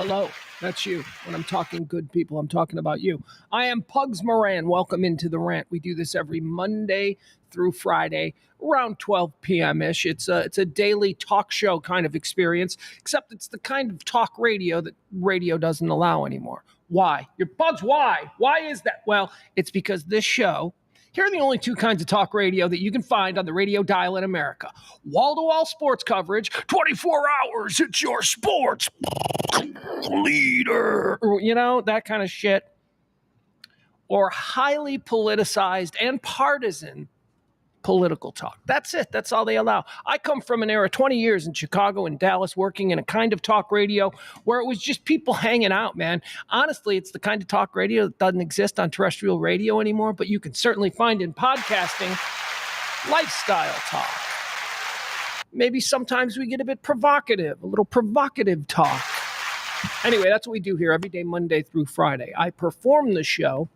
Hello, that's you. When I'm talking good people, I'm talking about you. I am Pugs Moran. Welcome into the Rant. We do this every Monday through Friday around 12 p.m.-ish. It's a daily talk show kind of experience, except it's the kind of talk radio that radio doesn't allow anymore. Why? Your Pugs, why? Why is that? Well, it's because this show, here are the only two kinds of talk radio that you can find on the radio dial in America. Wall-to-wall sports coverage, 24 hours, it's your sports leader, you know, that kind of shit. Or highly politicized and partisan political talk. That's it. That's all they allow. I come from an era, 20 years in Chicago and Dallas, working in a kind of talk radio where it was just people hanging out, man. Honestly, it's the kind of talk radio that doesn't exist on terrestrial radio anymore, but you can certainly find in podcasting lifestyle talk. Maybe sometimes we get a bit provocative, a little provocative talk. Anyway, that's what we do here every day, Monday through Friday. I perform the show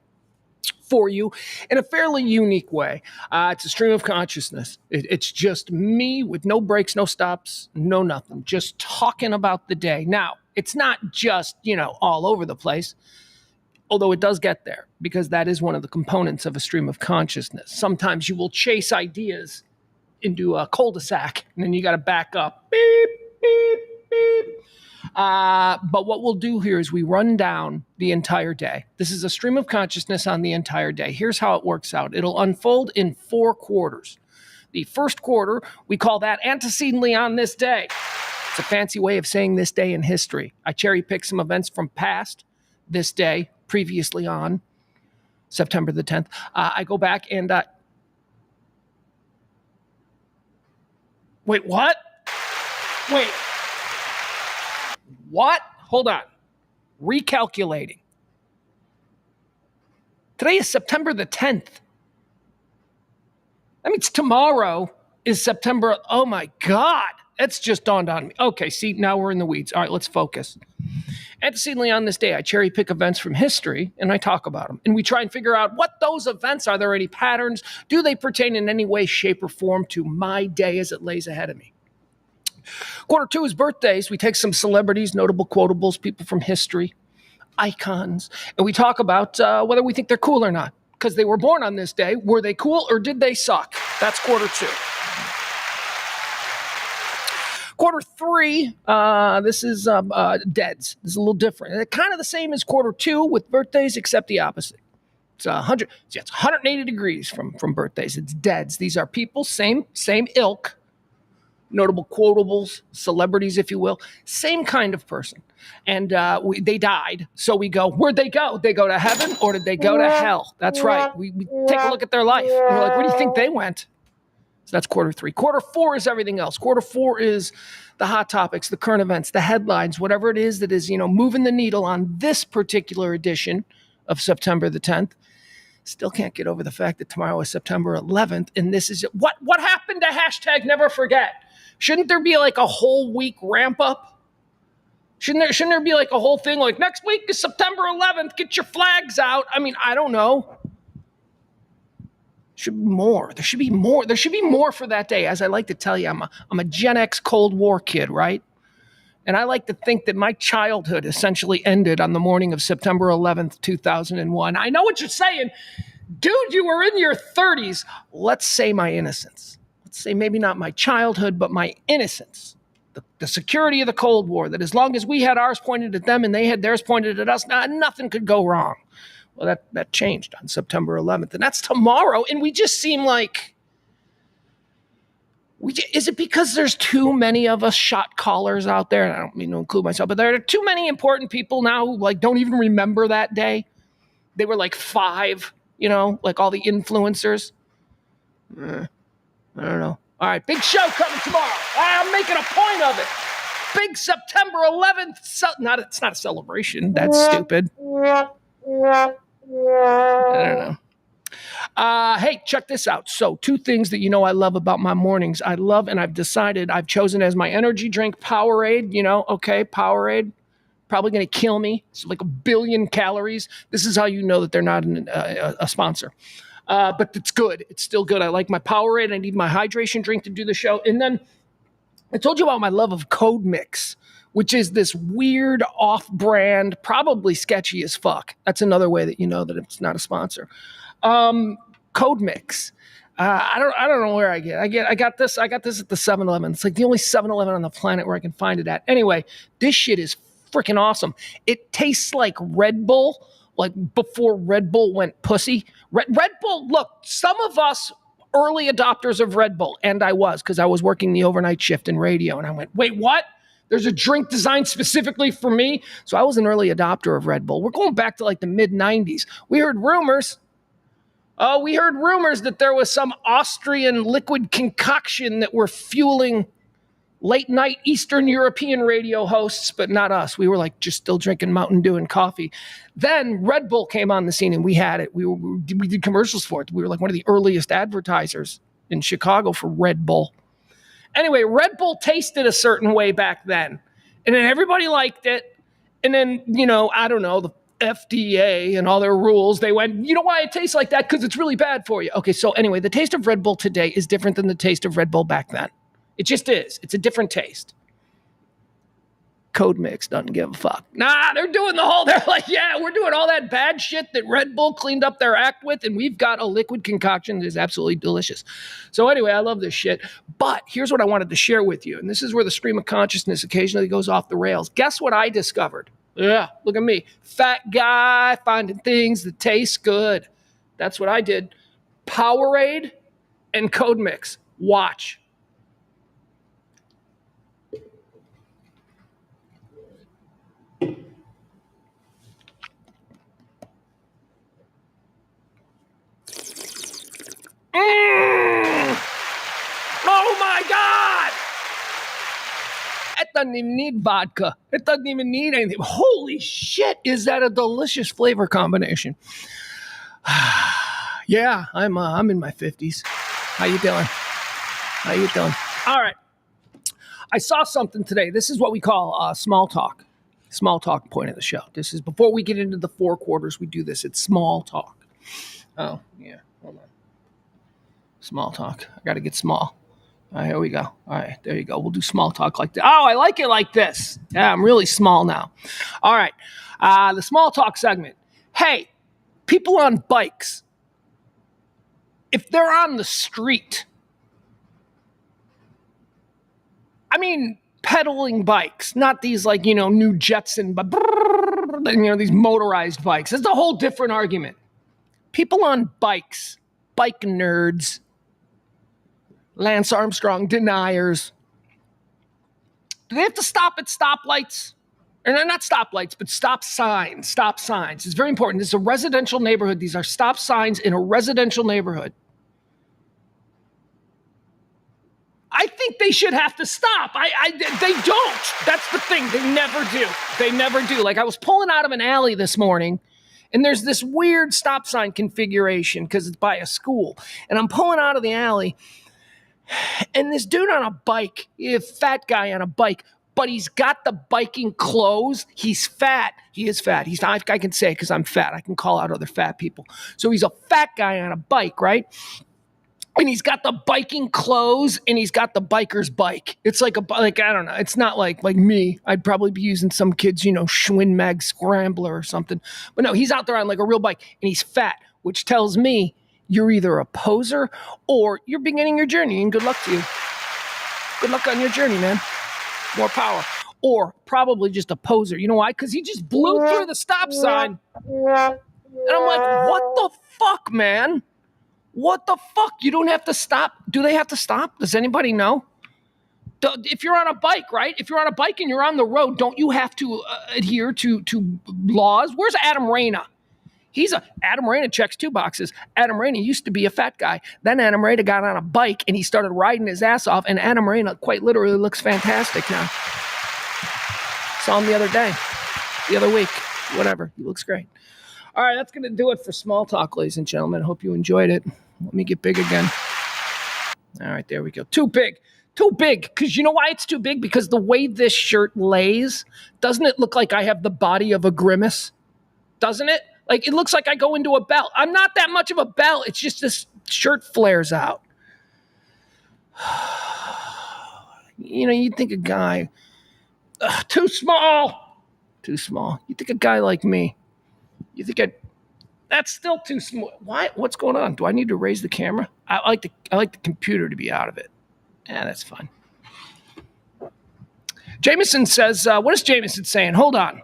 for you in a fairly unique way. It's a stream of consciousness. It's just me with no breaks, no stops, no nothing, just talking about the day. Now, it's not just, all over the place, although it does get there, because that is one of the components of a stream of consciousness. Sometimes you will chase ideas into a cul-de-sac, and then you got to back up. Beep, beep, beep. But what we'll do here is we run down the entire day. This is a stream of consciousness on the entire day. Here's how it works out. It'll unfold in 4 quarters. The first quarter, we call that antecedently on this day. It's a fancy way of saying this day in history. I cherry pick some events from past this day, previously on September the 10th. I go back and... Wait, what? Wait. What? Hold on. Recalculating. Today is September the 10th. That means tomorrow is September. Oh my God. That's just dawned on me. Okay, see, now we're in the weeds. All right, let's focus. Antecedently on this day, I cherry pick events from history and I talk about them. And we try and figure out what those events are. Are there any patterns? Do they pertain in any way, shape, or form to my day as it lays ahead of me? Quarter 2 is birthdays. We take some celebrities, notable quotables, people from history, icons, and we talk about whether we think they're cool or not. Because they were born on this day. Were they cool or did they suck? That's quarter 2. Quarter 3, this is deads. This is a little different. And kind of the same as quarter 2 with birthdays, except the opposite. It's 180 degrees from birthdays. It's deads. These are people, same ilk. Notable quotables, celebrities, if you will, same kind of person. And they died. So we go, where'd they go? They go to heaven or did they go to hell? That's right. We take a look at their life. And we're like, where do you think they went? So that's quarter 3. Quarter 4 is everything else. Quarter 4 is the hot topics, the current events, the headlines, whatever it is that is, moving the needle on this particular edition of September the 10th. Still can't get over the fact that tomorrow is September 11th. And this is what happened to hashtag never forget? Shouldn't there be like a whole week ramp up? Shouldn't there be like a whole thing like next week is September 11th, get your flags out? I mean, I don't know. Should be more. There should be more. There should be more for that day. As I like to tell you, I'm a Gen X Cold War kid, right? And I like to think that my childhood essentially ended on the morning of September 11th, 2001. I know what you're saying. Dude, you were in your 30s. Let's say my innocence. Say maybe not my childhood, but my innocence, the security of the Cold War, that as long as we had ours pointed at them and they had theirs pointed at us, nothing could go wrong. Well, that changed on September 11th, and that's tomorrow, and we just seem like, is it because there's too many of us shot callers out there? And I don't mean to include myself, but there are too many important people now who don't even remember that day. They were like 5, like all the influencers. I don't know. All right, big show coming tomorrow. I'm making a point of it. Big September 11th. It's not a celebration. That's stupid. I don't know. Hey, check this out. So 2 things that I love about my mornings. I love, and I've chosen as my energy drink Powerade. Okay, Powerade. Probably going to kill me. It's like 1 billion calories. This is how you know that they're not a sponsor. But it's good. It's still good. I like my Powerade. I need my hydration drink to do the show. And then I told you about my love of Code Mix, which is this weird off-brand, probably sketchy as fuck. That's another way that you know that it's not a sponsor. Code Mix. I don't know where I got this at the 7-Eleven. It's like the only 7-Eleven on the planet where I can find it at. Anyway, this shit is freaking awesome. It tastes like Red Bull, like before Red Bull went pussy. Red Bull, look, some of us early adopters of Red Bull, and I was, because I was working the overnight shift in radio, and I went, wait, what? There's a drink designed specifically for me? So I was an early adopter of Red Bull. We're going back to like the mid-90s. We heard rumors that there was some Austrian liquid concoction that were fueling late night Eastern European radio hosts, but not us. We were like just still drinking Mountain Dew and coffee. Then Red Bull came on the scene and we had it. We did commercials for it. We were like one of the earliest advertisers in Chicago for Red Bull. Anyway, Red Bull tasted a certain way back then. And then everybody liked it. And then, I don't know, the FDA and all their rules, they went, you know why it tastes like that? Because it's really bad for you. Okay, so anyway, the taste of Red Bull today is different than the taste of Red Bull back then. It just is. It's a different taste. Code Mix doesn't give a fuck. Nah, they're like, yeah, we're doing all that bad shit that Red Bull cleaned up their act with, and we've got a liquid concoction that is absolutely delicious. So anyway, I love this shit. But here's what I wanted to share with you, and this is where the stream of consciousness occasionally goes off the rails. Guess what I discovered? Yeah, look at me. Fat guy finding things that taste good. That's what I did. Powerade and Code Mix. Watch. Oh my God! It doesn't even need vodka. It doesn't even need anything. Holy shit, is that a delicious flavor combination? Yeah, I'm in my 50s. How you doing? All right. I saw something today. This is what we call small talk. Small talk point of the show. This is before we get into the 4 quarters, we do this. It's small talk. Oh, yeah. Hold on. Small talk. I got to get small. All right, here we go. All right, there you go. We'll do small talk like that. Oh, I like it like this. Yeah, I'm really small now. All right, the small talk segment. Hey, people on bikes, if they're on the street, I mean, pedaling bikes, not these like, new Jetson, but, these motorized bikes. It's a whole different argument. People on bikes, bike nerds, Lance Armstrong deniers. Do they have to stop at stoplights? Or not stoplights, but stop signs. Stop signs. It's very important. This is a residential neighborhood. These are stop signs in a residential neighborhood. I think they should have to stop. They don't. That's the thing. They never do. Like I was pulling out of an alley this morning, and there's this weird stop sign configuration because it's by a school. And I'm pulling out of the alley, and this dude on a bike, a fat guy on a bike, but he's got the biking clothes. He's fat. He is fat. I can say because I'm fat. I can call out other fat people. So he's a fat guy on a bike, right? And he's got the biking clothes, and he's got the biker's bike. It's like I don't know. It's not like me. I'd probably be using some kid's, Schwinn Mag Scrambler or something. But no, he's out there on like a real bike, and he's fat, which tells me you're either a poser or you're beginning your journey, and good luck to you. Good luck on your journey, man. More power. Or probably just a poser. You know why? Because he just blew through the stop sign. And I'm like, what the fuck, man? What the fuck? You don't have to stop. Do they have to stop? Does anybody know? If you're on a bike, right? If you're on a bike and you're on the road, don't you have to adhere to laws? Where's Adam Reyna? Adam Reyna checks 2 boxes. Adam Reyna used to be a fat guy. Then Adam Reyna got on a bike and he started riding his ass off. And Adam Reyna quite literally looks fantastic now. Saw him the other week, whatever. He looks great. All right, that's going to do it for small talk, ladies and gentlemen. Hope you enjoyed it. Let me get big again. All right, there we go. Too big. Because you know why it's too big? Because the way this shirt lays, doesn't it look like I have the body of a grimace? Doesn't it? Like, it looks like I go into a belt. I'm not that much of a belt. It's just this shirt flares out. You'd think a guy Too small. Too small. You think a guy like me, that's still too small. Why? What's going on? Do I need to raise the camera? I like the computer to be out of it. Yeah, that's fine. Jameson says, what is Jameson saying? Hold on.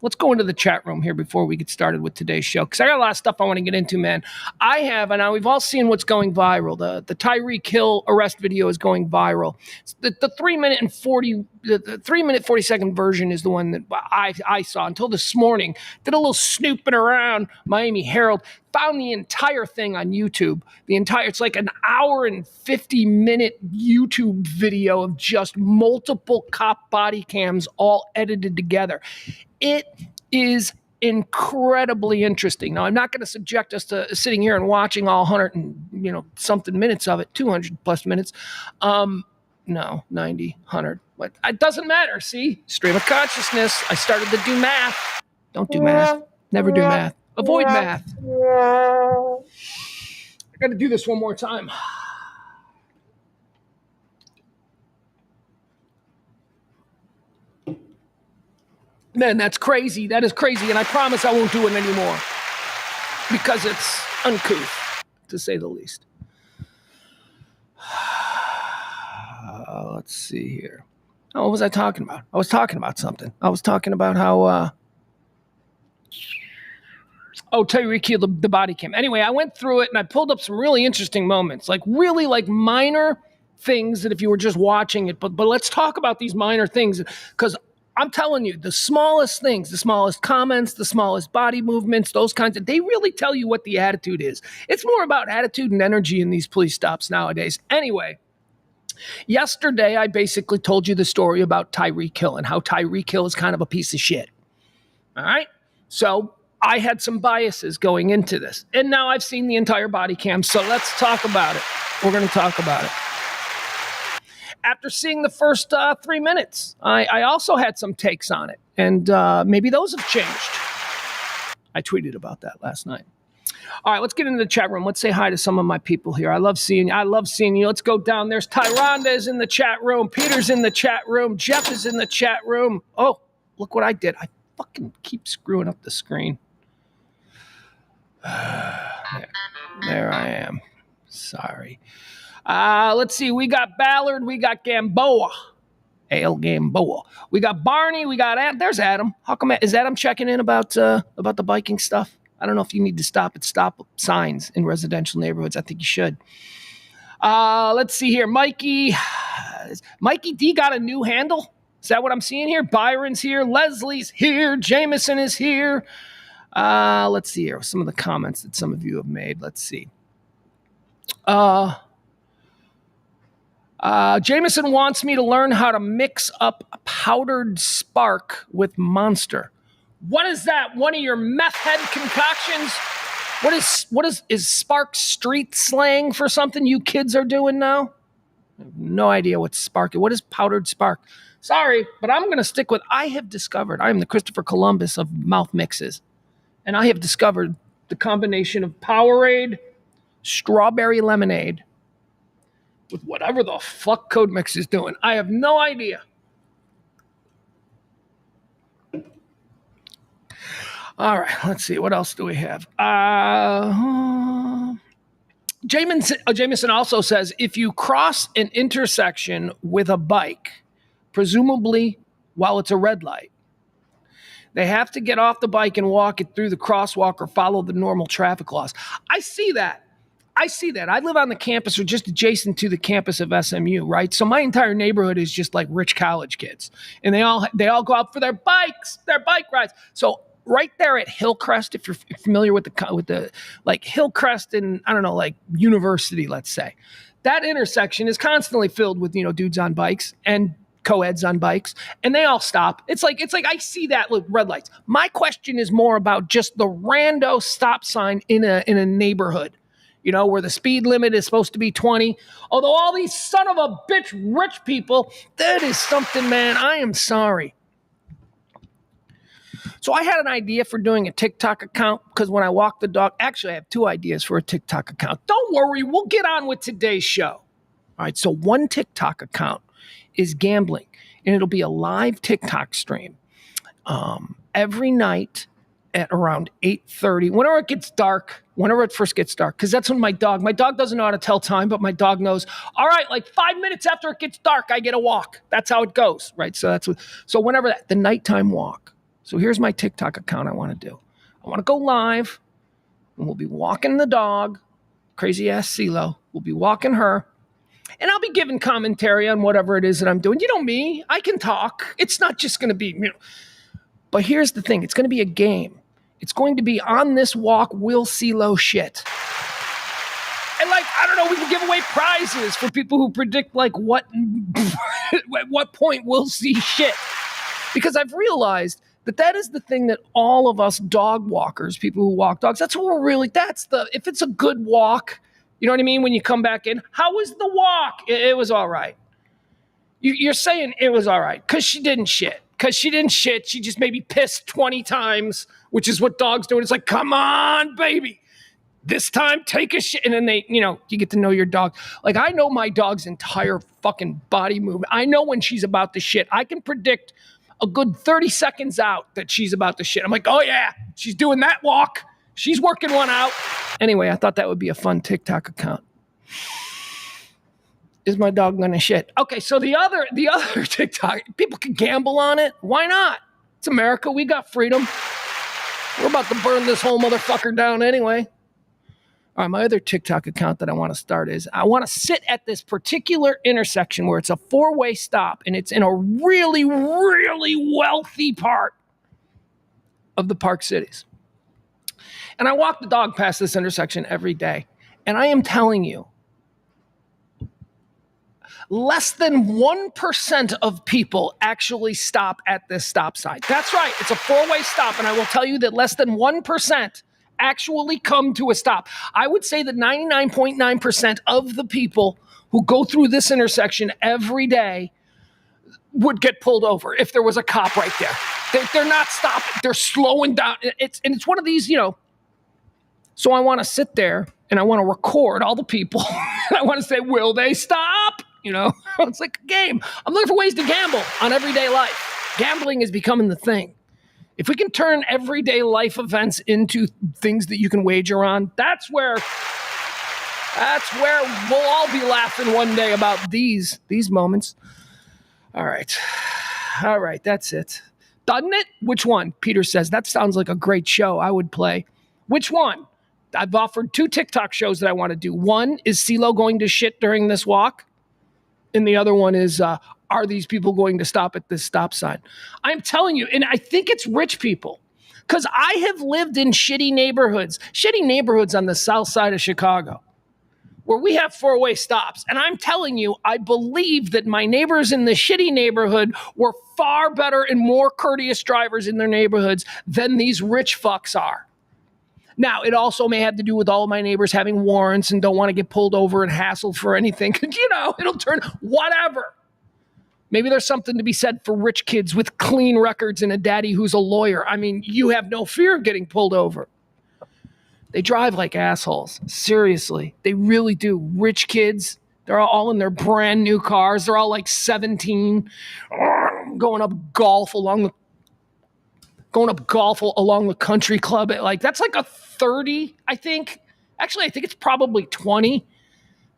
Let's go into the chat room here before we get started with today's show, because I got a lot of stuff I want to get into, man. And we've all seen what's going viral. The Tyreek Hill arrest video is going viral. The 3 minute and 40-second version is the one that I saw until this morning. Did a little snooping around Miami Herald, found the entire thing on YouTube. It's like an hour and 50-minute YouTube video of just multiple cop body cams all edited together. It is incredibly interesting. Now, I'm not going to subject us to sitting here and watching all 100 and something minutes of it, 200 plus minutes. No, 90, 100. But it doesn't matter. See, stream of consciousness. I started to do math. Don't do math. Never do math. Avoid math. I got to do this one more time. Man, that's crazy. That is crazy. And I promise I won't do it anymore because it's uncouth, to say the least. Let's see here. Oh, what was I talking about? I was talking about something. I was talking about how... Tyreek Hill, the body cam. Anyway, I went through it and I pulled up some really interesting moments, like really like minor things that if you were just watching it, but let's talk about these minor things, because I'm telling you, the smallest things, the smallest comments, the smallest body movements, those kinds of, they really tell you what the attitude is. It's more about attitude and energy in these police stops nowadays. Anyway, yesterday I basically told you the story about Tyreek Hill and how Tyreek Hill is kind of a piece of shit. All right? So I had some biases going into this. And now I've seen the entire body cam, so let's talk about it. We're going to talk about it. After seeing the first 3 minutes, I also had some takes on it. And maybe those have changed. I tweeted about that last night. All right, let's get into the chat room. Let's say hi to some of my people here. I love seeing you. Let's go down. There's Tyronda is in the chat room. Peter's in the chat room. Jeff is in the chat room. Oh, look what I did. I fucking keep screwing up the screen. There I am. Sorry. Let's see. We got Ballard. We got Gamboa. Ale Gamboa. We got Barney. We got Adam. There's Adam. How come is Adam checking in about the biking stuff? I don't know if you need to stop signs in residential neighborhoods. I think you should. Let's see here. Mikey D got a new handle. Is that what I'm seeing here? Byron's here. Leslie's here. Jameson is here. Let's see here. Some of the comments that some of you have made. Let's see. Jameson wants me to learn how to mix up powdered Spark with Monster. What is that? One of your meth head concoctions? Is Spark street slang for something you kids are doing now? I have no idea what Spark is. What is powdered Spark? Sorry, but I'm going to stick with, I am the Christopher Columbus of mouth mixes. And I have discovered the combination of Powerade, strawberry lemonade, with whatever the fuck Code Mix is doing. I have no idea. All right, let's see. What else do we have? Jameson also says, if you cross an intersection with a bike, presumably while it's a red light, they have to get off the bike and walk it through the crosswalk or follow the normal traffic laws. I see that. I live on the campus or just adjacent to the campus of SMU, right? So my entire neighborhood is just like rich college kids. And they all go out for their bike rides. So right there at Hillcrest, if you're familiar with the like Hillcrest and I don't know, like University, let's say, that intersection is constantly filled with, dudes on bikes and co-eds on bikes, and they all stop. It's like I see that with red lights. My question is more about just the rando stop sign in a neighborhood, where the speed limit is supposed to be 20. Although all these son of a bitch rich people, that is something, man. I am sorry. So I had an idea for doing a TikTok account because when I walk the dog, actually I have two ideas for a TikTok account. Don't worry, we'll get on with today's show. All right, so one TikTok account is gambling. and it'll be a live TikTok stream every night at around 8:30, whenever it gets dark, whenever it first gets dark, because that's when my dog doesn't know how to tell time, but my dog knows, all right, like 5 minutes after it gets dark, I get a walk. That's how it goes, right? So whenever the nighttime walk. So here's my TikTok account I want to do. I want to go live, and we'll be walking the dog, crazy-ass CeeLo. We'll be walking her, and I'll be giving commentary on whatever it is that I'm doing. You know me, I can talk. It's not just going to be, But here's the thing. It's going to be a game. It's going to be on this walk, will CeeLo shit. And I don't know, we can give away prizes for people who predict at what point we'll see shit. Because I've realized that is the thing that all of us dog walkers, people who walk dogs, that's what we're really, if it's a good walk, you know what I mean? When you come back in, how was the walk? It was all right. You're saying it was all right because she didn't shit. Because she didn't shit. She just maybe pissed 20 times, which is what dogs do. And it's like, come on, baby. This time, take a shit. And then you get to know your dog. Like, I know my dog's entire fucking body movement. I know when she's about to shit. I can predict a good 30 seconds out that she's about to shit. I'm like, oh, yeah, she's doing that walk. She's working one out. Anyway, I thought that would be a fun TikTok account. Is my dog gonna shit? Okay, so the other TikTok, people can gamble on it. Why not? It's America. We got freedom. We're about to burn this whole motherfucker down anyway. All right, my other TikTok account that I want to start is I want to sit at this particular intersection where it's a 4-way stop and it's in a really, really wealthy part of the Park Cities. And I walk the dog past this intersection every day. And I am telling you, less than 1% of people actually stop at this stop sign. That's right. It's a 4-way stop. And I will tell you that less than 1% actually come to a stop. I would say that 99.9% of the people who go through this intersection every day would get pulled over if there was a cop right there. They're not stopping. They're slowing down. It's one of these, So I want to sit there and I want to record all the people. And I want to say, will they stop? It's like a game. I'm looking for ways to gamble on everyday life. Gambling is becoming the thing. If we can turn everyday life events into things that you can wager on, that's where we'll all be laughing one day about these moments. All right, that's it. Doesn't it? Which one? Peter says, that sounds like a great show. I would play. Which one? I've offered 2 TikTok shows that I want to do. One is CeeLo going to shit during this walk. And the other one is, are these people going to stop at this stop sign? I'm telling you, and I think it's rich people. Because I have lived in shitty neighborhoods on the south side of Chicago, where we have 4-way stops. And I'm telling you, I believe that my neighbors in the shitty neighborhood were far better and more courteous drivers in their neighborhoods than these rich fucks are. Now, it also may have to do with all of my neighbors having warrants and don't want to get pulled over and hassled for anything. It'll turn whatever. Maybe there's something to be said for rich kids with clean records and a daddy who's a lawyer. I mean, you have no fear of getting pulled over. They drive like assholes. Seriously, they really do. Rich kids, they're all in their brand new cars. They're all like 17, going up golf along the country club. That's like a 30, I think. Actually, I think it's probably 20.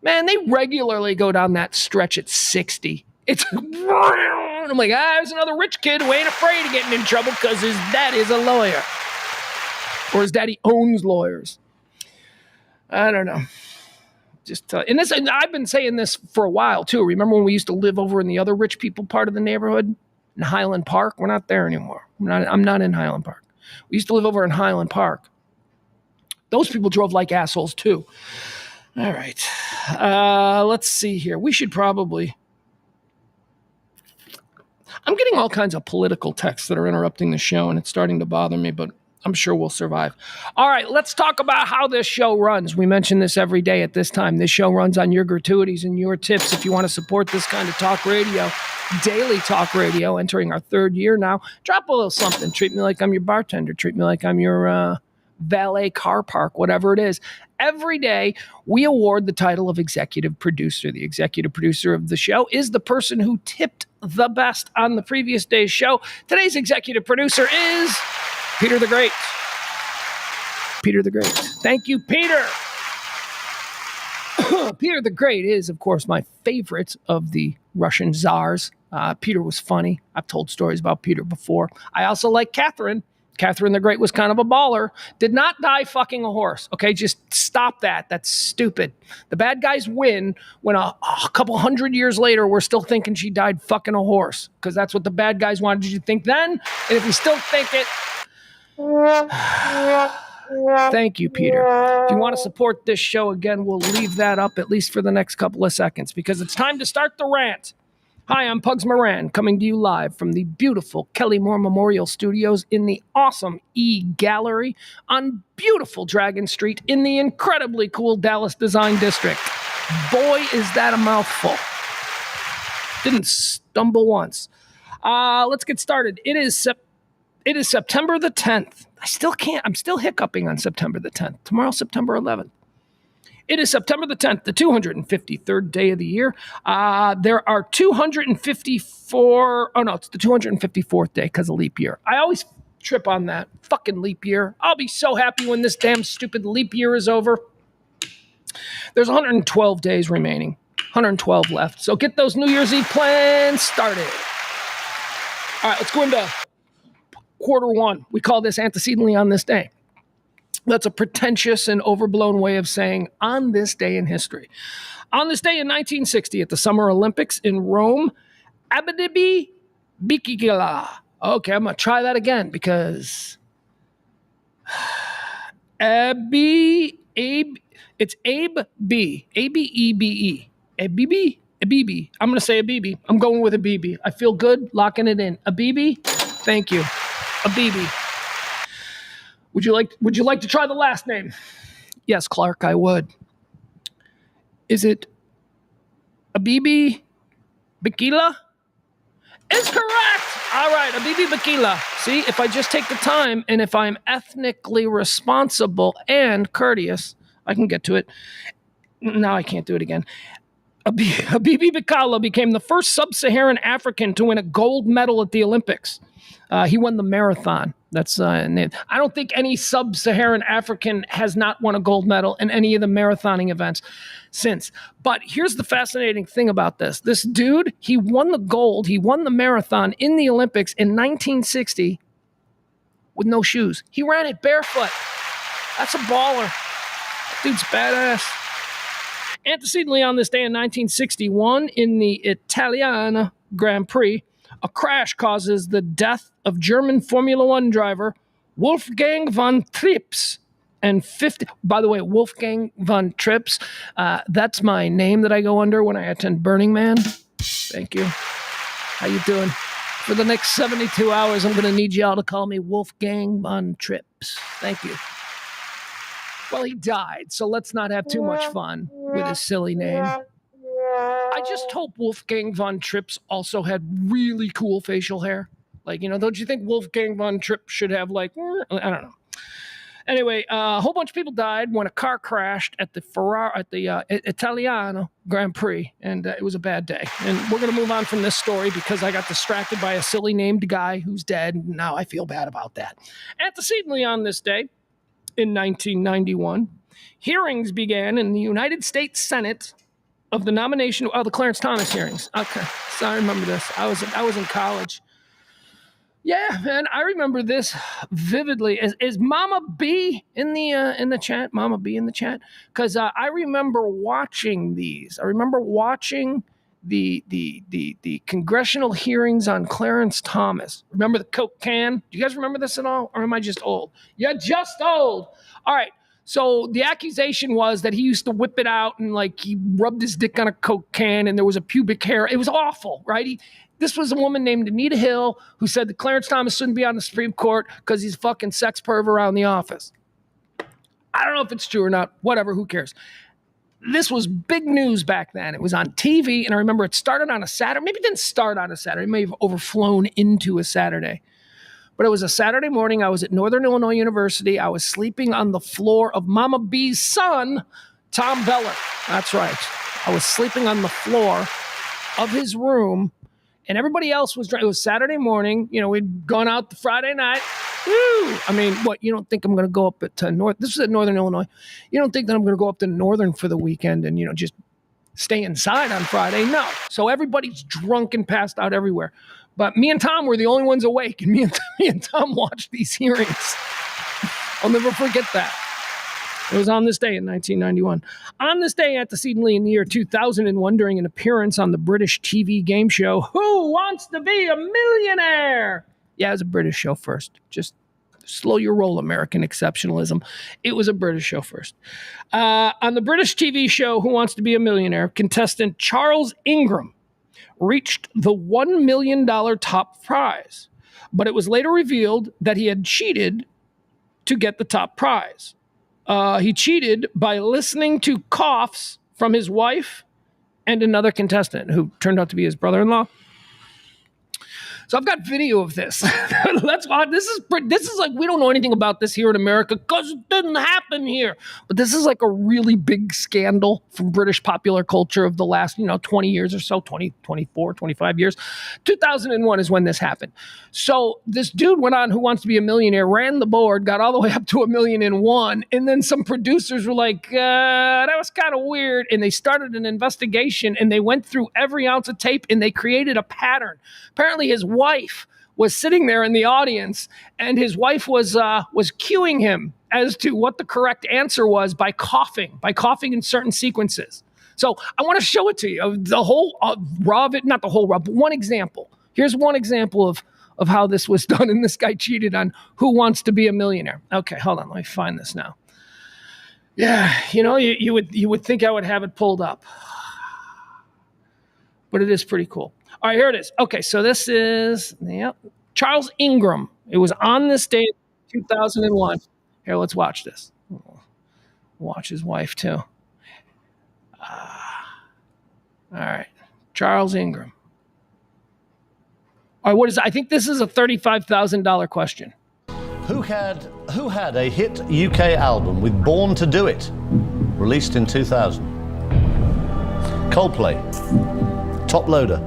Man, they regularly go down that stretch at 60. It's, I'm like, there's another rich kid who ain't afraid of getting in trouble because his daddy's a lawyer. Or his daddy owns lawyers. I don't know. And I've been saying this for a while, too. Remember when we used to live over in the other rich people part of the neighborhood? In Highland Park? We're not there anymore. I'm not in Highland Park. We used to live over in Highland Park. Those people drove like assholes, too. All right. Let's see here. We should probably... I'm getting all kinds of political texts that are interrupting the show, and it's starting to bother me, but I'm sure we'll survive. All right, let's talk about how this show runs. We mention this every day at this time. This show runs on your gratuities and your tips. If you want to support this kind of talk radio, daily talk radio, entering our 3rd year now, drop a little something. Treat me like I'm your bartender. Treat me like I'm your valet car park, whatever it is. Every day, we award the title of executive producer. The executive producer of the show is the person who tipped the best on the previous day's show. Today's executive producer is Peter the Great. Peter the Great. Thank you, Peter. Peter the Great is, of course, my favorite of the Russian czars. Peter was funny. I've told stories about Peter before. I also like Catherine. Catherine the Great was kind of a baller. Did not die fucking a horse. Okay, just stop that. That's stupid. The bad guys win when a couple hundred years later, we're still thinking she died fucking a horse. Because that's what the bad guys wanted you to think then. And if you still think it... Thank you, Peter. If you want to support this show, again, we'll leave that up at least for the next couple of seconds because it's time to start the rant. Hi, I'm Pugs Moran, coming to you live from the beautiful Kelly Moore Memorial Studios in the awesome E-Gallery on beautiful Dragon Street in the incredibly cool Dallas Design District. Boy, is that a mouthful. Didn't stumble once. Let's get started. It is September the 10th. I'm still hiccuping on September the 10th. Tomorrow's September 11th. It is September the 10th, the 253rd day of the year. There are 254, it's the 254th day because of leap year. I always trip on that fucking leap year. I'll be so happy when this damn stupid leap year is over. There's 112 days remaining, 112 left. So get those New Year's Eve plans started. All right, let's go into quarter one. We call this antecedently on this day. That's a pretentious and overblown way of saying on this day in history. On this day in 1960 at the Summer Olympics in Rome, Abdibi Bikila. Okay, I'm going to try that again because it's Abe B. A-B-E-B-E. Abibi? Abibi. I'm going to say Abibi. I'm going with Abibi. I feel good locking it in. Abibi? Thank you. Abibi. Would you like to try the last name? Yes, Clark, I would. Is it Abibi Bikila? Is correct. All right, Abibi Bikila. See, if I just take the time and if I'm ethnically responsible and courteous, I can get to it. No, I can't do it again. Abibi Bikila became the first sub-Saharan African to win a gold medal at the Olympics. He won the marathon. That's I don't think any sub-Saharan African has not won a gold medal in any of the marathoning events since. But here's the fascinating thing about this. This dude, he won the gold. He won the marathon in the Olympics in 1960 with no shoes. He ran it barefoot. That's a baller. Dude's badass. Antecedently on this day in 1961 in the Italian Grand Prix, a crash causes the death of German Formula One driver Wolfgang von Trips and 50. By the way, Wolfgang von Trips, that's my name that I go under when I attend Burning Man. Thank you. How you doing? For the next 72 hours, I'm going to need y'all to call me Wolfgang von Trips. Thank you. Well, he died, so let's not have too much fun with his silly name. I just hope Wolfgang von Trips also had really cool facial hair. Like, don't you think Wolfgang von Trips should have I don't know. Anyway, a whole bunch of people died when a car crashed at the Italiano Grand Prix, and it was a bad day. And we're going to move on from this story because I got distracted by a silly named guy who's dead, and now I feel bad about that. Antecedently on this day, in 1991, hearings began in the United States Senate of the nomination of the Clarence Thomas hearings. Okay, so I remember this. I was in college. Yeah, man, I remember this vividly. Is Mama B in the chat? Mama B in the chat? Because I remember watching these. I remember watching the congressional hearings on Clarence Thomas. Remember the Coke can? Do you guys remember this at all? Or am I just old? You're just old. All right. So the accusation was that he used to whip it out and he rubbed his dick on a Coke can and there was a pubic hair. It was awful, right? This was a woman named Anita Hill who said that Clarence Thomas shouldn't be on the Supreme Court because he's a fucking sex perv around the office. I don't know if it's true or not. Whatever, who cares? This was big news back then. It was on TV, and I remember it started on a Saturday. Maybe it didn't start on a Saturday. It may have overflown into a Saturday. But it was a Saturday morning. I was at Northern Illinois University. I was sleeping on the floor of Mama B's son, Tom Beller. That's right. I was sleeping on the floor of his room, and everybody else was drinking. It was Saturday morning. You know, we'd gone out the Friday night. Woo! I mean, what, you don't think I'm going to go up to North? This is at Northern Illinois. You don't think that I'm going to go up to Northern for the weekend and, you know, just stay inside on Friday? No. So everybody's drunk and passed out everywhere. But me and Tom were the only ones awake, and me and Tom watched these hearings. I'll never forget that. It was on this day in 1991. On this day, antecedently in the year 2001, during an appearance on the British TV game show, Who Wants to Be a Millionaire? Yeah, it was a British show first. Just slow your roll, American exceptionalism. It was a British show first. On the British TV show, Who Wants to Be a Millionaire, contestant Charles Ingram reached the $1 million top prize. But it was later revealed that he had cheated to get the top prize. He cheated by listening to coughs from his wife and another contestant who turned out to be his brother-in-law. So I've got video of this. That's why this is like, we don't know anything about this here in America because it didn't happen here. But this is like a really big scandal from British popular culture of the last, 20 years or so, 20, 24, 25 years. 2001 is when this happened. So this dude went on Who Wants to Be a Millionaire, ran the board, got all the way up to $1,000,001. And then some producers were like, that was kind of weird. And they started an investigation, and they went through every ounce of tape, and they created a pattern. Apparently his wife was sitting there in the audience, and his wife was cueing him as to what the correct answer was by coughing in certain sequences. So I want to show it to you. The whole raw of it, not the whole raw, but one example. Here's one example of how this was done, and this guy cheated on Who Wants to Be a Millionaire. Okay, hold on, let me find this now. Yeah, you would think I would have it pulled up, but it is pretty cool. All right, here it is. Okay, so this is Charles Ingram. It was on this day, 2001. Here, let's watch this. Watch his wife too. All right, Charles Ingram. All right, what is? I think this is a $35,000 question. Who had a hit UK album with "Born to Do It," released in 2000? Coldplay, Top Loader,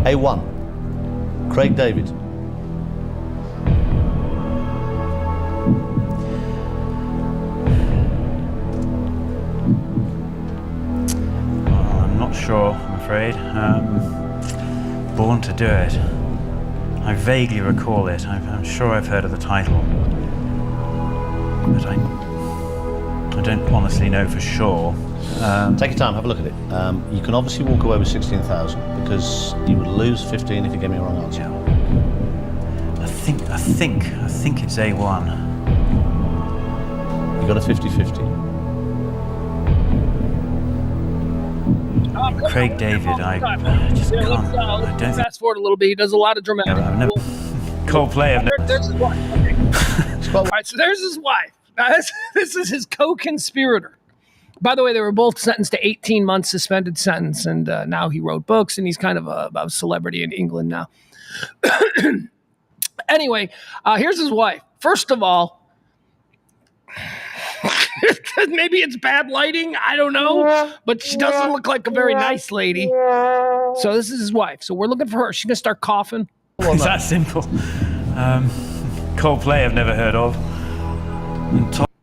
A1, Craig David. I'm not sure, I'm afraid. Born to Do It. I vaguely recall it. I'm sure I've heard of the title, but I don't honestly know for sure. Take your time, have a look at it. You can obviously walk away with 16,000 because you would lose 15 if you gave me a wrong answer. I think it's A1. You got a 50-50. Craig David, I just can't. I don't think. Fast forward a little bit. He does a lot of dramatic. I've never. Coldplay. There's his wife. Okay. All right, so there's his wife. Now, this is his co-conspirator. By the way, they were both sentenced to 18 months suspended sentence, and now he wrote books, and he's kind of a celebrity in England now. Anyway, here's his wife. First of all, maybe it's bad lighting, I don't know, but she doesn't look like a very nice lady. So this is his wife. So we're looking for her. She's going to start coughing. It's that simple. Coldplay I've never heard of.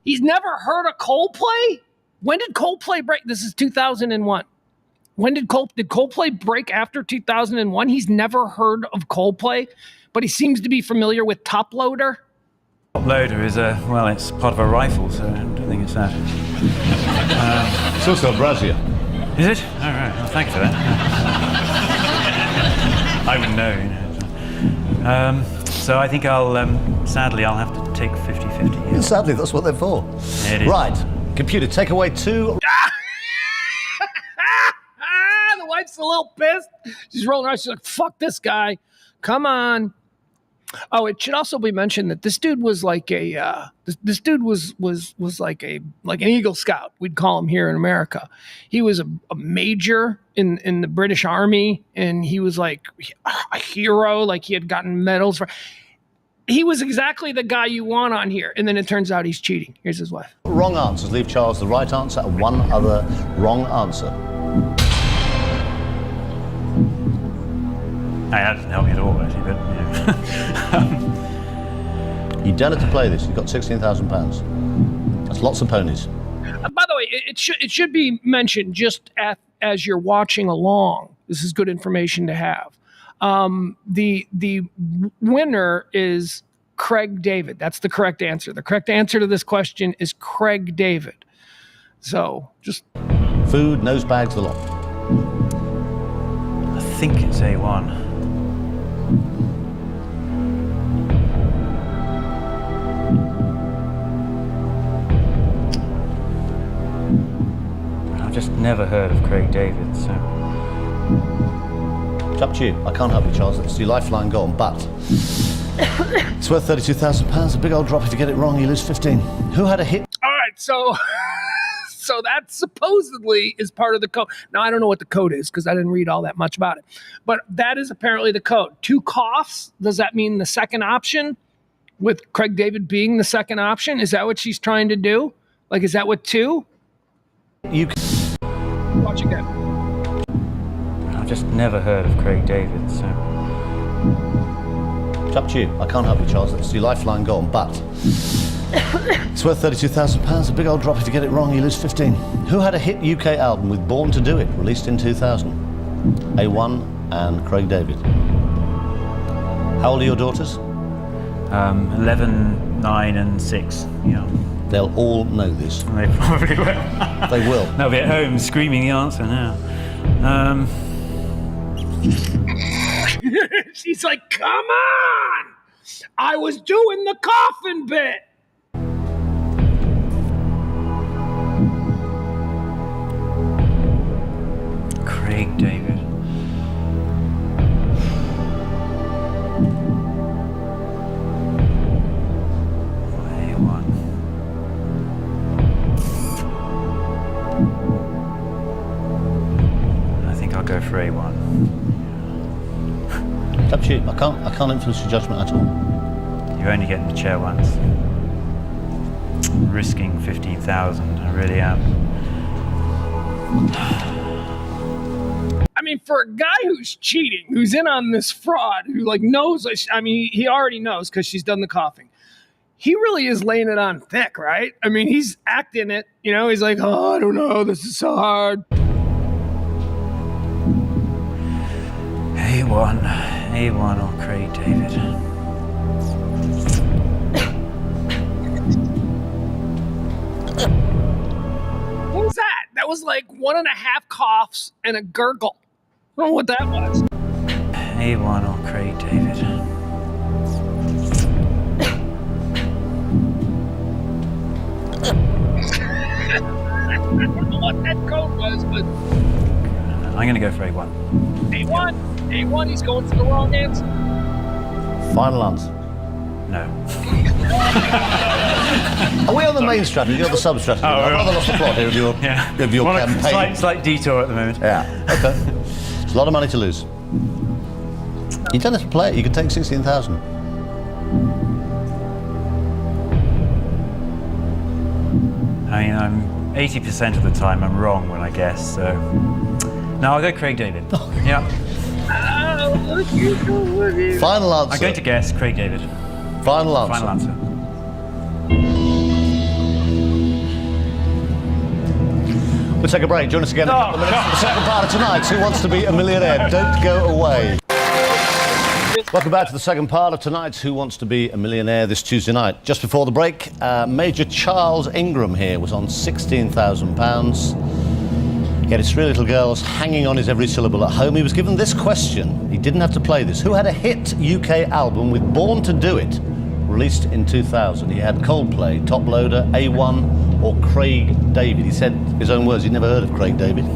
He's never heard of Coldplay? When did Coldplay break? This is 2001. When did Coldplay break after 2001? He's never heard of Coldplay, but he seems to be familiar with Top Loader. Top Loader is it's part of a rifle, so I don't think it's that. It's also a brazier. Is it? All right. Well, thanks for that. I wouldn't know. So I think sadly, I'll have to take 50-50 here. Sadly, that's what they're for. It is. Right. Computer, take away 2. The wife's a little pissed. She's rolling around. She's like, fuck this guy. Come on. Oh, it should also be mentioned that this dude was like this dude was like an Eagle Scout. We'd call him here in America. He was a major in the British Army, and he was like a hero. Like he had gotten medals for. he was exactly the guy you want on here. And then it turns out he's cheating. Here's his wife. Wrong answers leave Charles the right answer and one other wrong answer. That doesn't help me at all, actually, but, You don't have to play this. You've got £16,000. That's lots of ponies. By the way, it should be mentioned just as you're watching along. This is good information to have. The winner is Craig David. That's the correct answer. The correct answer to this question is Craig David. So just Food, nose bags, the lot. I think it's A1. I've just never heard of Craig David, so... It's up to you. I can't help you, Charles. That's your lifeline gone, but it's worth £32,000. A big old drop. If you get it wrong, you lose 15. Who had a hit? all right. So that supposedly is part of the code. Now I don't know what the code is because I didn't read all that much about it, but that is apparently the code. 2 coughs. Does that mean the second option? With Craig David being the second option, is that what she's trying to do? Like, is that what 2? You can... Watch again. I've just never heard of Craig David, so... It's up to you. I can't help you, Charles. That's your lifeline gone, but it's worth £32,000. A big old drop. If you get it wrong, you lose 15. Who had a hit UK album with Born to Do It, released in 2000? A1 and Craig David. How old are your daughters? 11, 9 and 6, yeah. They'll all know this. They probably will. They will. They'll be at home screaming the answer now. She's like, come on! I was doing the coffin bit. Craig David. A1. I think I'll go for A1. It's up to you. I can't influence your judgment at all. You only get in the chair once. Risking 15,000, I really am. I mean, for a guy who's cheating, who's in on this fraud, who like knows, I mean, he already knows because she's done the coughing. He really is laying it on thick, right? I mean, he's acting it, you know, he's like, oh, I don't know, this is so hard. A1 or Craig David. What was that? That was like 1.5 coughs and a gurgle. I don't know what that was. A1 or Craig David. I don't know what that code was, but I'm gonna go for A1. A1, he's going for the wrong answer. Final answer. No. Are we on the main strategy or the sub-strategy? I've rather lost the plot here of your, of your campaign. Slight detour at the moment. Yeah, okay. It's a lot of money to lose. You don't have to play it. You can take 16,000. I mean, I'm 80% of the time I'm wrong when I guess, so... No, I'll go Craig David. Yeah. Final answer. I'm going to guess Craig David. Final answer. Final answer. We'll take a break. Join us again in a couple of minutes for the second part of tonight's Who Wants to Be a Millionaire. Don't go away. Welcome back to the second part of tonight's Who Wants to Be a Millionaire this Tuesday night. Just before the break, Major Charles Ingram here was on £16,000. He had his 3 little girls hanging on his every syllable at home. He was given this question. He didn't have to play this. Who had a hit UK album with Born to Do It, released in 2000? He had Coldplay, Top Loader, A1 or Craig David. He said his own words, he'd never heard of Craig David.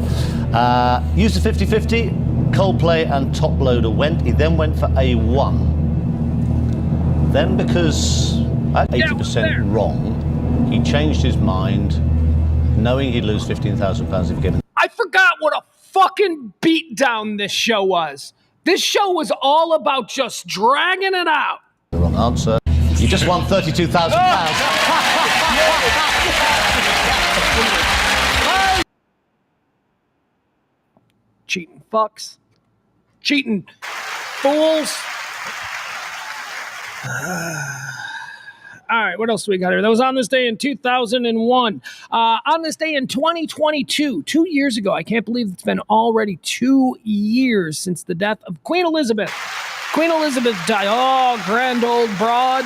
Used a 50-50, Coldplay and Top Loader went. He then went for A1. Then because at 80% wrong, he changed his mind, knowing he'd lose £15,000 if he gave him. I forgot what a fucking beatdown this show was. This show was all about just dragging it out. The wrong answer. just won £32,000. Cheating fucks. Cheating fools. All right, what else do we got here? That was on this day in 2001. On this day in 2022, 2 years ago, I can't believe it's been already 2 years since the death of Queen Elizabeth. Queen Elizabeth died. Oh, grand old broad.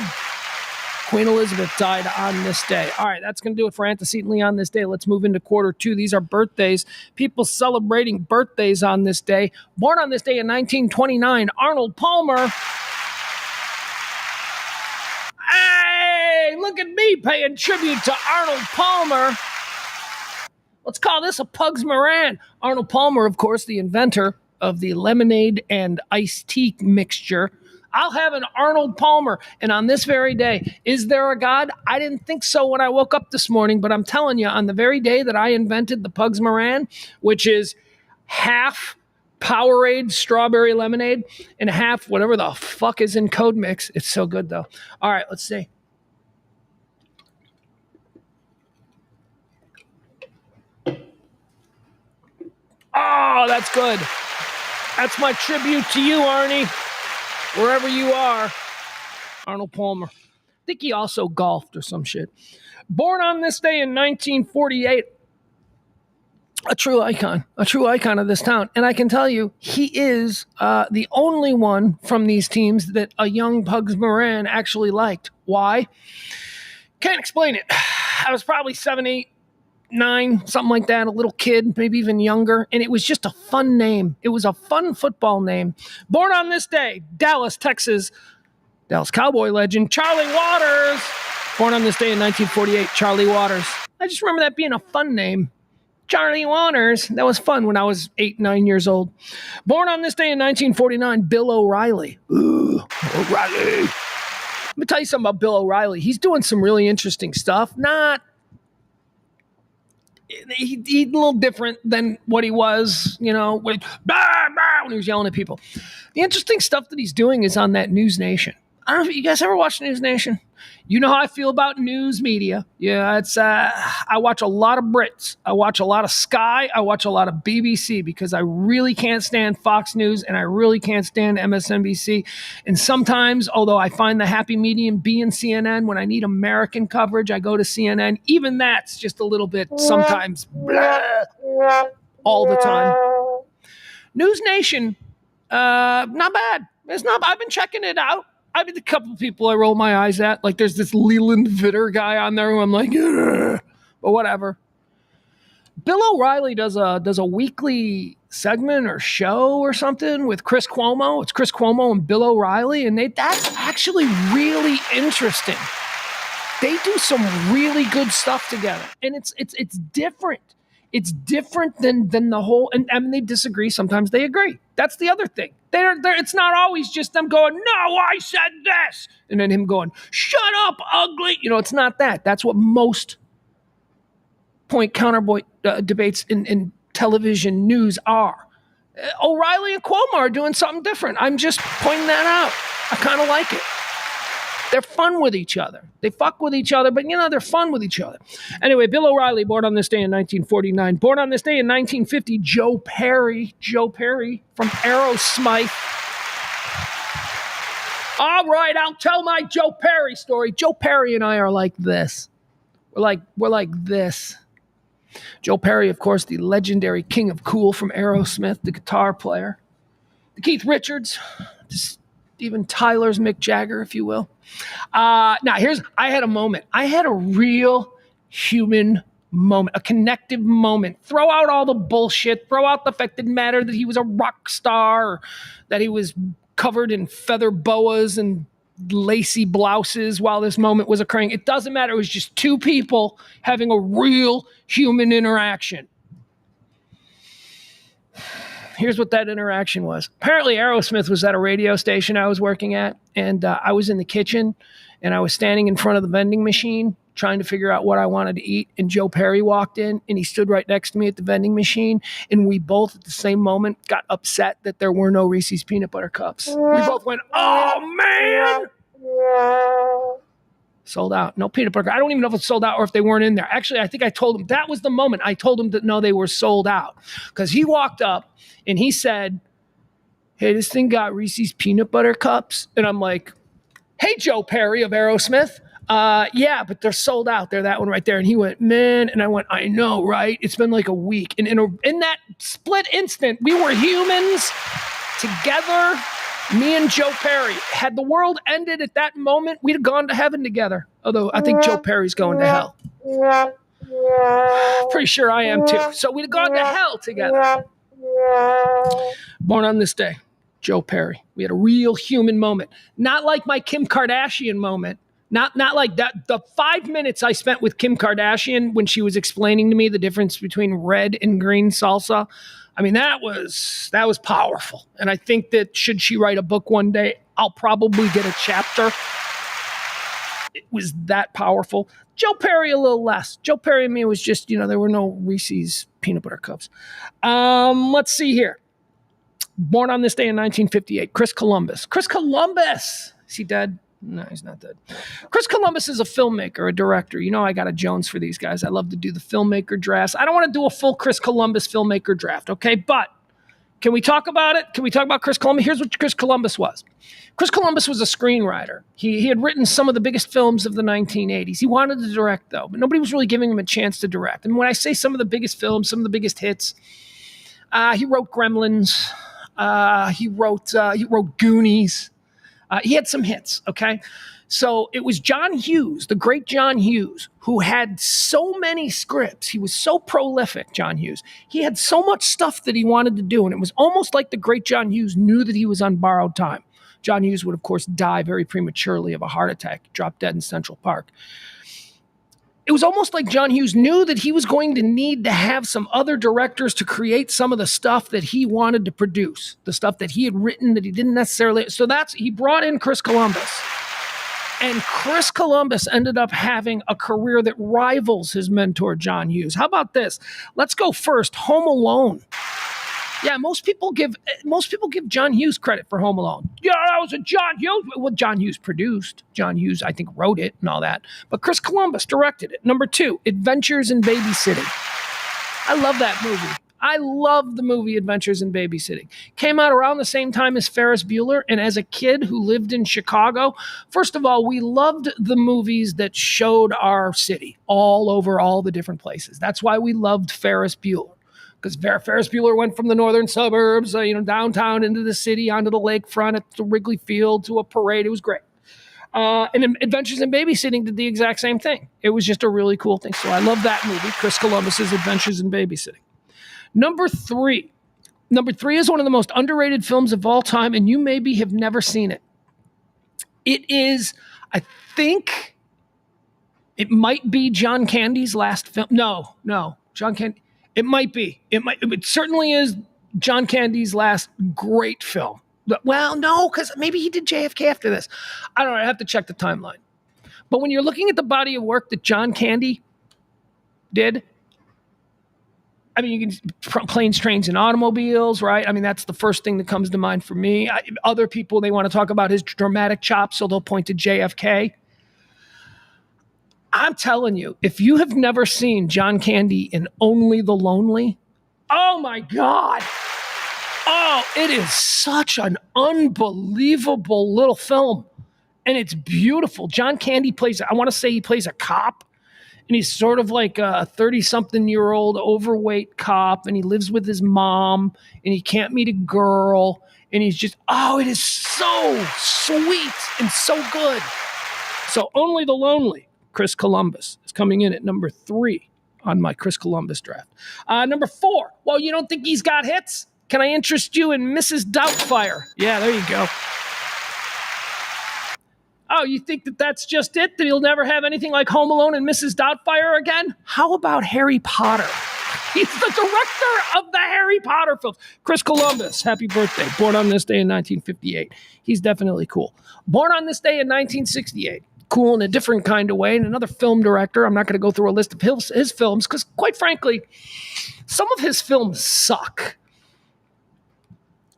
Queen Elizabeth died on this day. All right, that's going to do it for Antecedently on this day. Let's move into quarter two. These are birthdays. People celebrating birthdays on this day. Born on this day in 1929, Arnold Palmer. Hey, look at me paying tribute to Arnold Palmer. Let's call this a Pugs Moran. Arnold Palmer, of course, the inventor of the lemonade and iced tea mixture. I'll have an Arnold Palmer. And on this very day, is there a God? I didn't think so when I woke up this morning, but I'm telling you, on the very day that I invented the Pugs Moran, which is half Powerade strawberry lemonade and half whatever the fuck is in Code Mix. It's so good, though. All right, let's see. Oh, that's good. That's my tribute to you, Arnie. Wherever you are, Arnold Palmer. I think he also golfed or some shit. Born on this day in 1948, a true icon of this town. And I can tell you, he is the only one from these teams that a young Pugs Moran actually liked. Why? Can't explain it. I was probably 7, 8, 9, something like that, a little kid, maybe even younger, and it was just a fun name. It was a fun football name. Born on this day, Dallas, Texas, Dallas Cowboy legend, Charlie Waters. Born on this day in 1948, Charlie Waters. I just remember that being a fun name. Charlie Waters. That was fun when I was 8, 9 years old. Born on this day in 1949, Bill O'Reilly. Ooh, O'Reilly. Let me tell you something about Bill O'Reilly. He's doing some really interesting stuff. He's a little different than what he was, when he was yelling at people. The interesting stuff that he's doing is on that News Nation. I don't know if you guys ever watch News Nation. You know how I feel about news media. Yeah, it's I watch a lot of Brits. I watch a lot of Sky. I watch a lot of BBC because I really can't stand Fox News and I really can't stand MSNBC. And sometimes, although I find the happy medium being CNN, when I need American coverage, I go to CNN. Even that's just a little bit sometimes blah, all the time. News Nation, not bad. It's not. I've been checking it out. I've been a couple of people I roll my eyes at. Like there's this Leland Vitter guy on there who I'm like, ugh, but whatever. Bill O'Reilly does a weekly segment or show or something with Chris Cuomo. It's Chris Cuomo and Bill O'Reilly, and that's actually really interesting. They do some really good stuff together, and it's different. It's different than the whole. And I mean, they disagree. Sometimes they agree. That's the other thing. It's not always just them going, no, I said this. And then him going, shut up, ugly. It's not that. That's what most point-counterpoint debates in television news are. O'Reilly and Cuomo are doing something different. I'm just pointing that out. I kind of like it. They're fun with each other. They fuck with each other, but they're fun with each other. Anyway, Bill O'Reilly, born on this day in 1949. Born on this day in 1950, Joe Perry from Aerosmith. All right, I'll tell my Joe Perry story. Joe Perry and I are like this. We're like this. Joe Perry, of course, the legendary king of cool from Aerosmith, the guitar player. The Keith Richards, Steven Tyler's Mick Jagger, if you will. I had a moment. I had a real human moment, a connective moment. Throw out all the bullshit. Throw out the fact it didn't matter that he was a rock star, or that he was covered in feather boas and lacy blouses while this moment was occurring. It doesn't matter. It was just two people having a real human interaction. Here's what that interaction was. Apparently, Aerosmith was at a radio station I was working at, and I was in the kitchen, and I was standing in front of the vending machine trying to figure out what I wanted to eat, and Joe Perry walked in, and he stood right next to me at the vending machine, and we both, at the same moment, got upset that there were no Reese's Peanut Butter Cups. We both went, oh, man! Sold out. No peanut butter. I don't even know if it's sold out or if they weren't in there. Actually, I think I told him that was the moment. I told him that no, they were sold out because he walked up and he said, hey, this thing got Reese's peanut butter cups. And I'm like, hey, Joe Perry of Aerosmith. Yeah, but they're sold out. They're that one right there. And he went, man. And I went, I know, right? It's been like a week. And in that split instant, we were humans together. Me and Joe Perry. Had the world ended at that moment, we'd have gone to heaven together. Although I think Joe Perry's going to hell. Pretty sure I am too. So we'd have gone to hell together. Born on this day, Joe Perry. We had a real human moment. Not like my Kim Kardashian moment. Not like that. The 5 minutes I spent with Kim Kardashian when she was explaining to me the difference between red and green salsa. I mean, that was powerful. And I think that should she write a book one day, I'll probably get a chapter. It was that powerful. Joe Perry, a little less. Joe Perry and me was just, there were no Reese's peanut butter cups. Let's see here. Born on this day in 1958, Chris Columbus. Chris Columbus! Is he dead? No, he's not dead. Chris Columbus is a filmmaker, a director. I got a Jones for these guys. I love to do the filmmaker drafts. I don't want to do a full Chris Columbus filmmaker draft, okay? But can we talk about it? Can we talk about Chris Columbus? Here's what Chris Columbus was. Chris Columbus was a screenwriter. He had written some of the biggest films of the 1980s. He wanted to direct, though, but nobody was really giving him a chance to direct. And when I say some of the biggest films, some of the biggest hits, he wrote Gremlins. He wrote Goonies. He had some hits, okay? So it was John Hughes, the great John Hughes, who had so many scripts. He was so prolific, John Hughes. He had so much stuff that he wanted to do, and it was almost like the great John Hughes knew that he was on borrowed time. John Hughes would, of course, die very prematurely of a heart attack, dropped dead in Central Park. It was almost like John Hughes knew that he was going to need to have some other directors to create some of the stuff that he wanted to produce, the stuff that he had written that he didn't necessarily. So he brought in Chris Columbus. And Chris Columbus ended up having a career that rivals his mentor, John Hughes. How about this? Let's go first. Home Alone. Yeah, most people give John Hughes credit for Home Alone. Yeah, that was a John Hughes. Well, John Hughes produced. John Hughes, I think, wrote it and all that. But Chris Columbus directed it. Number 2, Adventures in Babysitting. I love that movie. I love the movie Adventures in Babysitting. Came out around the same time as Ferris Bueller. And as a kid who lived in Chicago, first of all, we loved the movies that showed our city all over all the different places. That's why we loved Ferris Bueller. Because Ferris Bueller went from the northern suburbs, downtown into the city, onto the lakefront at the Wrigley Field to a parade. It was great. And Adventures in Babysitting did the exact same thing. It was just a really cool thing. So I love that movie, Chris Columbus's Adventures in Babysitting. Number 3 is one of the most underrated films of all time, and you maybe have never seen it. It is, I think, it might be John Candy's last film. No, John Candy. It might be. It certainly is John Candy's last great film. Well, no, because maybe he did JFK after this. I don't know. I have to check the timeline. But when you're looking at the body of work that John Candy did, I mean, you can Planes, Trains, and Automobiles, right? I mean, that's the first thing that comes to mind for me. Other people, they want to talk about his dramatic chops, so they'll point to JFK. I'm telling you, if you have never seen John Candy in Only the Lonely, oh my God. Oh, it is such an unbelievable little film. And it's beautiful. John Candy plays a cop. And he's sort of like a 30-something-year-old overweight cop. And he lives with his mom. And he can't meet a girl. And he's just, it is so sweet and so good. So Only the Lonely. Chris Columbus is coming in at number 3 on my Chris Columbus draft. Number 4. Well, you don't think he's got hits? Can I interest you in Mrs. Doubtfire? Yeah, there you go. Oh, you think that's just it? That he'll never have anything like Home Alone and Mrs. Doubtfire again? How about Harry Potter? He's the director of the Harry Potter films. Chris Columbus, happy birthday. Born on this day in 1958. He's definitely cool. Born on this day in 1968. Cool in a different kind of way. And another film director. I'm not going to go through a list of his films because, quite frankly, some of his films suck.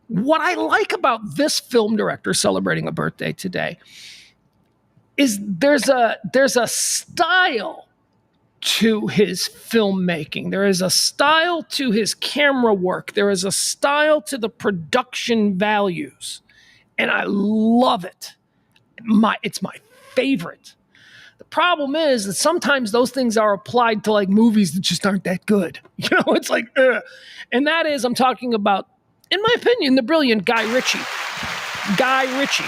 What I like about this film director celebrating a birthday today is there's a style to his filmmaking. There is a style to his camera work. There is a style to the production values. And I love it. It's my favorite. The problem is that sometimes those things are applied to like movies that just aren't that good. You know, it's like, ugh. And that is, I'm talking about, in my opinion, the brilliant Guy Ritchie. Guy Ritchie,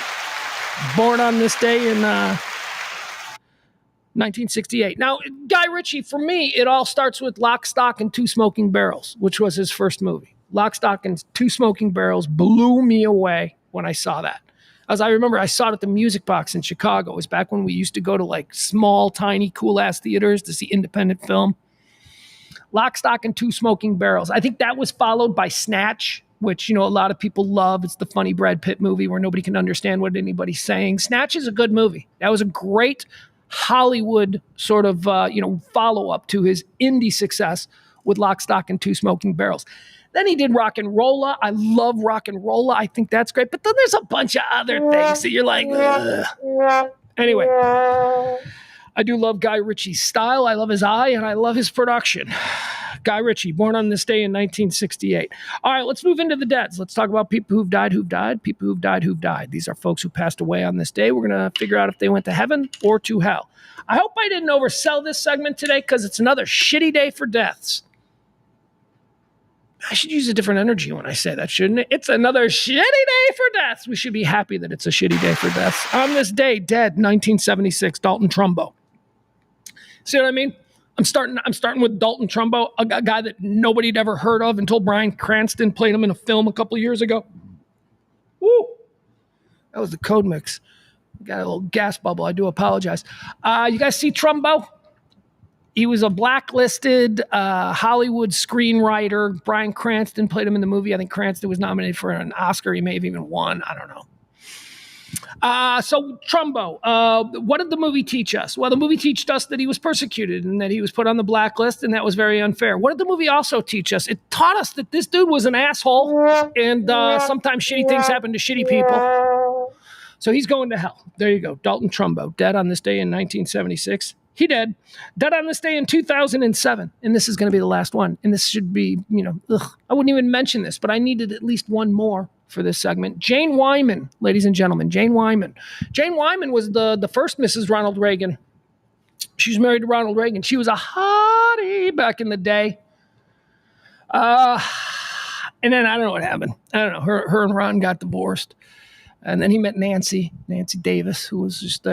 born on this day in 1968. Now, Guy Ritchie, for me, it all starts with Lock, Stock, and Two Smoking Barrels, which was his first movie. Lock, Stock, and Two Smoking Barrels blew me away when I saw that. As I remember, I saw it at the Music Box in Chicago. It was back when we used to go to like small, tiny, cool-ass theaters to see independent film. Lock, Stock, and Two Smoking Barrels. I think that was followed by Snatch, which, you know, a lot of people love. It's the funny Brad Pitt movie where nobody can understand what anybody's saying. Snatch is a good movie. That was a great Hollywood sort of, follow-up to his indie success with Lock, Stock, and Two Smoking Barrels. Then he did Rock and Rolla. I love Rock and Rolla. I think that's great. But then there's a bunch of other things that you're like, ugh. Anyway, I do love Guy Ritchie's style. I love his eye, and I love his production. Guy Ritchie, born on this day in 1968. All right, let's move into the deads. Let's talk about people who've died, people who've died. These are folks who passed away on this day. We're going to figure out if they went to heaven or to hell. I hope I didn't oversell this segment today because it's another shitty day for deaths. I should use a different energy when I say that, shouldn't it? It's another shitty day for deaths. We should be happy that it's a shitty day for deaths. On this day, dead, 1976, Dalton Trumbo. See what I mean? I'm starting with Dalton Trumbo, a guy that nobody had ever heard of until Bryan Cranston played him in a film a couple of years ago. Woo! That was the code mix. Got a little gas bubble. I do apologize. You guys see Trumbo? He was a blacklisted Hollywood screenwriter. Bryan Cranston played him in the movie. I think Cranston was nominated for an Oscar. He may have even won. I don't know. So Trumbo, what did the movie teach us? Well, the movie taught us that he was persecuted and that he was put on the blacklist, and that was very unfair. What did the movie also teach us? It taught us that this dude was an asshole, and sometimes shitty things happen to shitty people. So he's going to hell. There you go. Dalton Trumbo, dead on this day in 1976. He dead on this day in 2007. And this is going to be the last one. And this should be, I wouldn't even mention this, but I needed at least one more for this segment. Jane Wyman, ladies and gentlemen, Jane Wyman. Jane Wyman was the first Mrs. Ronald Reagan. She was married to Ronald Reagan. She was a hottie back in the day. And then I don't know what happened. I don't know. Her and Ron got divorced. And then he met Nancy Davis, who was just,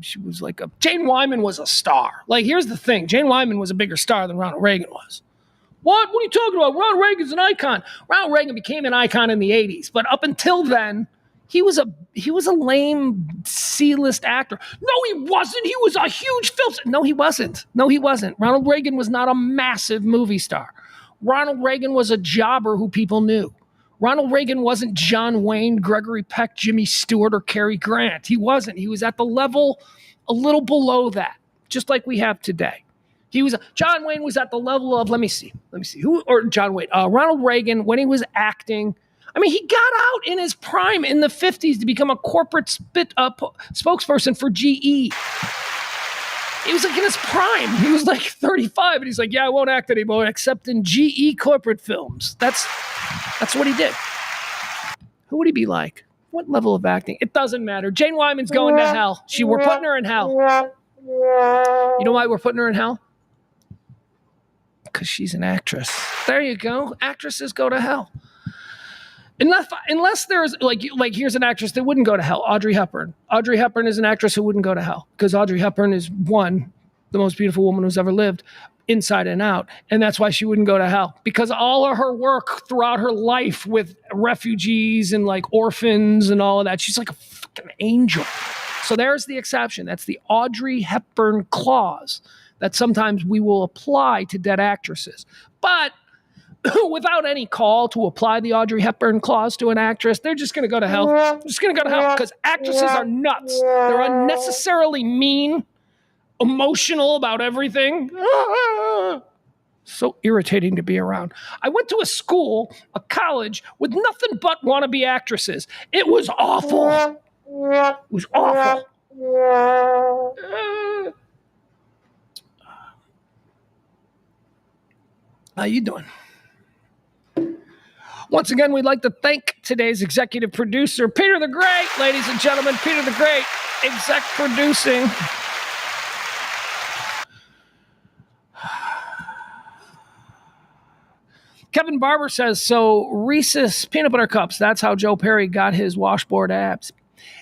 she was like Jane Wyman was a star. Like, here's the thing. Jane Wyman was a bigger star than Ronald Reagan was. What are you talking about? Ronald Reagan's an icon. Ronald Reagan became an icon in the 80s. But up until then, he was a lame C-list actor. No, he wasn't. He was a huge film star. No, he wasn't. Ronald Reagan was not a massive movie star. Ronald Reagan was a jobber who people knew. Ronald Reagan wasn't John Wayne, Gregory Peck, Jimmy Stewart, or Cary Grant. He wasn't. He was at the level a little below that, just like we have today. John Wayne was at the level of, let me see, John Wayne, Ronald Reagan, when he was acting, I mean, he got out in his prime in the 50s to become a corporate spokesperson for GE. He was like in his prime. He was like 35, and he's like, yeah, I won't act anymore except in GE corporate films. That's what he did. Who would he be like? What level of acting? It doesn't matter. Jane Wyman's going to hell. We're putting her in hell. You know why we're putting her in hell? Because she's an actress. There you go. Actresses go to hell. Unless there's like here's an actress that wouldn't go to hell. Audrey Hepburn. Audrey Hepburn is an actress who wouldn't go to hell because Audrey Hepburn is the most beautiful woman who's ever lived, inside and out, and that's why she wouldn't go to hell, because all of her work throughout her life with refugees and like orphans and all of that, she's like a fucking angel. So there's the exception. That's the Audrey Hepburn clause that sometimes we will apply to dead actresses, but without any call to apply the Audrey Hepburn clause to an actress, they're just going to go to hell. They're just going to go to hell because actresses are nuts. They're unnecessarily mean, emotional about everything. So irritating to be around. I went to a college with nothing but wannabe actresses. It was awful. It was awful. How you doing? Once again, we'd like to thank today's executive producer, Peter the Great. Ladies and gentlemen, Peter the Great, exec producing. Kevin Barber says, so Reese's peanut butter cups, that's how Joe Perry got his washboard abs.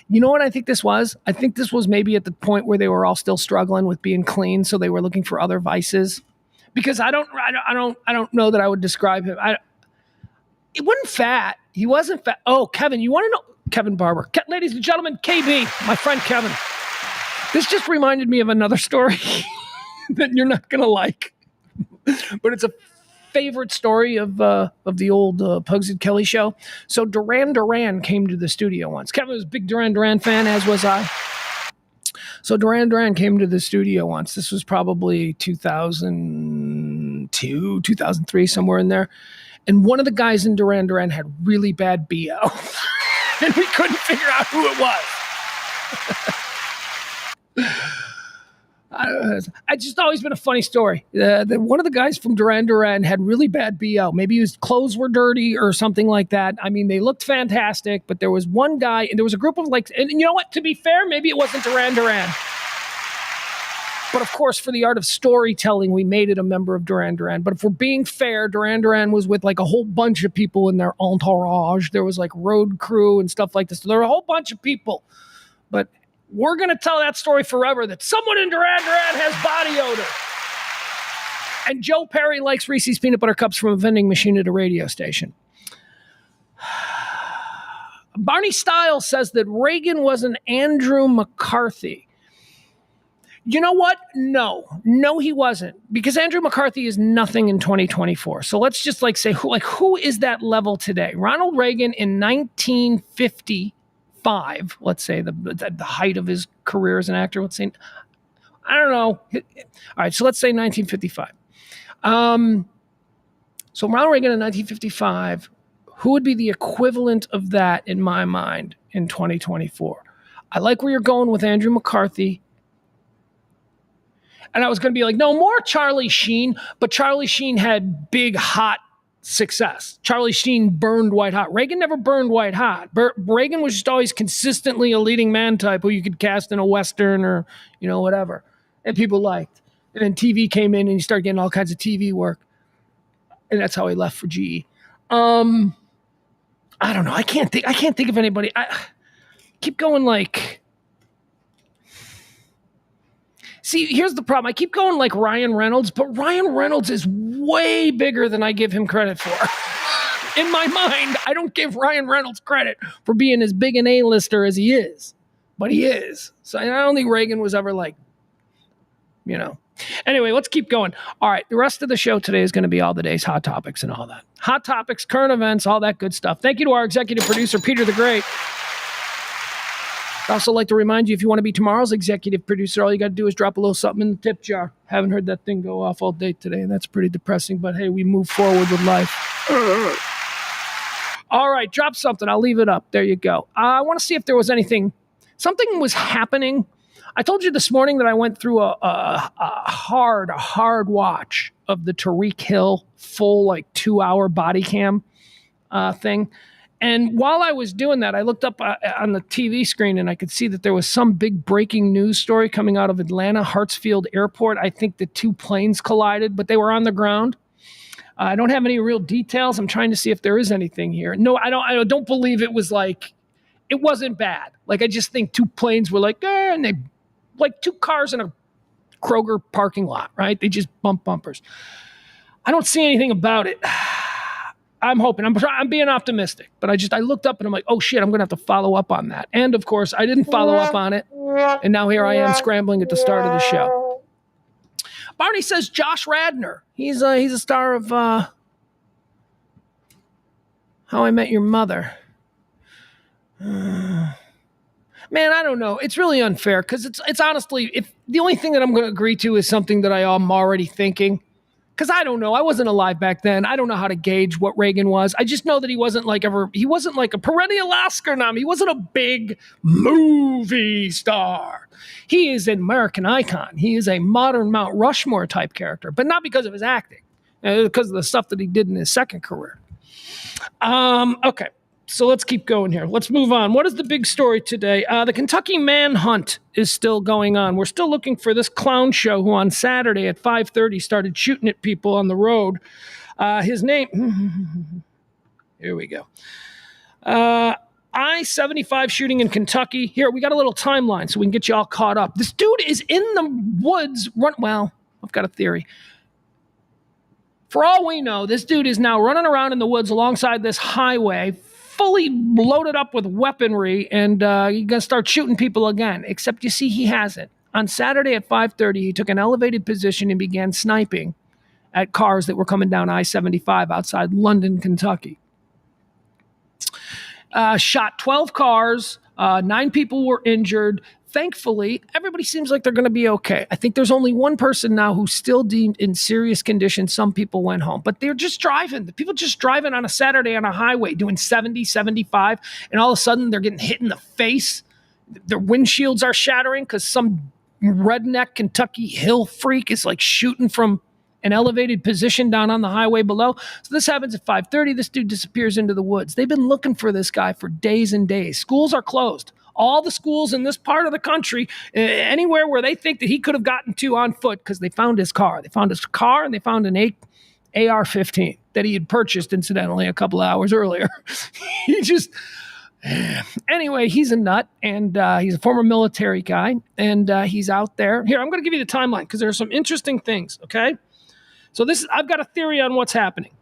You know what I think this was? I think this was maybe at the point where they were all still struggling with being clean, so they were looking for other vices. Because I don't know that I would describe him. He wasn't fat. He wasn't fat. Oh, Kevin, you want to know? Kevin Barber. Ladies and gentlemen, KB, my friend Kevin. This just reminded me of another story that you're not going to like. But it's a favorite story of the old Pugs and Kelly show. So Duran Duran came to the studio once. Kevin was a big Duran Duran fan, as was I. So Duran Duran came to the studio once. This was probably 2002, 2003, somewhere in there. And one of the guys in Duran Duran had really bad BO. And we couldn't figure out who it was. It's just always been a funny story. One of the guys from Duran Duran had really bad BO. Maybe his clothes were dirty or something like that. I mean, they looked fantastic, but there was one guy, and there was a group of and you know what? To be fair, maybe it wasn't Duran Duran. But of course, for the art of storytelling, we made it a member of Duran Duran. But if we're being fair, Duran Duran was with like a whole bunch of people in their entourage. There was like road crew and stuff like this. So there were a whole bunch of people. But we're going to tell that story forever, that someone in Duran Duran has body odor. And Joe Perry likes Reese's peanut butter cups from a vending machine at a radio station. Barney Stiles says that Reagan was an Andrew McCarthy. You know what? No, he wasn't, because Andrew McCarthy is nothing in 2024. So let's just say who is that level today? Ronald Reagan in 1955, let's say the height of his career as an actor. Let's say, I don't know. All right, so let's say 1955. So Ronald Reagan in 1955, who would be the equivalent of that in my mind in 2024? I like where you're going with Andrew McCarthy. And I was going to be like, no, more Charlie Sheen. But Charlie Sheen had big, hot success. Charlie Sheen burned white hot. Reagan never burned white hot. Reagan was just always consistently a leading man type who you could cast in a Western or, whatever. And people liked. And then TV came in and he started getting all kinds of TV work. And that's how he left for GE. I don't know. I can't think of anybody. I keep going See, here's the problem. I keep going like Ryan Reynolds, but Ryan Reynolds is way bigger than I give him credit for. In my mind, I don't give Ryan Reynolds credit for being as big an A-lister as he is. But he is. So I don't think Reagan was ever Anyway, let's keep going. All right, the rest of the show today is going to be all the day's hot topics and all that. Hot topics, current events, all that good stuff. Thank you to our executive producer, Peter the Great. I'd also like to remind you, if you want to be tomorrow's executive producer, all you got to do is drop a little something in the tip jar. Haven't heard that thing go off all day today, and that's pretty depressing. But hey, we move forward with life. All right, drop something. I'll leave it up. There you go. I want to see if there was anything. Something was happening. I told you this morning that I went through a hard watch of the Tyreek Hill full 2-hour body cam thing. And while I was doing that, I looked up on the TV screen and I could see that there was some big breaking news story coming out of Atlanta Hartsfield Airport. I think the two planes collided, but they were on the ground. I don't have any real details. I'm trying to see if there is anything here. No, I don't believe it was it wasn't bad. I just think two planes were and they two cars in a Kroger parking lot, right? They just bump bumpers. I don't see anything about it. I'm hoping. I'm being optimistic, but I looked up and I'm like, oh shit, I'm going to have to follow up on that. And of course, I didn't follow up on it. And now here I am scrambling at the start of the show. Barney says Josh Radnor. He's a star of How I Met Your Mother. Man, I don't know. It's really unfair because it's honestly, if the only thing that I'm going to agree to is something that I am already thinking. because I don't know. I wasn't alive back then. I don't know how to gauge what Reagan was. I just know that he wasn't like a perennial Oscar nom. He wasn't a big movie star. He is an American icon. He is a modern Mount Rushmore type character, but not because of his acting, because of the stuff that he did in his second career. Okay. So let's keep going here. Let's move on. What is the big story today? The Kentucky manhunt is still going on. We're still looking for this clown show who on Saturday at 5:30 started shooting at people on the road. His name, here we go. I-75 shooting in Kentucky. Here, we got a little timeline so we can get you all caught up. This dude is in the woods. Well, I've got a theory. For all we know, this dude is now running around in the woods alongside this highway, fully loaded up with weaponry, and he's going to start shooting people again. Except, you see, he hasn't. On Saturday at 5:30, he took an elevated position and began sniping at cars that were coming down I-75 outside London, Kentucky. Shot 12 cars. 9 people were injured. Thankfully, everybody seems like they're going to be okay. I think there's only one person now who's still deemed in serious condition. Some people went home, but they're just driving. The people just driving on a Saturday on a highway doing 70, 75, and all of a sudden they're getting hit in the face. Their windshields are shattering because some redneck Kentucky hill freak is like shooting from an elevated position down on the highway below. So this happens at 5:30. This dude disappears into the woods. They've been looking for this guy for days and days. Schools are closed. All the schools in this part of the country, anywhere where they think that he could have gotten to on foot, because they found his car. They found his car and they found an AR-15 that he had purchased, incidentally, a couple of hours earlier. Anyway, he's a nut, and he's a former military guy, and he's out there. Here, I'm going to give you the timeline because there are some interesting things, okay? So I've got a theory on what's happening.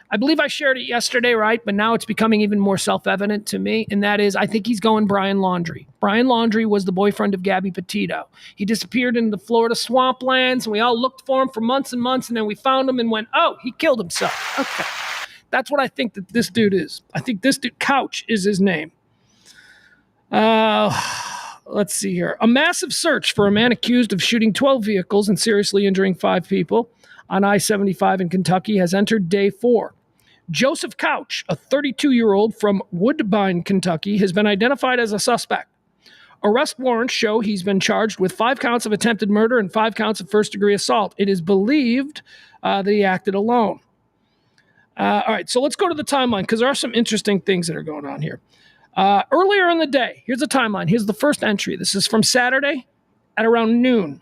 I believe I shared it yesterday, right? But now it's becoming even more self-evident to me, and that is I think he's going Brian Laundrie. Brian Laundrie was the boyfriend of Gabby Petito. He disappeared in the Florida swamplands, and we all looked for him for months and months, and then we found him and went, oh, he killed himself. Okay. That's what I think that this dude is. I think this dude, Couch is his name. Let's see here. A massive search for a man accused of shooting 12 vehicles and seriously injuring 5 people on I-75 in Kentucky has entered day 4. Joseph Couch, a 32-year-old from Woodbine, Kentucky, has been identified as a suspect. Arrest warrants show he's been charged with 5 counts of attempted murder and 5 counts of first-degree assault. It is believed that he acted alone. All right, so let's go to the timeline because there are some interesting things that are going on here. Earlier in the day, here's the timeline. Here's the first entry. This is from Saturday at around noon.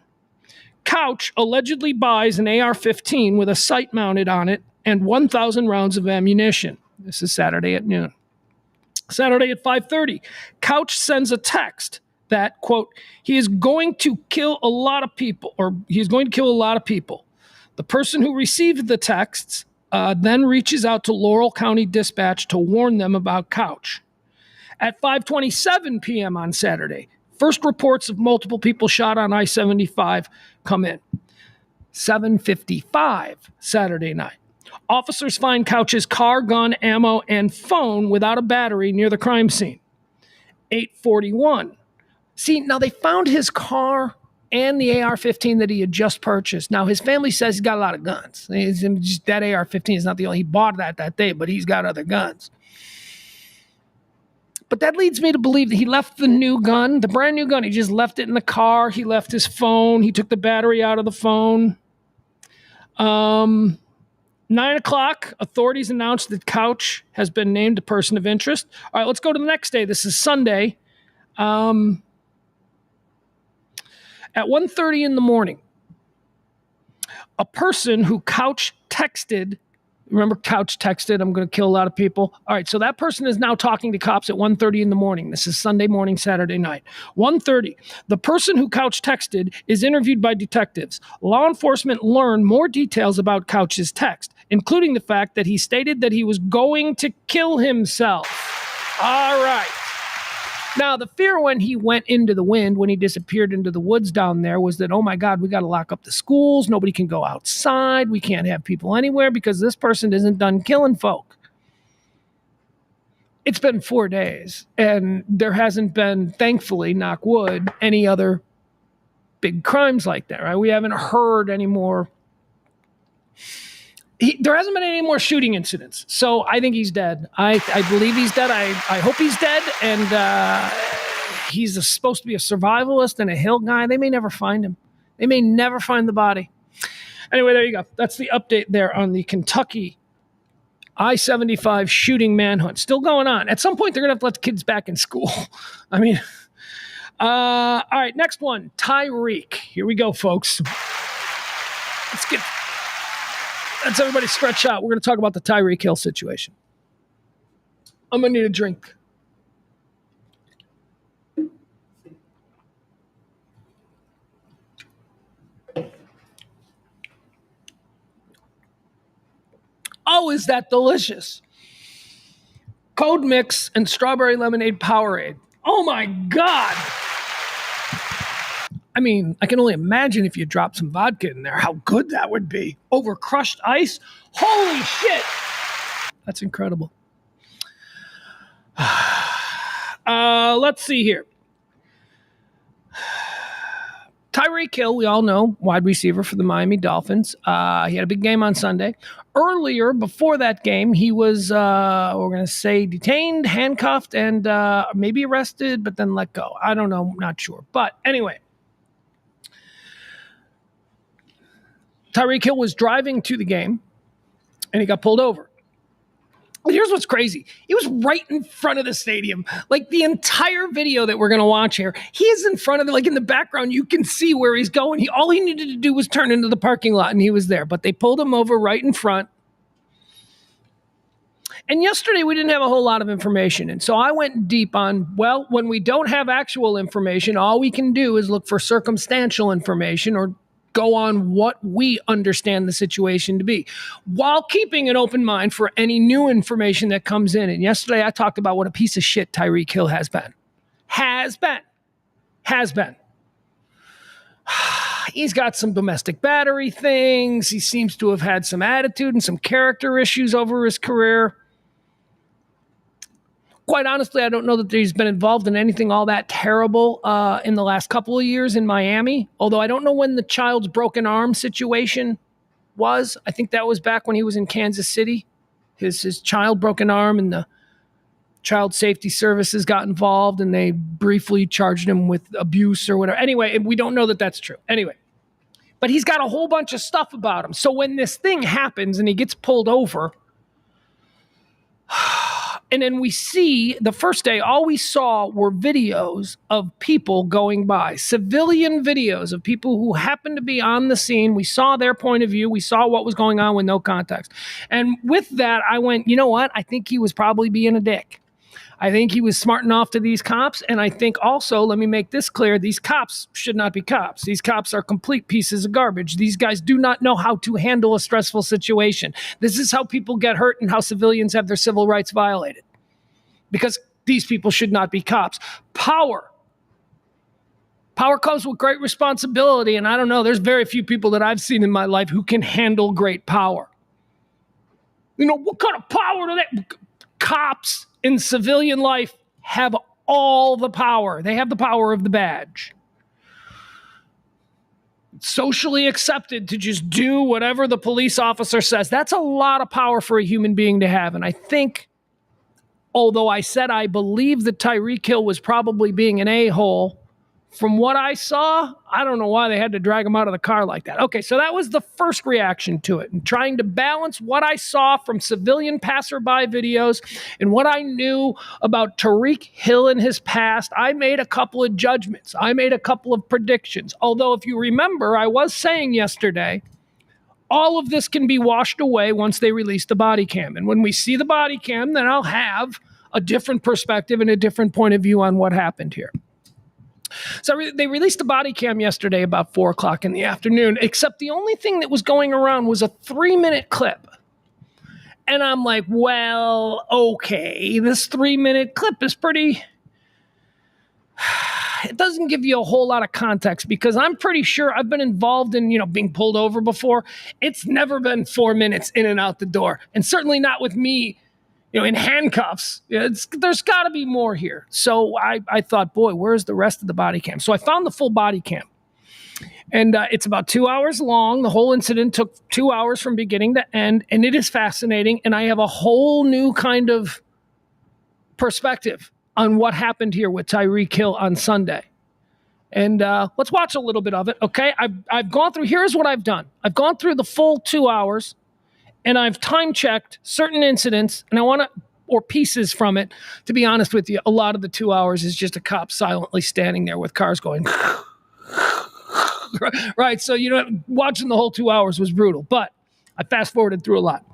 Couch allegedly buys an AR-15 with a sight mounted on it and 1,000 rounds of ammunition. This is Saturday at noon. Saturday at 5:30, Couch sends a text that, quote, he is going to kill a lot of people, or he's going to kill a lot of people. The person who received the texts then reaches out to Laurel County Dispatch to warn them about Couch. At 5:27 p.m. on Saturday, first reports of multiple people shot on I-75 come in. 7:55 Saturday night. Officers find Couch's car, gun, ammo, and phone without a battery near the crime scene. 8:41. See, now they found his car and the AR-15 that he had just purchased. Now, his family says he's got a lot of guns. That AR-15 is not the only, he bought that day, but he's got other guns. But that leads me to believe that he left the new gun, the brand new gun. He just left it in the car. He left his phone. He took the battery out of the phone. 9 o'clock, authorities announced that Couch has been named a person of interest. All right, let's go to the next day. This is Sunday. At 1:30 in the morning, a person who Couch texted, remember Couch texted, I'm going to kill a lot of people. All right, so that person is now talking to cops at 1:30 in the morning. This is Sunday morning, Saturday night. 1:30, the person who Couch texted is interviewed by detectives. Law enforcement learned more details about Couch's text, including the fact that he stated that he was going to kill himself. All right. Now, the fear when he went into the wind, when he disappeared into the woods down there, was that, oh my God, we got to lock up the schools. Nobody can go outside. We can't have people anywhere because this person isn't done killing folk. It's been 4 days, and there hasn't been, thankfully, knock wood, any other big crimes like that, right? We haven't heard any more There hasn't been any more shooting incidents, so I think he's dead. I believe he's dead. I hope he's dead, and he's supposed to be a survivalist and a hill guy. They may never find him. They may never find the body. Anyway, there you go. That's the update there on the Kentucky I-75 shooting manhunt. Still going on. At some point, they're going to have to let the kids back in school. I mean, all right, next one, Tyreek. Here we go, folks. Let's everybody stretch out. We're going to talk about the Tyreek Hill situation. I'm going to need a drink. Oh, is that delicious? Code Mix and Strawberry Lemonade Powerade. Oh, my God. I mean, I can only imagine if you dropped some vodka in there, how good that would be. Over crushed ice? Holy shit. That's incredible. Let's see here. Tyreek Hill, we all know, wide receiver for the Miami Dolphins. He had a big game on Sunday. Earlier, before that game, he was, we're going to say, detained, handcuffed, and maybe arrested, but then let go. I don't know, not sure. But anyway, Tyreek Hill was driving to the game, and he got pulled over. Here's what's crazy. He was right in front of the stadium. Like the entire video that we're going to watch here, he is in front of it. Like in the background, you can see where he's going. All he needed to do was turn into the parking lot and he was there. But they pulled him over right in front. And yesterday we didn't have a whole lot of information. And so I went deep on, well, when we don't have actual information, all we can do is look for circumstantial information or go on what we understand the situation to be, while keeping an open mind for any new information that comes in. And yesterday I talked about what a piece of shit Tyreek Hill has been. He's got some domestic battery things. He seems to have had some attitude and some character issues over his career. Quite honestly, I don't know that he's been involved in anything all that terrible in the last couple of years in Miami, although I don't know when the child's broken arm situation was. I think that was back when he was in Kansas City. His child broke an arm and the Child Safety Services got involved and they briefly charged him with abuse or whatever. Anyway, we don't know that that's true. Anyway, but he's got a whole bunch of stuff about him. So when this thing happens and he gets pulled over, and then we see the first day, all we saw were videos of people going by, civilian videos of people who happened to be on the scene. We saw their point of view. We saw what was going on with no context. And with that, I went, you know what? I think he was probably being a dick. I think he was smarting off to these cops. And I think also, let me make this clear, these cops should not be cops. These cops are complete pieces of garbage. These guys do not know how to handle a stressful situation. This is how people get hurt and how civilians have their civil rights violated. Because these people should not be cops. Power comes with great responsibility. And I don't know, there's very few people that I've seen in my life who can handle great power. You know, what kind of power do they... Cops in civilian life have all the power. They have the power of the badge. It's socially accepted to just do whatever the police officer says. That's a lot of power for a human being to have. And I think, although I said I believe that Tyreek Hill was probably being an a-hole, from what I saw, I don't know why they had to drag him out of the car like that. Okay, so that was the first reaction to it. And trying to balance what I saw from civilian passerby videos and what I knew about Tyreek Hill in his past, I made a couple of judgments. I made a couple of predictions. Although, if you remember, I was saying yesterday, all of this can be washed away once they release the body cam. And when we see the body cam, then I'll have a different perspective and a different point of view on what happened here. So they released the body cam yesterday about 4 o'clock in the afternoon, except the only thing that was going around was a 3-minute clip. And I'm like, well, okay, this 3-minute clip is pretty... It doesn't give you a whole lot of context because I'm pretty sure I've been involved in, being pulled over before. It's never been 4 minutes in and out the door. And certainly not with me, in handcuffs. There's got to be more here. So I thought, boy, where's the rest of the body cam? So I found the full body cam. And it's about 2 hours long. The whole incident took 2 hours from beginning to end, and it is fascinating. And I have a whole new kind of perspective on what happened here with Tyreek Hill on Sunday. And let's watch a little bit of it, okay? I've gone through, here's what I've done. I've gone through the full 2 hours, and I've time-checked certain incidents, and I want to, or pieces from it. To be honest with you, a lot of the 2 hours is just a cop silently standing there with cars going... Right, so watching the whole 2 hours was brutal, but I fast forwarded through a lot.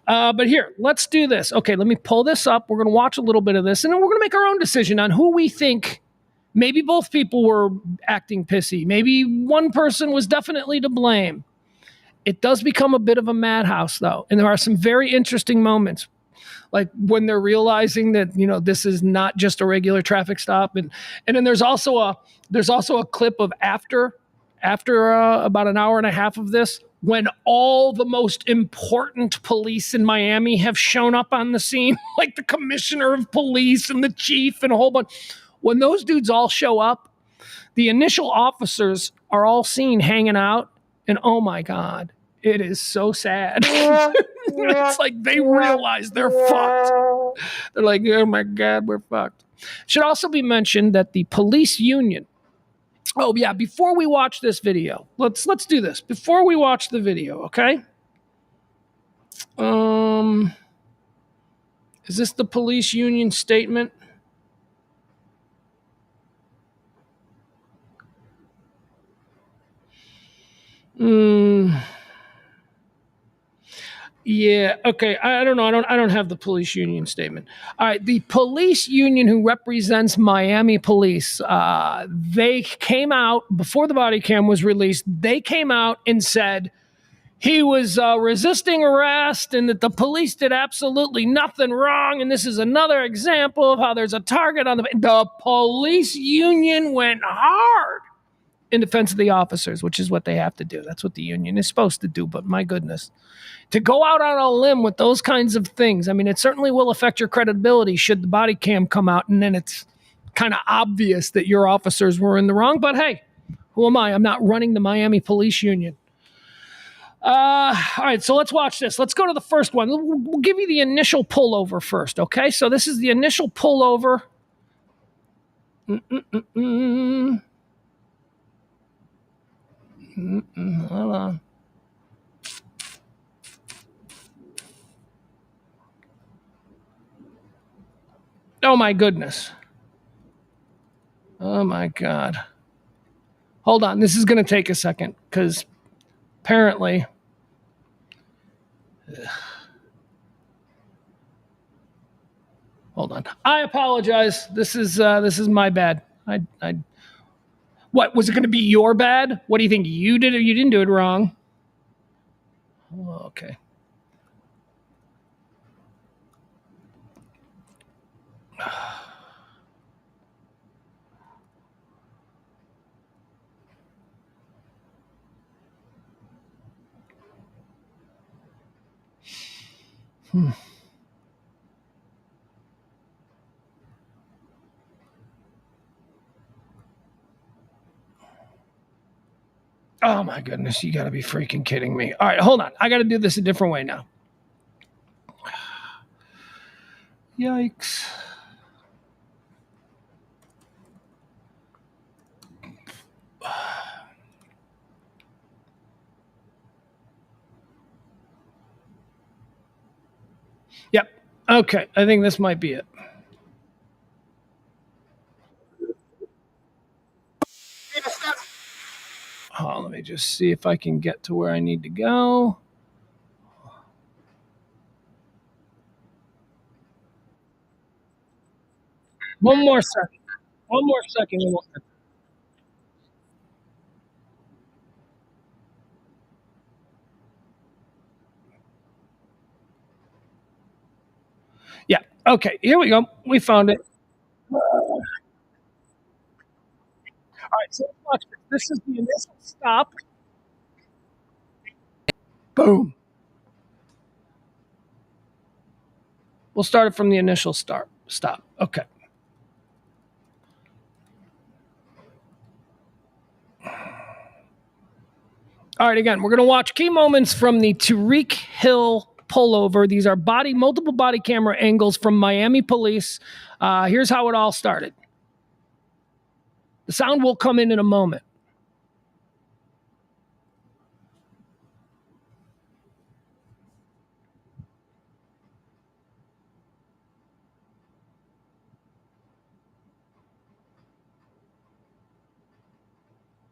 But here, let's do this. Okay, let me pull this up. We're going to watch a little bit of this, and then we're going to make our own decision on who we think. Maybe both people were acting pissy. Maybe one person was definitely to blame. It does become a bit of a madhouse, though, and there are some very interesting moments, like when they're realizing that this is not just a regular traffic stop, and then there's also a clip of after about an hour and a half of this, when all the most important police in Miami have shown up on the scene, like the commissioner of police and the chief and a whole bunch. When those dudes all show up, the initial officers are all seen hanging out, and oh my God, it is so sad. It's like they realize they're fucked. They're like, oh my God, we're fucked. Should also be mentioned that the police union. Oh yeah, before we watch this video, let's do this. Before we watch the video, okay? Is this the police union statement? Yeah, okay. I don't know. I don't have the police union statement. All right, the police union who represents Miami police, they came out before the body cam was released. They came out and said he was resisting arrest and that the police did absolutely nothing wrong. And this is another example of how there's a target on the police union went hard in defense of the officers, which is what they have to do. That's what the union is supposed to do. But my goodness, to go out on a limb with those kinds of things, I mean, it certainly will affect your credibility should the body cam come out and then it's kind of obvious that your officers were in the wrong. But hey, who am I? I'm not running the Miami Police Union. All right, so let's watch this. Let's go to the first one. We'll give you the initial pullover first, okay? So this is the initial pullover. Hold on. Oh my goodness. Oh my God. Hold on. This is going to take a second because apparently. Hold on. I apologize. This is my bad. What was it going to be your bad? What do you think you did? You didn't do it wrong. Oh, okay. Oh my goodness, you got to be freaking kidding me. All right, hold on. I got to do this a different way now. Yikes. Yep. Okay, I think this might be it. Oh, let me just see if I can get to where I need to go. One more second. One more second. Yeah. Okay. Here we go. We found it. All right. So watch this. This is the initial stop. Boom. We'll start it from the initial stop. Okay. All right, again, we're going to watch key moments from the Tyreek Hill pullover. These are multiple body camera angles from Miami police. Here's how it all started. The sound will come in a moment.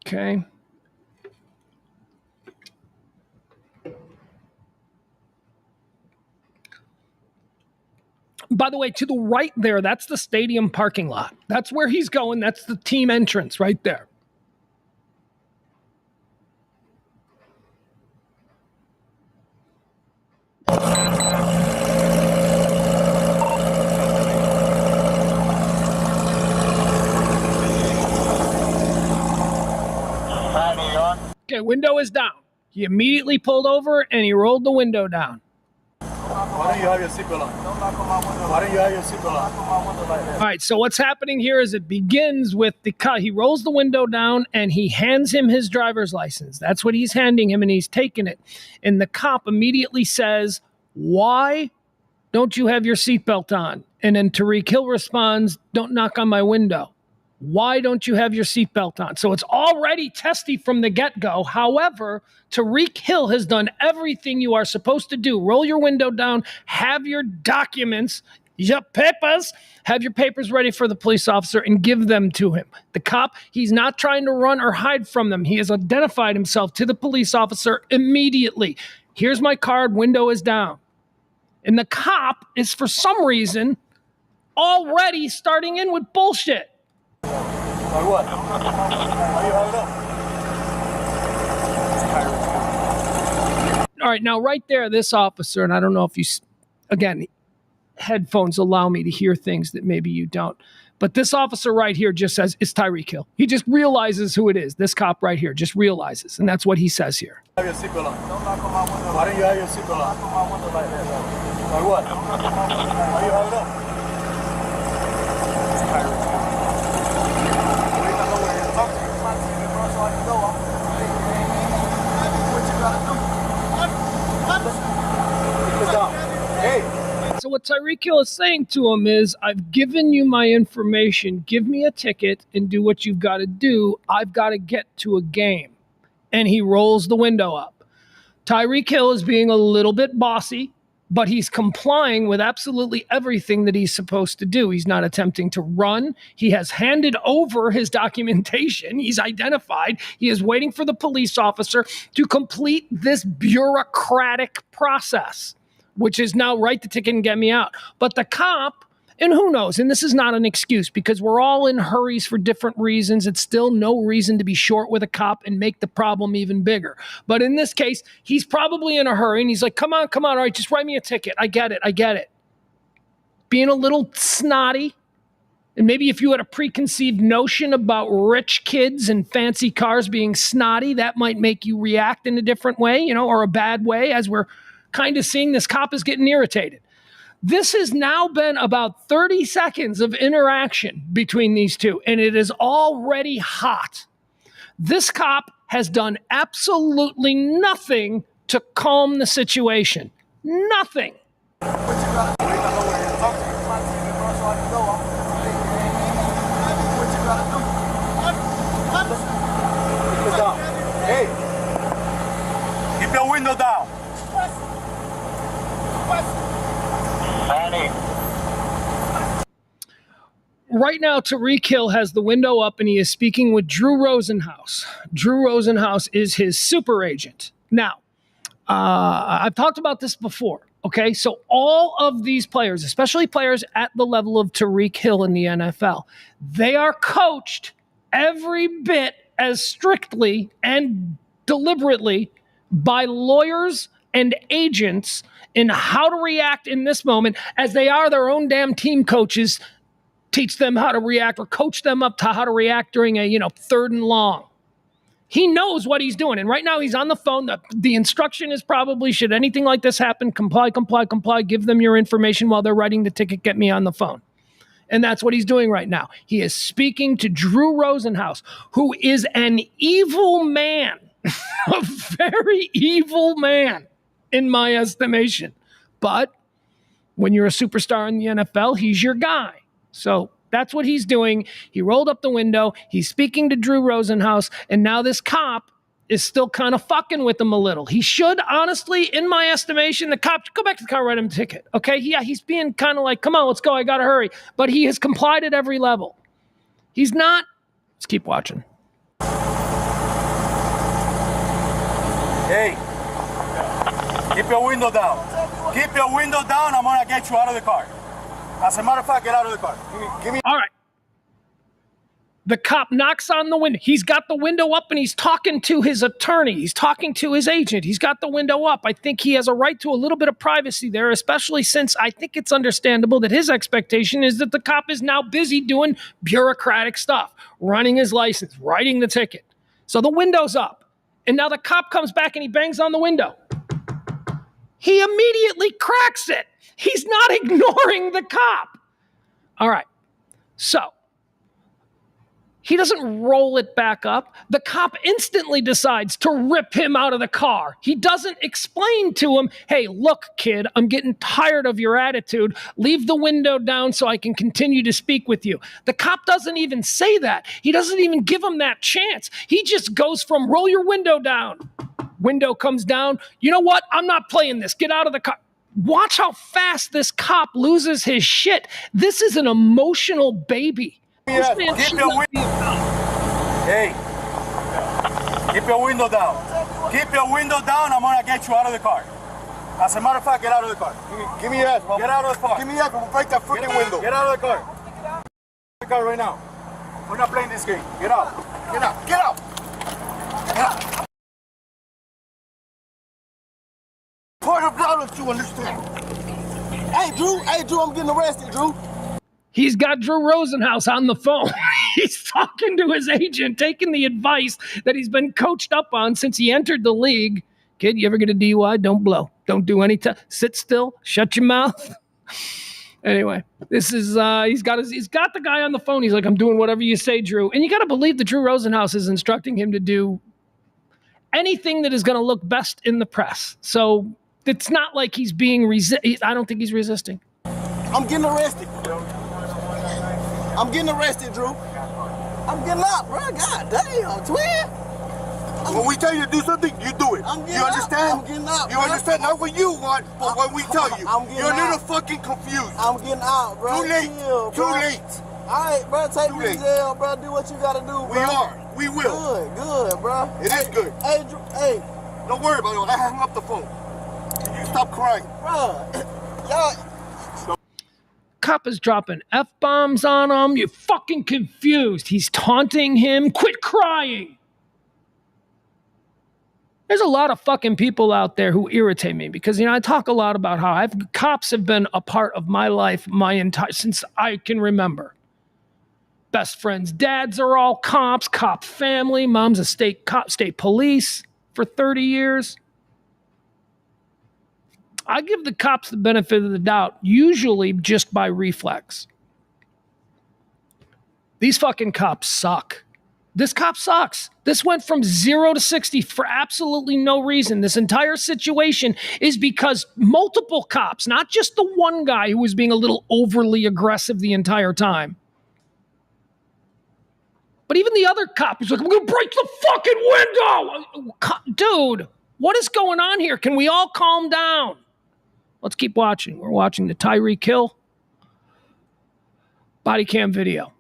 Okay. By the way, to the right there, that's the stadium parking lot. That's where he's going. That's the team entrance right there. Okay, window is down. He immediately pulled over and he rolled the window down. Why don't you have your seatbelt on? Why don't you have your seatbelt on? All right, so what's happening here is it begins with the car. He rolls the window down and he hands him his driver's license. That's what he's handing him, and he's taking it. And the cop immediately says, "Why don't you have your seatbelt on?" And then Tyreek Hill responds, "Don't knock on my window. Why don't you have your seatbelt on?" So it's already testy from the get-go. However, Tyreek Hill has done everything you are supposed to do. Roll your window down, have your documents, your papers, have your papers ready for the police officer and give them to him. The cop, he's not trying to run or hide from them. He has identified himself to the police officer immediately. "Here's my card, window is down." And the cop is, for some reason, already starting in with bullshit. Like what? Why you have it up? All right, now right there, this officer, and I don't know if you, again, headphones allow me to hear things that maybe you don't, but this officer right here just says, "It's Tyreek Hill." He just realizes who it is. This cop right here just realizes, and that's what he says here. Have your seatbelt on. Why don't you have your seatbelt on? Like what? Why you have it up? So what Tyreek Hill is saying to him is, "I've given you my information. Give me a ticket and do what you've got to do. I've got to get to a game." And he rolls the window up. Tyreek Hill is being a little bit bossy, but he's complying with absolutely everything that he's supposed to do. He's not attempting to run. He has handed over his documentation. He's identified. He is waiting for the police officer to complete this bureaucratic process, which is now write the ticket and get me out. But the cop, and who knows, and this is not an excuse because we're all in hurries for different reasons. It's still no reason to be short with a cop and make the problem even bigger. But in this case, he's probably in a hurry and he's like, come on, all right, just write me a ticket. I get it. Being a little snotty. And maybe if you had a preconceived notion about rich kids and fancy cars being snotty, that might make you react in a different way, or a bad way, as we're kind of seeing this cop is getting irritated. This has now been about 30 seconds of interaction between these two, and it is already hot. This cop has done absolutely nothing to calm the situation. Nothing. Hey, keep your window down. Right now, Tyreek Hill has the window up and he is speaking with Drew Rosenhaus. Drew Rosenhaus is his super agent. Now, I've talked about this before, okay? So all of these players, especially players at the level of Tyreek Hill in the NFL, they are coached every bit as strictly and deliberately by lawyers and agents in how to react in this moment as they are their own damn team coaches. Teach them how to react or coach them up to how to react during a, third and long. He knows what he's doing. And right now he's on the phone. The instruction is probably, should anything like this happen, comply, give them your information while they're writing the ticket, get me on the phone. And that's what he's doing right now. He is speaking to Drew Rosenhaus, who is an evil man A very evil man, in my estimation. But when you're a superstar in the NFL, he's your guy. So that's what he's doing. He rolled up the window. He's speaking to Drew Rosenhaus. And now this cop is still kind of fucking with him a little. He should, honestly, in my estimation, the cop, go back to the car, write him a ticket. Okay? Yeah, he's being kind of like, come on, let's go. I got to hurry. But he has complied at every level. He's not. Let's keep watching. Hey, keep your window down. Keep your window down. I'm gonna get you out of the car. As a matter of fact, get out of the car. Give me. All right. The cop knocks on the window. He's got the window up and he's talking to his attorney. He's talking to his agent. He's got the window up. I think he has a right to a little bit of privacy there, especially since I think it's understandable that his expectation is that the cop is now busy doing bureaucratic stuff, running his license, writing the ticket. So the window's up. And now the cop comes back and he bangs on the window. He immediately cracks it. He's not ignoring the cop. All right. So he doesn't roll it back up. The cop instantly decides to rip him out of the car. He doesn't explain to him, hey, look, kid, I'm getting tired of your attitude. Leave the window down so I can continue to speak with you. The cop doesn't even say that. He doesn't even give him that chance. He just goes from roll your window down. Window comes down. You know what? I'm not playing this. Get out of the car. Watch how fast this cop loses his shit. This is an emotional baby. Hey, keep your window down. Keep your window down. I'm gonna get you out of the car. As a matter of fact, get out of the car. Give me your ass, bro. Get out of the car. Give me your ass. We'll break that freaking window. Get out of the car. Get out of the car right now. We're not playing this game. Get out. Get out. Get out. Get out. Part of blood, you understand? Hey, Drew, I'm getting arrested, Drew. He's got Drew Rosenhaus on the phone. He's talking to his agent, taking the advice that he's been coached up on since he entered the league. Kid, you ever get a DUI? Don't blow. Don't do any sit still. Shut your mouth. Anyway, this is he's got the guy on the phone. He's like, I'm doing whatever you say, Drew. And you got to believe that Drew Rosenhaus is instructing him to do anything that is going to look best in the press. So it's not like he's being I don't think he's resisting. I'm getting arrested. I'm getting arrested, Drew. I'm getting out, bro. God damn, twin. When we tell you to do something, you do it. You understand? I'm getting out. You understand? Not what you want, but what we tell you. You're a little out. Fucking confused. I'm getting out, bro. Too late. Chill, Too late. All right, bro. Take Too me to late. jail, bro. Do what you gotta do, bro. We are. We will. Good, bro. It is good. Hey, Drew. Hey, Don't worry about it. I hung up the phone. You stop crying. bro. Y'all. Cop is dropping F-bombs on him. You're fucking confused. He's taunting him. Quit crying. There's a lot of fucking people out there who irritate me because, I talk a lot about how cops have been a part of my life since I can remember. Best friends' dads are all cops, cop family. Mom's a state police for 30 years. I give the cops the benefit of the doubt, usually just by reflex. These fucking cops suck. This cop sucks. This went from 0 to 60 for absolutely no reason. This entire situation is because multiple cops, not just the one guy who was being a little overly aggressive the entire time, but even the other cop who's like, I'm going to break the fucking window. Dude, what is going on here? Can we all calm down? Let's keep watching. We're watching the Tyreek Hill body cam video.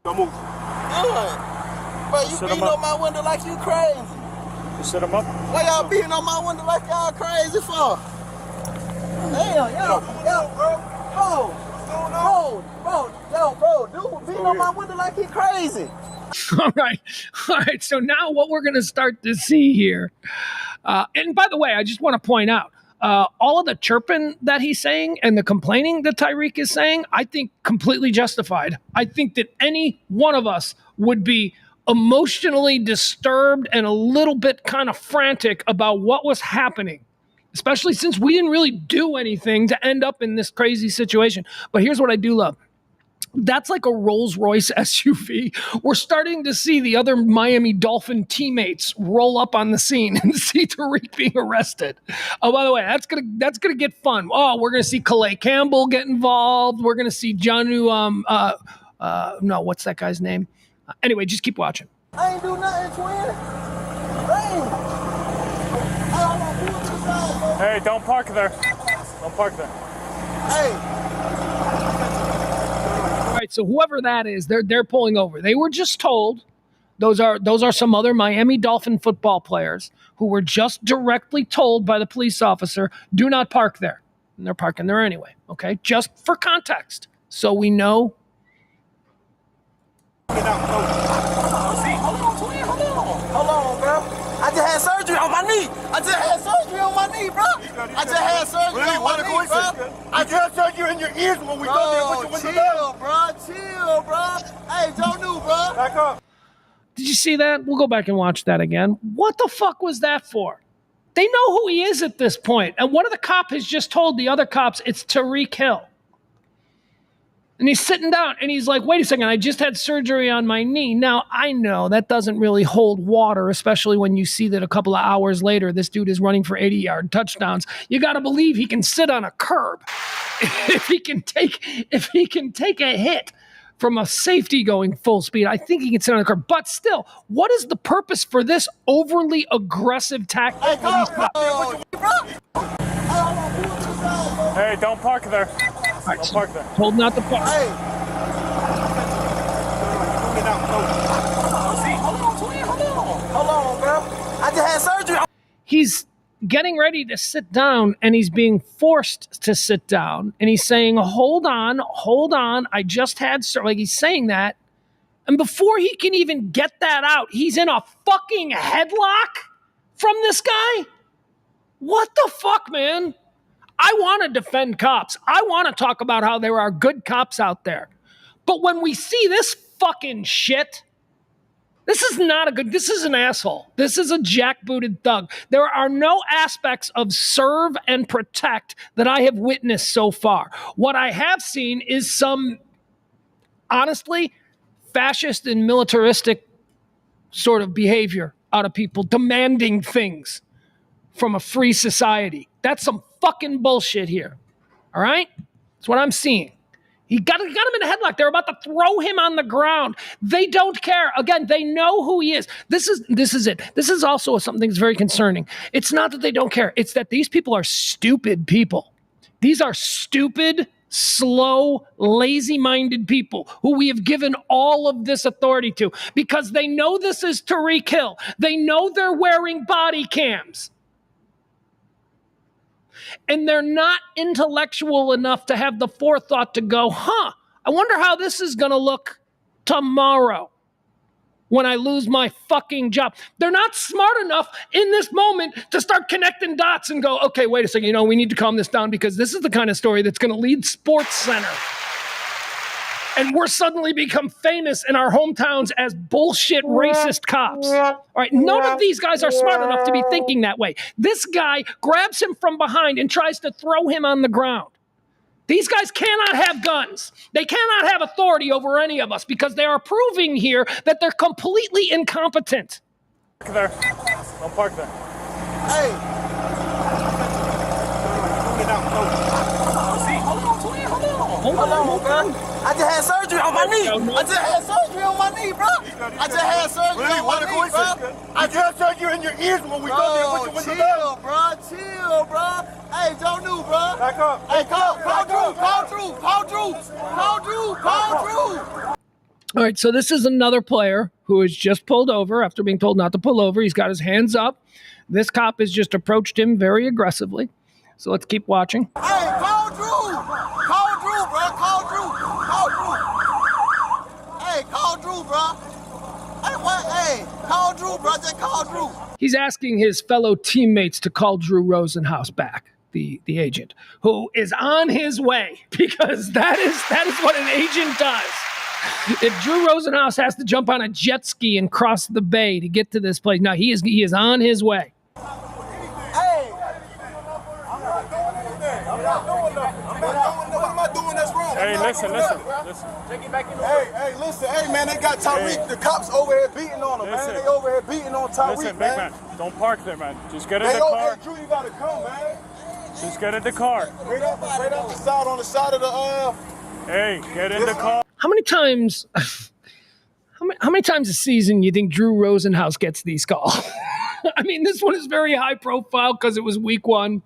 Don't move. Good. Bro, you beating on my window like you crazy. You set him up? Why y'all beating on my window like y'all crazy for? Damn, bro, dude beating on my window like he crazy. All right. So now what we're going to start to see here, and by the way, I just want to point out, all of the chirping that he's saying and the complaining that Tyreek is saying, I think completely justified. I think that any one of us would be emotionally disturbed and a little bit kind of frantic about what was happening, especially since we didn't really do anything to end up in this crazy situation. But here's what I do love. That's like a Rolls-Royce SUV. We're starting to see the other Miami Dolphin teammates roll up on the scene and see Tyreek being arrested. Oh, by the way, that's gonna get fun. Oh, we're gonna see Calais Campbell get involved. We're gonna see Jonnu. No, what's that guy's name? Anyway, just keep watching. I ain't do nothing, twin. Hey, don't park there. Don't park there. Hey. All right, so whoever that is, they're pulling over. They were just told, those are some other Miami Dolphin football players who were just directly told by the police officer, do not park there. And they're parking there anyway, okay? Just for context, so we know. Hold on, bro. I just had surgery on my knee. I just had surgery on my knee, bro. I just had surgery on my knee, bro. I just heard you in your ears when we go there with your window down. Chill, bro. Hey, don't do, bro. Back up. Did you see that? We'll go back and watch that again. What the fuck was that for? They know who he is at this point. And one of the cops has just told the other cops it's Tyreek Hill. And he's sitting down and he's like, wait a second, I just had surgery on my knee. Now, I know that doesn't really hold water, especially when you see that a couple of hours later, this dude is running for 80-yard touchdowns. You got to believe he can sit on a curb if he can take a hit from a safety going full speed. I think he can sit on a curb. But still, what is the purpose for this overly aggressive tactic? Hey, don't park there. Right, Don't park there. told not to park. Hey. Hold on, bro. I just had surgery. He's getting ready to sit down and he's being forced to sit down. And he's saying, hold on. I just had surgery. Like he's saying that. And before he can even get that out, he's in a fucking headlock from this guy. What the fuck, man? I want to defend cops. I want to talk about how there are good cops out there. But when we see this fucking shit, this is an asshole. This is a jackbooted thug. There are no aspects of serve and protect that I have witnessed so far. What I have seen is some, honestly, fascist and militaristic sort of behavior out of people demanding things from a free society. That's some fucking bullshit here. All right? That's what I'm seeing. He got him in a headlock. They're about to throw him on the ground. They don't care. Again, they know who he is. This is it. This is also something that's very concerning. It's not that they don't care. It's that these people are stupid people. These are stupid, slow, lazy-minded people who we have given all of this authority to because they know this is Tyreek Hill. They know they're wearing body cams. And they're not intellectual enough to have the forethought to go, I wonder how this is going to look tomorrow when I lose my fucking job. They're not smart enough in this moment to start connecting dots and go, okay, wait a second, we need to calm this down because this is the kind of story that's going to lead Sports Center. And we're suddenly become famous in our hometowns as bullshit racist cops. All right, none of these guys are smart enough to be thinking that way. This guy grabs him from behind and tries to throw him on the ground. These guys cannot have guns. They cannot have authority over any of us because they are proving here that they're completely incompetent. Park there. Don't park there. Hey. Hold on, bro. I just had surgery on my knee. I just had surgery on my knee, bro. I just had surgery on my knee, bro. I just heard you in your ears when we go there with your window down. Chill, bro. Hey, don't do, bro. Back up. Hey, call Drew. All right, so this is another player who is just pulled over after being told not to pull over. He's got his hands up. This cop has just approached him very aggressively. So let's keep watching. Hey, call Drew. Call Drew, bro. Call Drew. Hey, call Drew, bro. Hey, what? Hey, call Drew, bro. Just call Drew. He's asking his fellow teammates to call Drew Rosenhaus back, the agent, who is on his way because that is what an agent does. If Drew Rosenhaus has to jump on a jet ski and cross the bay to get to this place, no, he is on his way. Hey, I'm not doing anything. I'm not doing nothing. What am I doing that's wrong? Hey, listen. Take it back in the Hey, listen. Hey, man, they got Tyreek. The cops over here beating on him, man. They over here beating on Tyreek, Listen, big man, don't park there, man. Just get in the car. Hey, Drew, you gotta come, man. Just get in the car. Right out the side, on the side of the, Hey, get in the car. How many times a season you think Drew Rosenhaus gets these calls? I mean, this one is very high profile because it was week 1.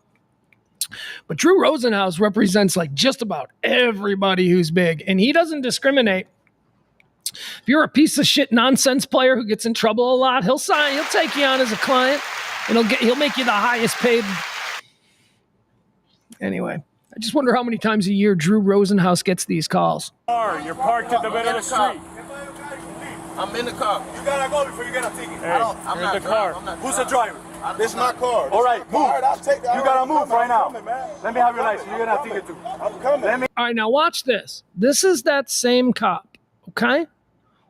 But Drew Rosenhaus represents like just about everybody who's big, and he doesn't discriminate. If you're a piece of shit nonsense player who gets in trouble a lot, he'll take you on as a client, and he'll make you the highest paid. Anyway, I just wonder how many times a year Drew Rosenhaus gets these calls. You're parked in the middle of the street. I'm in the car. You gotta go before you get a ticket. Hey, I'm in the car. Who's the driver? This is my car. All right, move. I'll take that. You gotta move right now. Let me have your license. You're gonna have to ticket too. I'm coming. All right, now watch this. This is that same cop, okay?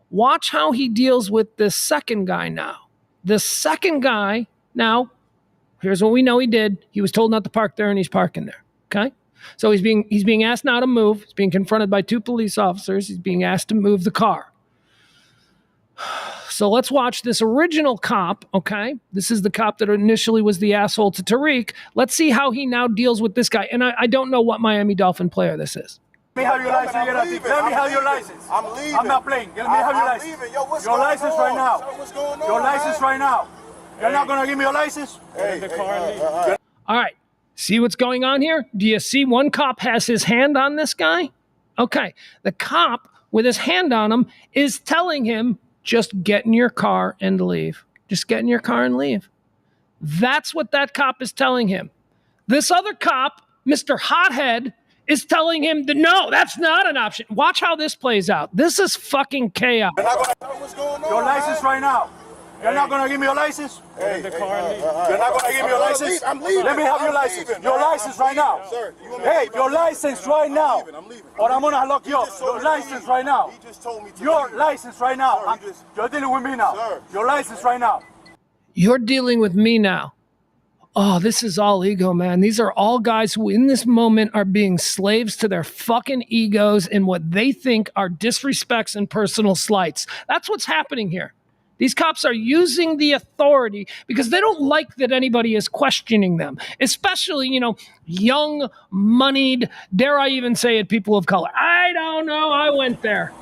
Watch how he deals with this second guy now. This second guy, now, here's what we know he did. He was told not to park there, and he's parking there, okay? So he's being asked now to move. He's being confronted by 2 police officers. He's being asked to move the car. So let's watch this original cop, okay? This is the cop that initially was the asshole to Tyreek. Let's see how he now deals with this guy. And I don't know what Miami Dolphin player this is. Let me have your license. Let me have your license. I'm leaving. I'm not playing. Let me have your license. Yo, what's your license right now. What's going on? Your license right now. You're not going to give me your license? Get in the car and leave. All right. See what's going on here? Do you see one cop has his hand on this guy? Okay. The cop with his hand on him is telling him, just get in your car and leave. Just get in your car and leave. That's what that cop is telling him. This other cop, Mr. Hothead, is telling him that no, that's not an option. Watch how this plays out. This is fucking chaos. What's going on? Your license right now. You're not going to give me your license? Get in the car and leave. You're not going to give me your license? I'm leaving. Let me have your license. Your license right now. Sir, hey, your license right now. I'm leaving. Or I'm going to lock you up. Your license right now. He just told me to your license right now. You're dealing with me now. Sir. Your license right now. You're dealing with me now. Oh, this is all ego, man. These are all guys who in this moment are being slaves to their fucking egos and what they think are disrespects and personal slights. That's what's happening here. These cops are using the authority because they don't like that anybody is questioning them, especially, young, moneyed, dare I even say it, people of color. I don't know. I went there.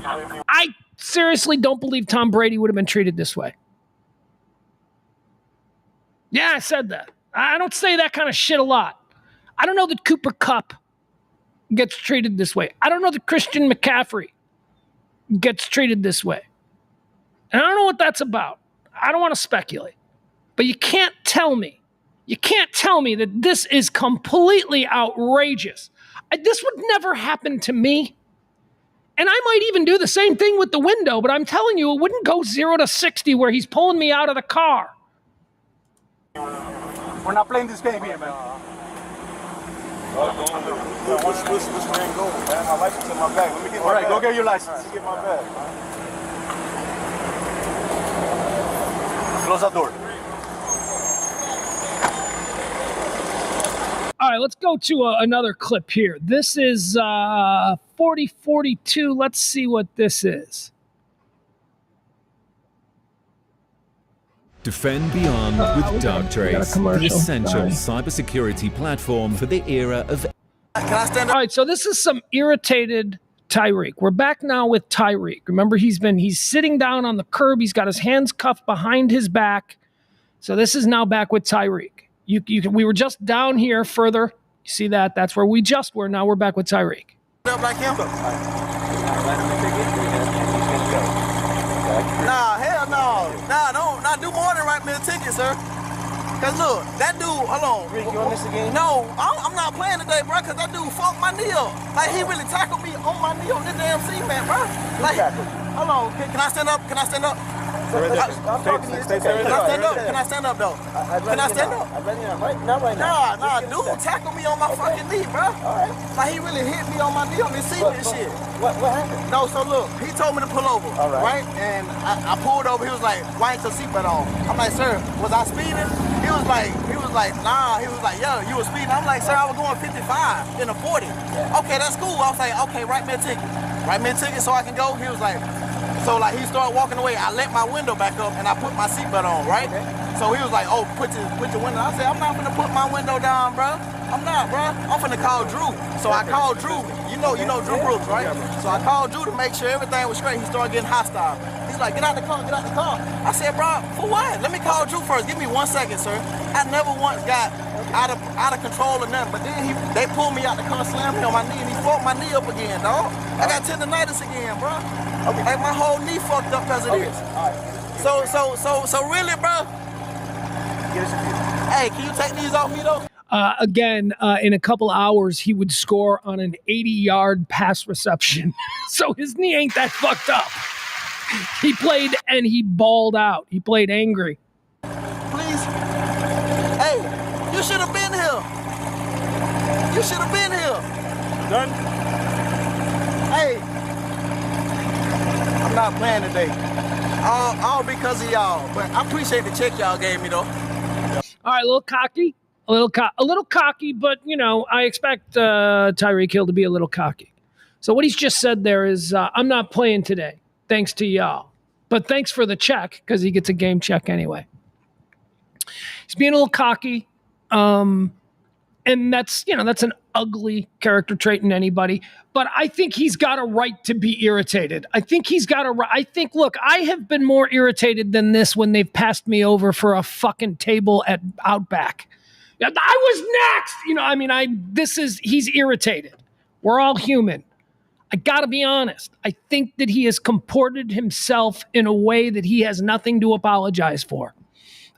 I seriously don't believe Tom Brady would have been treated this way. Yeah, I said that. I don't say that kind of shit a lot. I don't know that Cooper Kupp gets treated this way. I don't know that Christian McCaffrey gets treated this way. And I don't know what that's about. I don't want to speculate. But you can't tell me that this is completely outrageous. This would never happen to me. And I might even do the same thing with the window, but I'm telling you, it wouldn't go 0 to 60 where he's pulling me out of the car. We're not playing this game here, man. What's man going, man? My license in my bag. Let me get my bag. All right, go get your license. Let me get my bag. Close that door. All right, let's go to another clip here. This is 4042. Let's see what this is. Defend Beyond with Darktrace, the essential cybersecurity platform for the era of... Can I stand up? All right, so this is some irritated Tyreek. We're back now with Tyreek. Remember, he's sitting down on the curb. He's got his hands cuffed behind his back. So this is now back with Tyreek. We were just down here further. You see that? That's where we just were. Now we're back with Tyreek. Like him. Nah, hell no. Nah, don't do more than write me a ticket, sir. Cause look, that dude, hold on. Rick, you on this again? No, I'm not playing today, bro, cause that dude fucked my knee up. Like, he really tackled me on my knee on this damn cement, bro. Like, hold on, can I stand up? Can I stand up? Can I stand up though? Can I stand up? Nah, dude, tackle me on my fucking knee, bro. Like he really hit me on my knee on this seat and shit. What happened? No, so look, he told me to pull over, right? And I pulled over. He was like, "Why ain't your seatbelt on?" I'm like, "Sir, was I speeding?" He was like, "Nah." He was like, "Yo, you was speeding." I'm like, "Sir, I was going 55 in a 40." Okay, that's cool. I was like, "Okay, write me a ticket. Write me a ticket so I can go." He was like, so like he started walking away. I let my window back up and I put my seatbelt on, right? Okay. So he was like, "Oh, put your window." I said, "I'm not gonna put my window down, bro. I'm not, bro. I'm finna call Drew." So I called Drew. You know Drew Brooks, right? So I called Drew to make sure everything was straight. He started getting hostile. He's like, "Get out the car, get out the car." I said, "Bro, for what? Let me call Drew first. Give me 1 second, sir." I never once got out of control or nothing. But then they pulled me out the car, slammed me on my knee, and he fucked my knee up again, dog. I got tendonitis again, bro. Okay. Like my whole knee fucked up because of this. All right. So really, bro. Hey, can you take these off me though? Again, in a couple hours, he would score on an 80-yard pass reception. So his knee ain't that fucked up. He played and he balled out. He played angry. Please. Hey, you should have been here. You should have been here. Done? Hey. I'm not playing today. All because of y'all. But I appreciate the check y'all gave me though. All right, a little cocky. A little cocky, but, you know, I expect Tyreek Hill to be a little cocky. So what he's just said there is, I'm not playing today, thanks to y'all. But thanks for the check, because he gets a game check anyway. He's being a little cocky. And that's an ugly character trait in anybody. But I think he's got a right to be irritated. Look, I have been more irritated than this when they've passed me over for a fucking table at Outback. I was next. He's irritated. We're all human. I gotta be honest. I think that he has comported himself in a way that he has nothing to apologize for.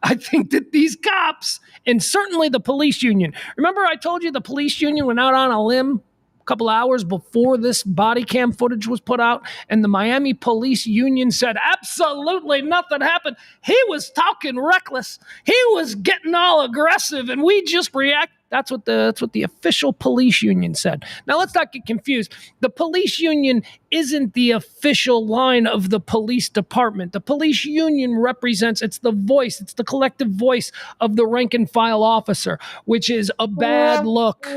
I think that these cops, and certainly the police union, remember I told you the police union went out on a limb a couple hours before this body cam footage was put out, and the Miami police union said absolutely nothing happened. He was talking reckless. He was getting all aggressive, and we just react. That's what the official police union said. Now, let's not get confused. The police union isn't the official line of the police department. The police union represents, it's the voice, it's the collective voice of the rank and file officer, which is a bad look.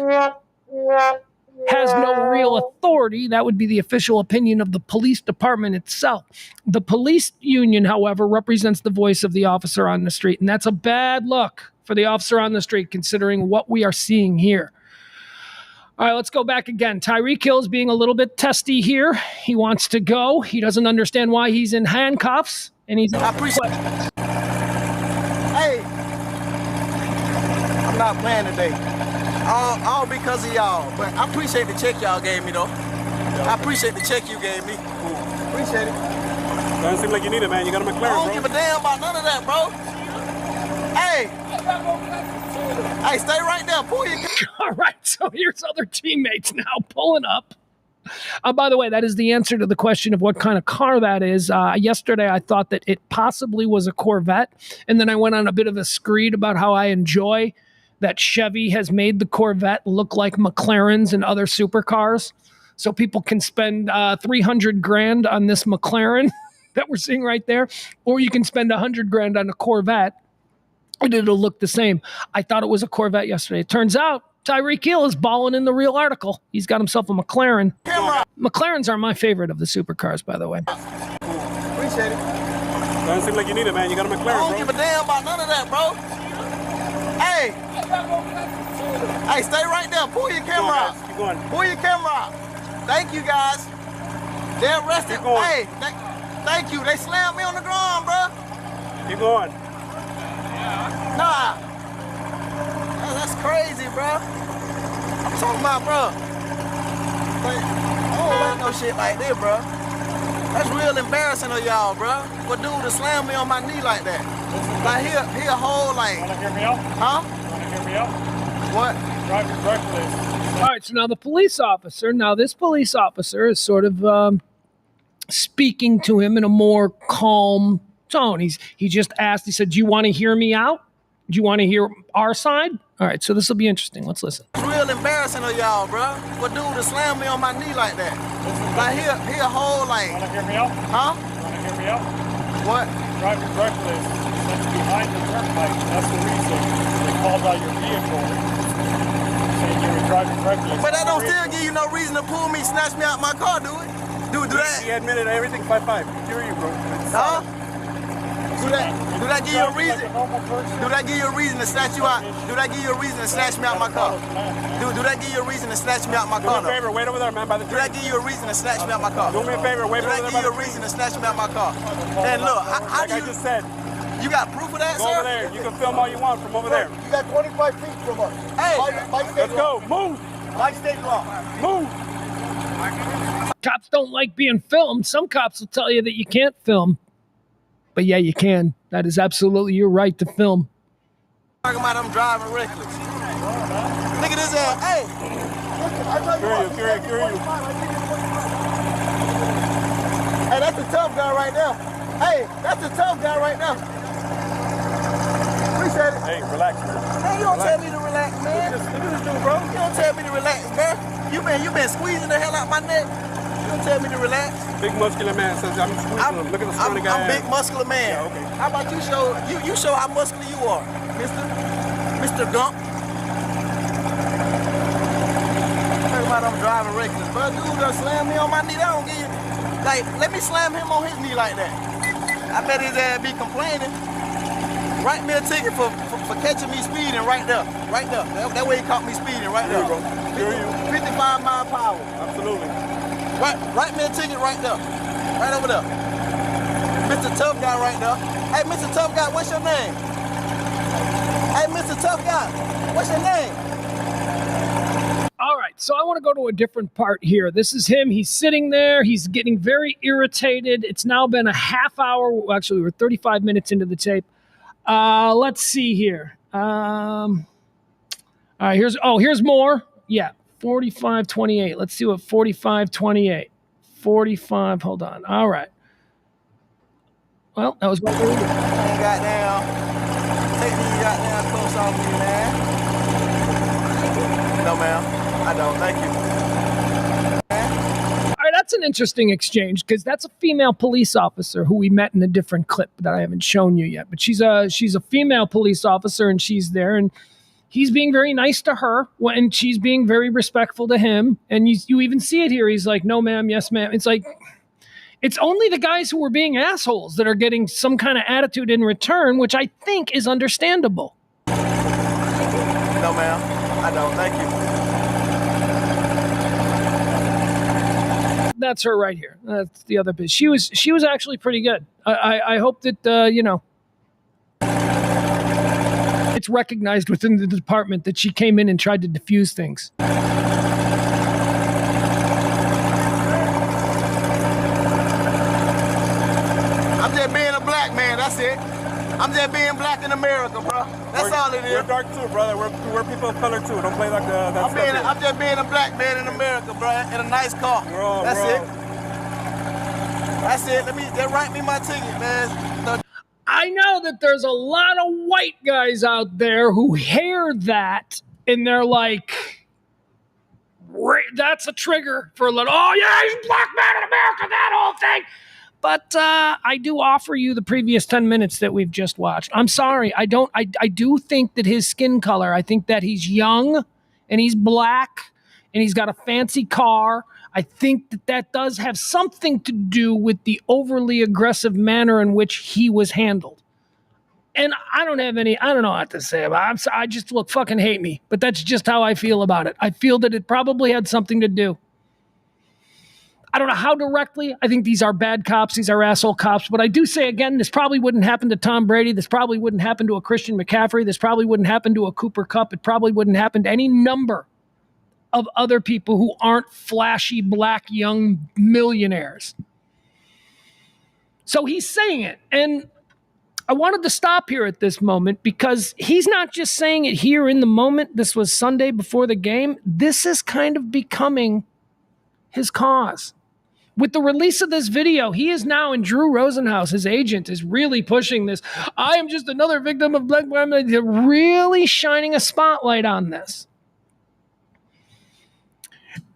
Has no real authority. That would be the official opinion of the police department itself. The police union, however, represents the voice of the officer on the street, and that's a bad look for the officer on the street, considering what we are seeing here. All right, let's go back again. Tyreek Hill is being a little bit testy here. He wants to go. He doesn't understand why he's in handcuffs, and he's. I appreciate. Hey, I'm not playing today. All because of y'all. But I appreciate the check y'all gave me though. I appreciate the check you gave me. Appreciate it. Doesn't seem like you need it, man. You got a McLaren, bro. I don't give a damn about none of that, bro. Hey, stay right there. Pull your. All right, so here's other teammates now pulling up. By the way, that is the answer to the question of what kind of car that is. Yesterday, I thought that it possibly was a Corvette, and then I went on a bit of a screed about how I enjoy that Chevy has made the Corvette look like McLarens and other supercars, so people can spend $300,000 on this McLaren that we're seeing right there, or you can spend $100,000 on a Corvette, and it'll look the same. I thought it was a Corvette yesterday. It turns out Tyreek Hill is balling in the real article. He's got himself a McLaren. McLarens are my favorite of the supercars, by the way. Appreciate it. Doesn't seem like you need it, man. You got a McLaren, bro. I don't give a damn about none of that, bro. Hey, stay right there. Pull your camera out. Keep going. Pull your camera out. Thank you, guys. They're arrested. Keep going. Hey, thank you. They slammed me on the ground, bro. Keep going. Nah. That's crazy, bro. I'm talking about, bro. I don't like no shit like this, bro. That's real embarrassing of y'all, bro. For dude to slam me on my knee like that. Like he a whole like. Wanna hear me out? Huh? Wanna hear me out? What? Drive reckless. All right, so now this police officer is sort of speaking to him in a more calm tone. He just asked, he said, do you want to hear me out? Do you want to hear our side? All right, so this will be interesting. Let's listen. It's real embarrassing of y'all, bro. For dude to slam me on my knee like that. Like he a whole like. Want to hear me out? Huh? Want to hear me out? What? Driving reckless. That's behind the turnpike. That's the reason they called out your vehicle. Saying you were driving reckless. But that don't still give you no reason to pull me, snatch me out my car, do it? Do that? He admitted everything 5-5. Hear you, bro. Huh? Do that give you a reason? Do that give you a reason to snatch you out? Do that give you a reason to snatch me out my car? Do that give you a reason to snatch me out my car? Do me a favor, wait over there, man, by the tree. Do that give you a reason to snatch me out my car? Do me a favor, wait over there. Do that give you a reason to snatch me out my car? And look, how do you... Like I just said. You got proof of that, Go sir? over there. You can film all you want from over there. You got 25 feet from us. Hey, let's go. Move. Like state law. Move. Cops don't like being filmed. Some cops will tell you that you can't film. But yeah, you can. That is absolutely your right to film. Talking about I'm driving reckless. Look at this ass. Hey. Carry you. Hey, that's a tough guy right now. Hey, that's a tough guy right now. Appreciate it. Hey, relax. Hey, you don't tell me to relax, man. Look at this dude, bro. You don't tell me to relax, man. You been squeezing the hell out my neck. You don't tell me to relax. Big muscular man says I'm squeezing him. Look at the scrawny guy. I'm big muscular man. Yeah, okay. How about you show how muscular you are, Mr. Gump. Talking about I'm driving reckless, bro. Dude done slam me on my knee. That don't give you. Like, let me slam him on his knee like that. I bet his ass be complaining. Write me a ticket for catching me speeding right there. Right there. That way he caught me speeding right there. Here you go. 55 mile per hour. Absolutely. Write me a ticket right there. Right over there. Mr. Tough Guy right there. Hey, Mr. Tough Guy, what's your name? Hey, Mr. Tough Guy, what's your name? All right, so I want to go to a different part here. This is him. He's sitting there. He's getting very irritated. It's now been a half hour. Actually, we're 35 minutes into the tape. Let's see here. All right, here's more. Yeah, 45-28. Let's see what 45-28. 45, hold on. All right. Well, that was my favorite. Goddamn. Take me goddamn close on me, man. No, ma'am. I don't. Thank you. All right, that's an interesting exchange because that's a female police officer who we met in a different clip that I haven't shown you yet. But she's a female police officer and she's there and he's being very nice to her and she's being very respectful to him. And you even see it here. He's like, no, ma'am. Yes, ma'am. It's like, it's only the guys who were being assholes that are getting some kind of attitude in return, which I think is understandable. No, ma'am. I don't. Thank you. That's her right here. That's the other bitch. She was actually pretty good. I hope that, it's recognized within the department that she came in and tried to diffuse things. I'm just being a black man, that's it. I'm just being black in America, bro. That's all it is. We're dark too, brother. We're people of color too. Don't play like that stuff here. I'm just being a black man in America, bro, in a nice car. That's it. That's it. Just write me my ticket, man. I know that there's a lot of white guys out there who hear that and they're like, that's a trigger for a little, oh yeah, he's a black man in America, that whole thing. But I do offer you the previous 10 minutes that we've just watched. I'm sorry. I do think that his skin color, I think that he's young and he's black and he's got a fancy car. I think that does have something to do with the overly aggressive manner in which he was handled. And I don't know what to say about it. I just look, fucking hate me. But that's just how I feel about it. I feel that it probably had something to do. I don't know how directly. I think these are bad cops. These are asshole cops. But I do say again, this probably wouldn't happen to Tom Brady. This probably wouldn't happen to a Christian McCaffrey. This probably wouldn't happen to a Cooper Kupp. It probably wouldn't happen to any number of other people who aren't flashy black young millionaires. So he's saying it. And I wanted to stop here at this moment because he's not just saying it here in the moment. This was Sunday before the game. This is kind of becoming his cause. With the release of this video, he is now, and Drew Rosenhaus, his agent, is really pushing this. I am just another victim of black women. They're really shining a spotlight on this.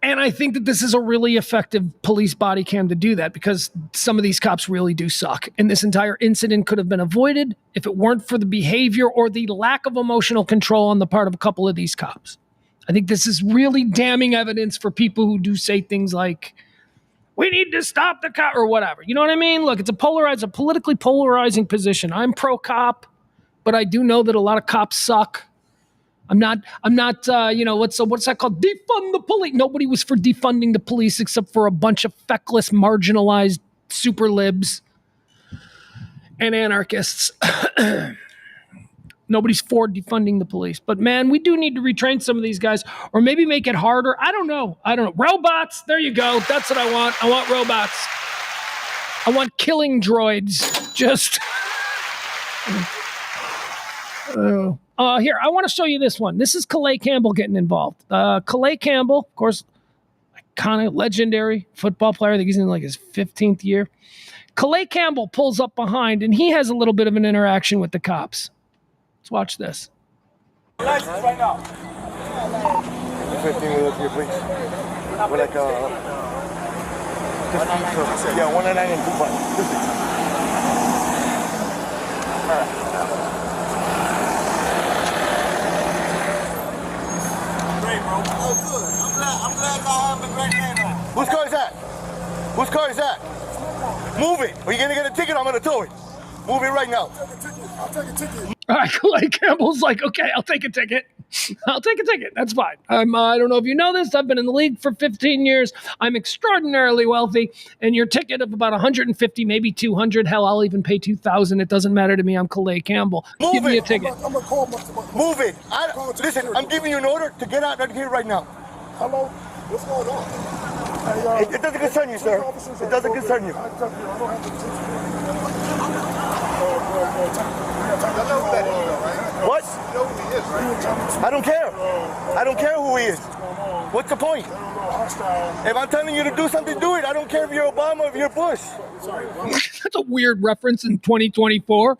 And I think that this is a really effective police body cam to do that, because some of these cops really do suck. And this entire incident could have been avoided if it weren't for the behavior or the lack of emotional control on the part of a couple of these cops. I think this is really damning evidence for people who do say things like, we need to stop the cop, or whatever. You know what I mean? Look, it's a politically polarizing position. I'm pro-cop, but I do know that a lot of cops suck. I'm not, what's that called? Defund the police. Nobody was for defunding the police except for a bunch of feckless, marginalized super libs and anarchists. Nobody's for defunding the police. But, man, we do need to retrain some of these guys, or maybe make it harder. I don't know. Robots. There you go. That's what I want. I want robots. I want killing droids. Just... here, I want to show you this one. This is Calais Campbell getting involved. Calais Campbell, of course, iconic, legendary football player. I think he's in like his 15th year. Calais Campbell pulls up behind, and he has a little bit of an interaction with the cops. Let's watch this. License right now. 15 minutes here, please. We're like, yeah, 199 and 2 bucks. All right. Great, bro. Oh, good. I'm glad y'all have a great man on. Whose car is that? Whose car is that? Move it. Are you going to get a ticket? I'm going to tow it. Move it right now. I'll take a ticket. All right, Calais Campbell's like, okay, I'll take a ticket. I'll take a ticket. That's fine. I don't know if you know this. I've been in the league for 15 years. I'm extraordinarily wealthy. And your ticket of about 150, maybe 200. Hell, I'll even pay 2,000. It doesn't matter to me. I'm Calais Campbell. Give me a ticket. I'm gonna call Move it. Listen, I'm giving you an order to get out of here right now. Hello? What's going on? It doesn't concern you, sir. It doesn't concern you. What? I don't care. I don't care who he is. What's the point? If I'm telling you to do something, do it. I don't care if you're Obama or if you're Bush. That's a weird reference in 2024.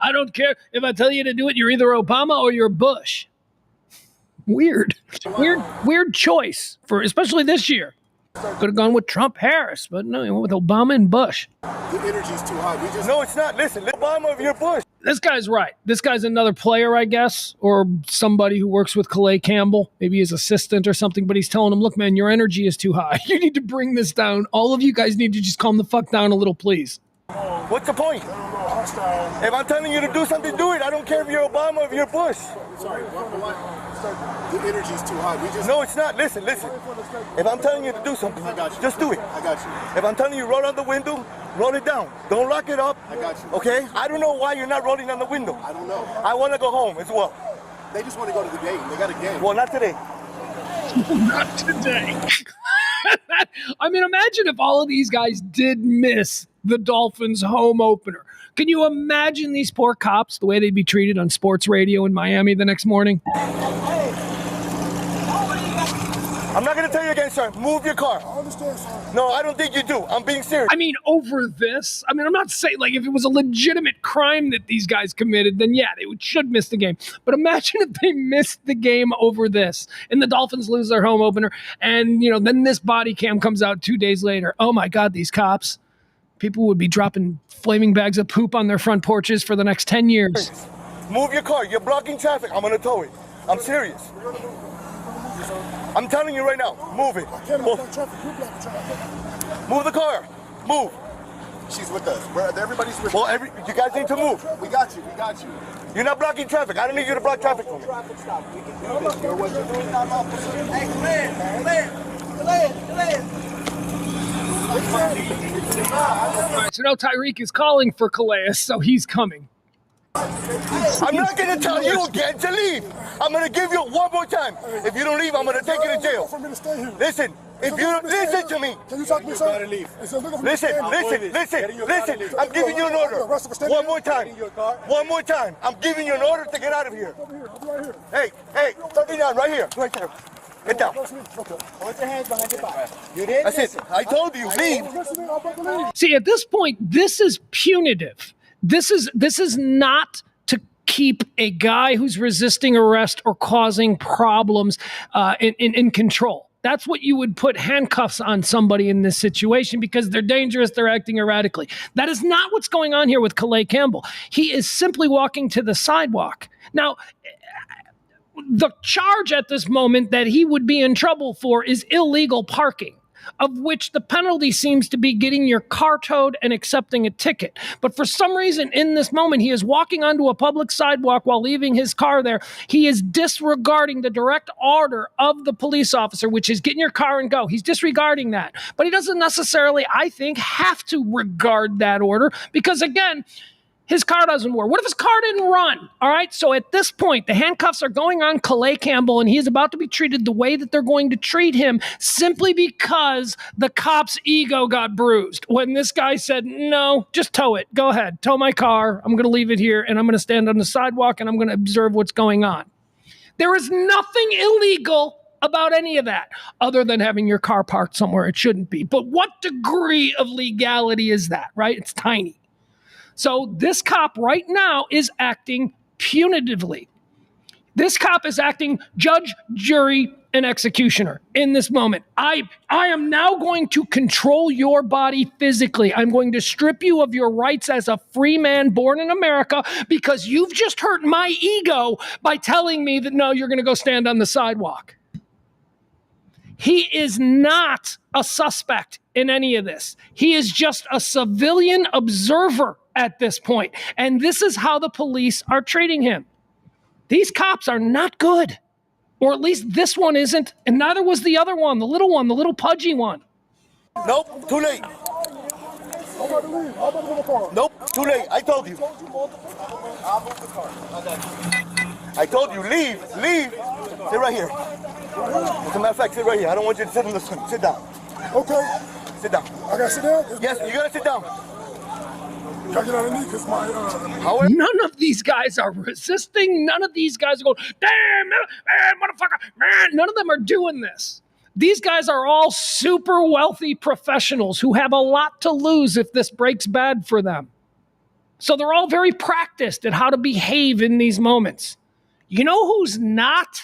I don't care if I tell you to do it. You're either Obama or you're Bush. Weird choice for especially this year. Could have gone with Trump, Harris, but no, he went with Obama and Bush. The energy's too high. No, it's not. Listen, Obama or you're Bush. This guy's right. This guy's another player, I guess, or somebody who works with Calais Campbell, maybe his assistant or something, but he's telling him, look, man, your energy is too high. You need to bring this down. All of you guys need to just calm the fuck down a little, please. What's the point? If I'm telling you to do something, do it. I don't care if you're Obama or if you're Bush. Sorry, the energy's too high. No, it's not. Listen. If I'm telling you to do something, I got you. Just do it. I got you. If I'm telling you roll out the window, roll it down. Don't lock it up. I got you. Okay? I don't know why you're not rolling down the window. I don't know. I want to go home as well. They just want to go to the game. They got a game. Well, not today. Not today. I mean, imagine if all of these guys did miss the Dolphins home opener. Can you imagine these poor cops, the way they'd be treated on sports radio in Miami the next morning? I'm not going to tell you again, sir. Move your car. I understand, sir. No, I don't think you do. I'm being serious. I mean, over this? I mean, I'm not saying, like, if it was a legitimate crime that these guys committed, then yeah, they should miss the game. But imagine if they missed the game over this, and the Dolphins lose their home opener, and, you know, then this body cam comes out 2 days later. Oh, my God, these cops. People would be dropping flaming bags of poop on their front porches for the next 10 years. Move your car. You're blocking traffic. I'm going to tow it. I'm serious. I'm telling you right now. Move it. Move the car. Move. She's with us. Everybody's with us. Well, you guys need to move. We got you. You're not blocking traffic. I don't need you to block traffic for me. Traffic stop. We can do this. What you're doing, not officer. Hey, come in. So now Tyreek is calling for Calais, so he's coming. I'm not going to tell you again to leave. I'm going to give you one more time. If you don't leave, I'm going to take you to jail. Listen, if you don't listen to me. Can you talk to me, sir? Listen. I'm giving you an order. One more time. I'm giving you an order to get out of here. Hey, 39, right here. Right there. Get down. Put your hands behind your back. You did? That's it. I told you, leave. See, at this point, this is punitive. This is not to keep a guy who's resisting arrest or causing problems in control. That's what you would put handcuffs on somebody in this situation because they're dangerous, they're acting erratically. That is not what's going on here with Calais Campbell. He is simply walking to the sidewalk. Now, the charge at this moment that he would be in trouble for is illegal parking, of which the penalty seems to be getting your car towed and accepting a ticket. But for some reason, in this moment, he is walking onto a public sidewalk while leaving his car there. He is disregarding the direct order of the police officer, which is get in your car and go. He's disregarding that. But he doesn't necessarily, I think, have to regard that order because, again, his car doesn't work. What if his car didn't run? All right. So at this point, the handcuffs are going on Calais Campbell, and he is about to be treated the way that they're going to treat him simply because the cop's ego got bruised. When this guy said, no, just tow it. Go ahead. Tow my car. I'm going to leave it here, and I'm going to stand on the sidewalk, and I'm going to observe what's going on. There is nothing illegal about any of that other than having your car parked somewhere it shouldn't be. But what degree of legality is that, right? It's tiny. So this cop right now is acting punitively. This cop is acting judge, jury, and executioner in this moment. I am now going to control your body physically. I'm going to strip you of your rights as a free man born in America because you've just hurt my ego by telling me that, no, you're going to go stand on the sidewalk. He is not a suspect in any of this. He is just a civilian observer at this point. And this is how the police are treating him. These cops are not good. Or at least this one isn't. And neither was the other one, the little pudgy one. Nope, too late. Nope, too late. I told you. I told you, leave. Sit right here. As a matter of fact, sit right here. I don't want you to sit and listen. Sit down. Okay. Sit down. I gotta sit down? Yes, you gotta sit down. Can I get underneath? Because my, None of these guys are resisting. None of these guys are going, damn, man, motherfucker, man. None of them are doing this. These guys are all super wealthy professionals who have a lot to lose if this breaks bad for them. So they're all very practiced at how to behave in these moments. You know who's not?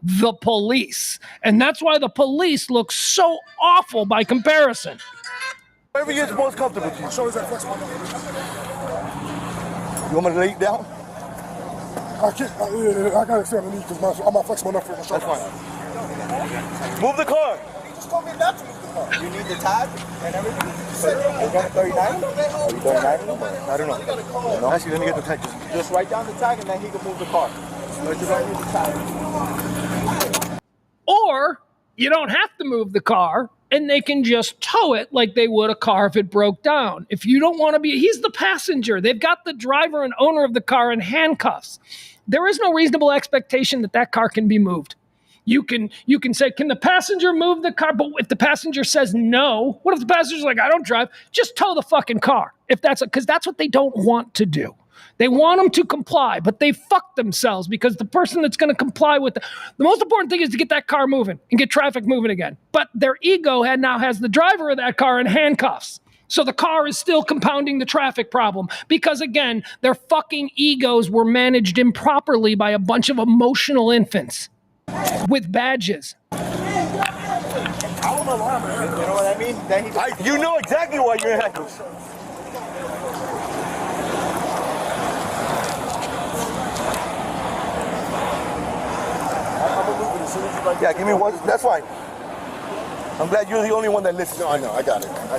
The police. And that's why the police look so awful by comparison. Wherever you're most comfortable to you. show is that flexible. You want me to lay it down? I can't. I gotta sit underneath because I'm not flexible enough for my shoulder. That's fine. Move the car. You just told me not to move the car. You need the tag and everything? Are you going 39? Are you 39? I don't know. Actually, let me get the tag. Just write down the tag and then he can move the car. But you don't need the tag. Or you don't have to move the car and they can just tow it like they would a car if it broke down. If you don't want to be, he's the passenger. They've got the driver and owner of the car in handcuffs. There is no reasonable expectation that that car can be moved. You can say, can the passenger move the car? But if the passenger says no, what if the passenger's like, I don't drive? Just tow the fucking car. If that's because that's what they don't want to do. They want them to comply, but they fuck themselves because the person that's going to comply with the most important thing is to get that car moving and get traffic moving again. But their ego now has the driver of that car in handcuffs. So the car is still compounding the traffic problem because, again, their fucking egos were managed improperly by a bunch of emotional infants with badges. I don't know why, man. You know what I mean? You know exactly why you're in handcuffs. Yeah, give me one. That's fine. I'm glad you're the only one that listens. No, I know. I got it. I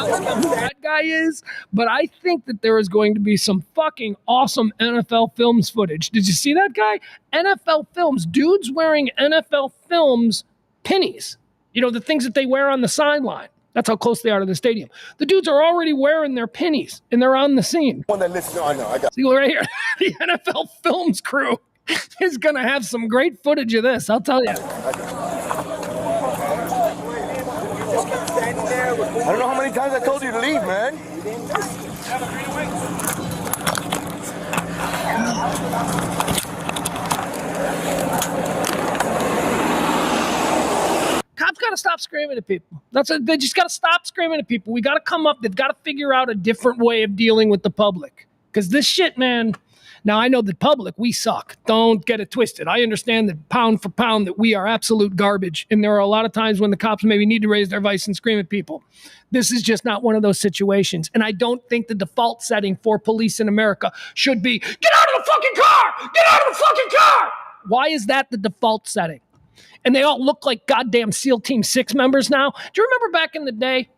don't know who that guy is, but I think that there is going to be some fucking awesome NFL Films footage. Did you see that guy? NFL Films. Dudes wearing NFL Films pennies. You know, the things that they wear on the sideline. That's how close they are to the stadium. The dudes are already wearing their pennies, and they're on the scene. One that listens. No, I know. I got it. See, right here, the NFL Films crew is going to have some great footage of this, I'll tell you. I don't know how many times I told you to leave, man. stop screaming at people. They just got to stop screaming at people. We got to come up. They've got to figure out a different way of dealing with the public. Because this shit, man. Now, I know the public, we suck. Don't get it twisted. I understand that pound for pound that we are absolute garbage. And there are a lot of times when the cops maybe need to raise their voice and scream at people. This is just not one of those situations. And I don't think the default setting for police in America should be, get out of the fucking car! Get out of the fucking car! Why is that the default setting? And they all look like goddamn SEAL Team 6 members now. Do you remember back in the day?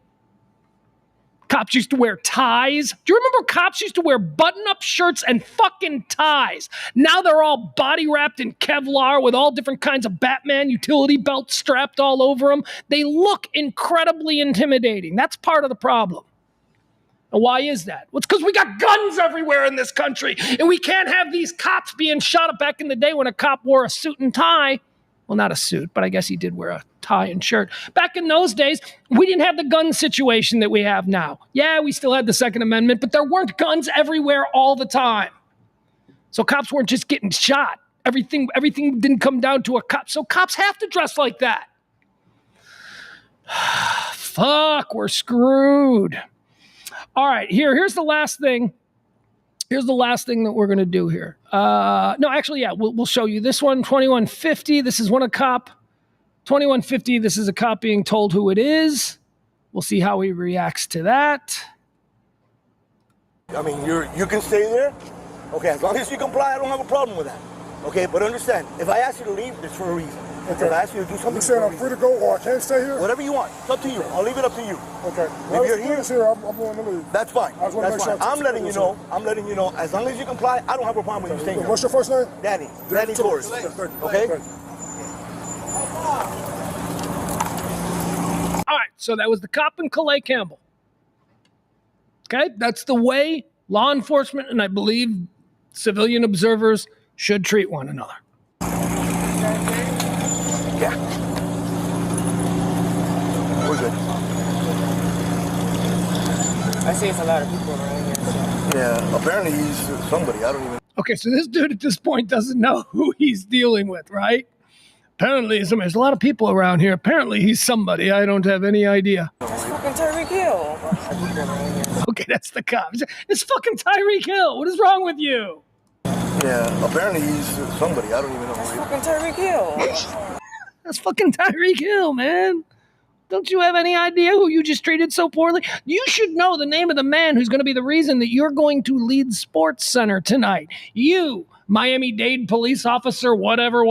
Cops used to wear ties. Do you remember cops used to wear button-up shirts and fucking ties? Now they're all body-wrapped in Kevlar with all different kinds of Batman utility belts strapped all over them. They look incredibly intimidating. That's part of the problem. And why is that? Well, it's because we got guns everywhere in this country, and we can't have these cops being shot up. Back in the day when a cop wore a suit and tie. Well, not a suit, but I guess he did wear a tie and shirt. Back in those days, we didn't have the gun situation that we have now. Yeah, we still had the Second Amendment, but there weren't guns everywhere all the time. So cops weren't just getting shot. Everything didn't come down to a cop. So cops have to dress like that. Fuck, we're screwed. All right, here's the last thing. Here's the last thing that we're going to do here. No, actually, yeah, we'll show you this one, 2150. This is one a cop. 2150, this is a cop being told who it is. We'll see how he reacts to that. I mean, you can stay there. Okay, as long as you comply, I don't have a problem with that. Okay, but understand, if I ask you to leave, it's for a reason. Okay. If I ask you to do something, you saying I'm free to go or I can't stay here? Whatever you want. It's up to you. I'll leave it up to you. Okay. If you're here, I'm willing to leave. That's fine. That's fine. I'm letting you know. As long as you comply, I don't have a problem with you staying here. What's your first name? Danny Torres. Okay? All right, so that was the cop and Calais Campbell. Okay, that's the way law enforcement and I believe civilian observers should treat one another. Yeah. We're good. I see it's a lot of people around here. So. Yeah, apparently he's somebody. I don't even. Okay, so this dude at this point doesn't know who he's dealing with, right? Apparently, there's a lot of people around here. Apparently, he's somebody. I don't have any idea. It's fucking Tyreek Hill. Okay, that's the cop. It's fucking Tyreek Hill. What is wrong with you? Yeah, apparently he's somebody. I don't even know who he is. Fucking Tyreek Hill. That's fucking Tyreek Hill, man. Don't you have any idea who you just treated so poorly? You should know the name of the man who's going to be the reason that you're going to lead Sports Center tonight. You, Miami-Dade police officer, whatever.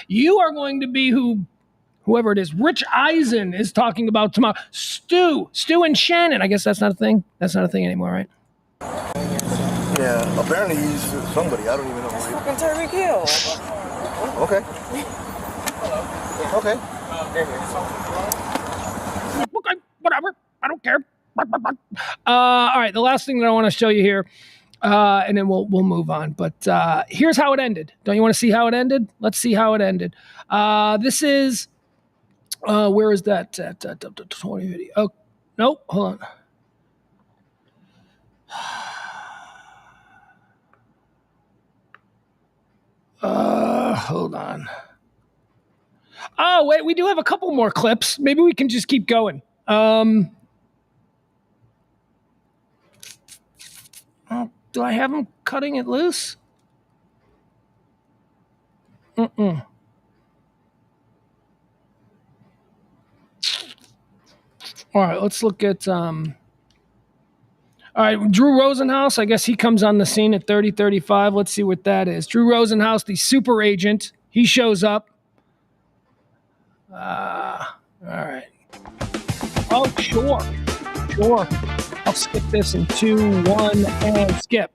You are going to be whoever it is. Rich Eisen is talking about tomorrow. Stu and Shannon. I guess that's not a thing. That's not a thing anymore, right? Yeah, apparently he's somebody. I don't even know who he is. Fucking Tyreek Hill. Okay. Okay. Okay, whatever. I don't care. All right, the last thing that I want to show you here, and then we'll move on. But here's how it ended. Don't you want to see how it ended? Let's see how it ended. This is, where is that? 20 video. Oh, nope. Hold on. Hold on. Oh, wait, we do have a couple more clips. Maybe we can just keep going. Do I have him cutting it loose? All right, let's look at... All right, Drew Rosenhaus, I guess he comes on the scene at 30:35. Let's see what that is. Drew Rosenhaus, the super agent, he shows up. All right. Oh, sure. I'll skip this in 2, 1, and skip.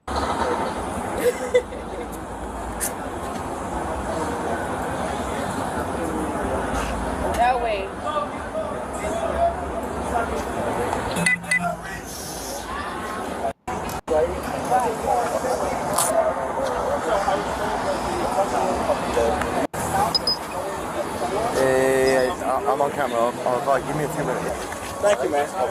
That way. Hey, I'm on camera. I'll give me a few minutes. Thank you, man. How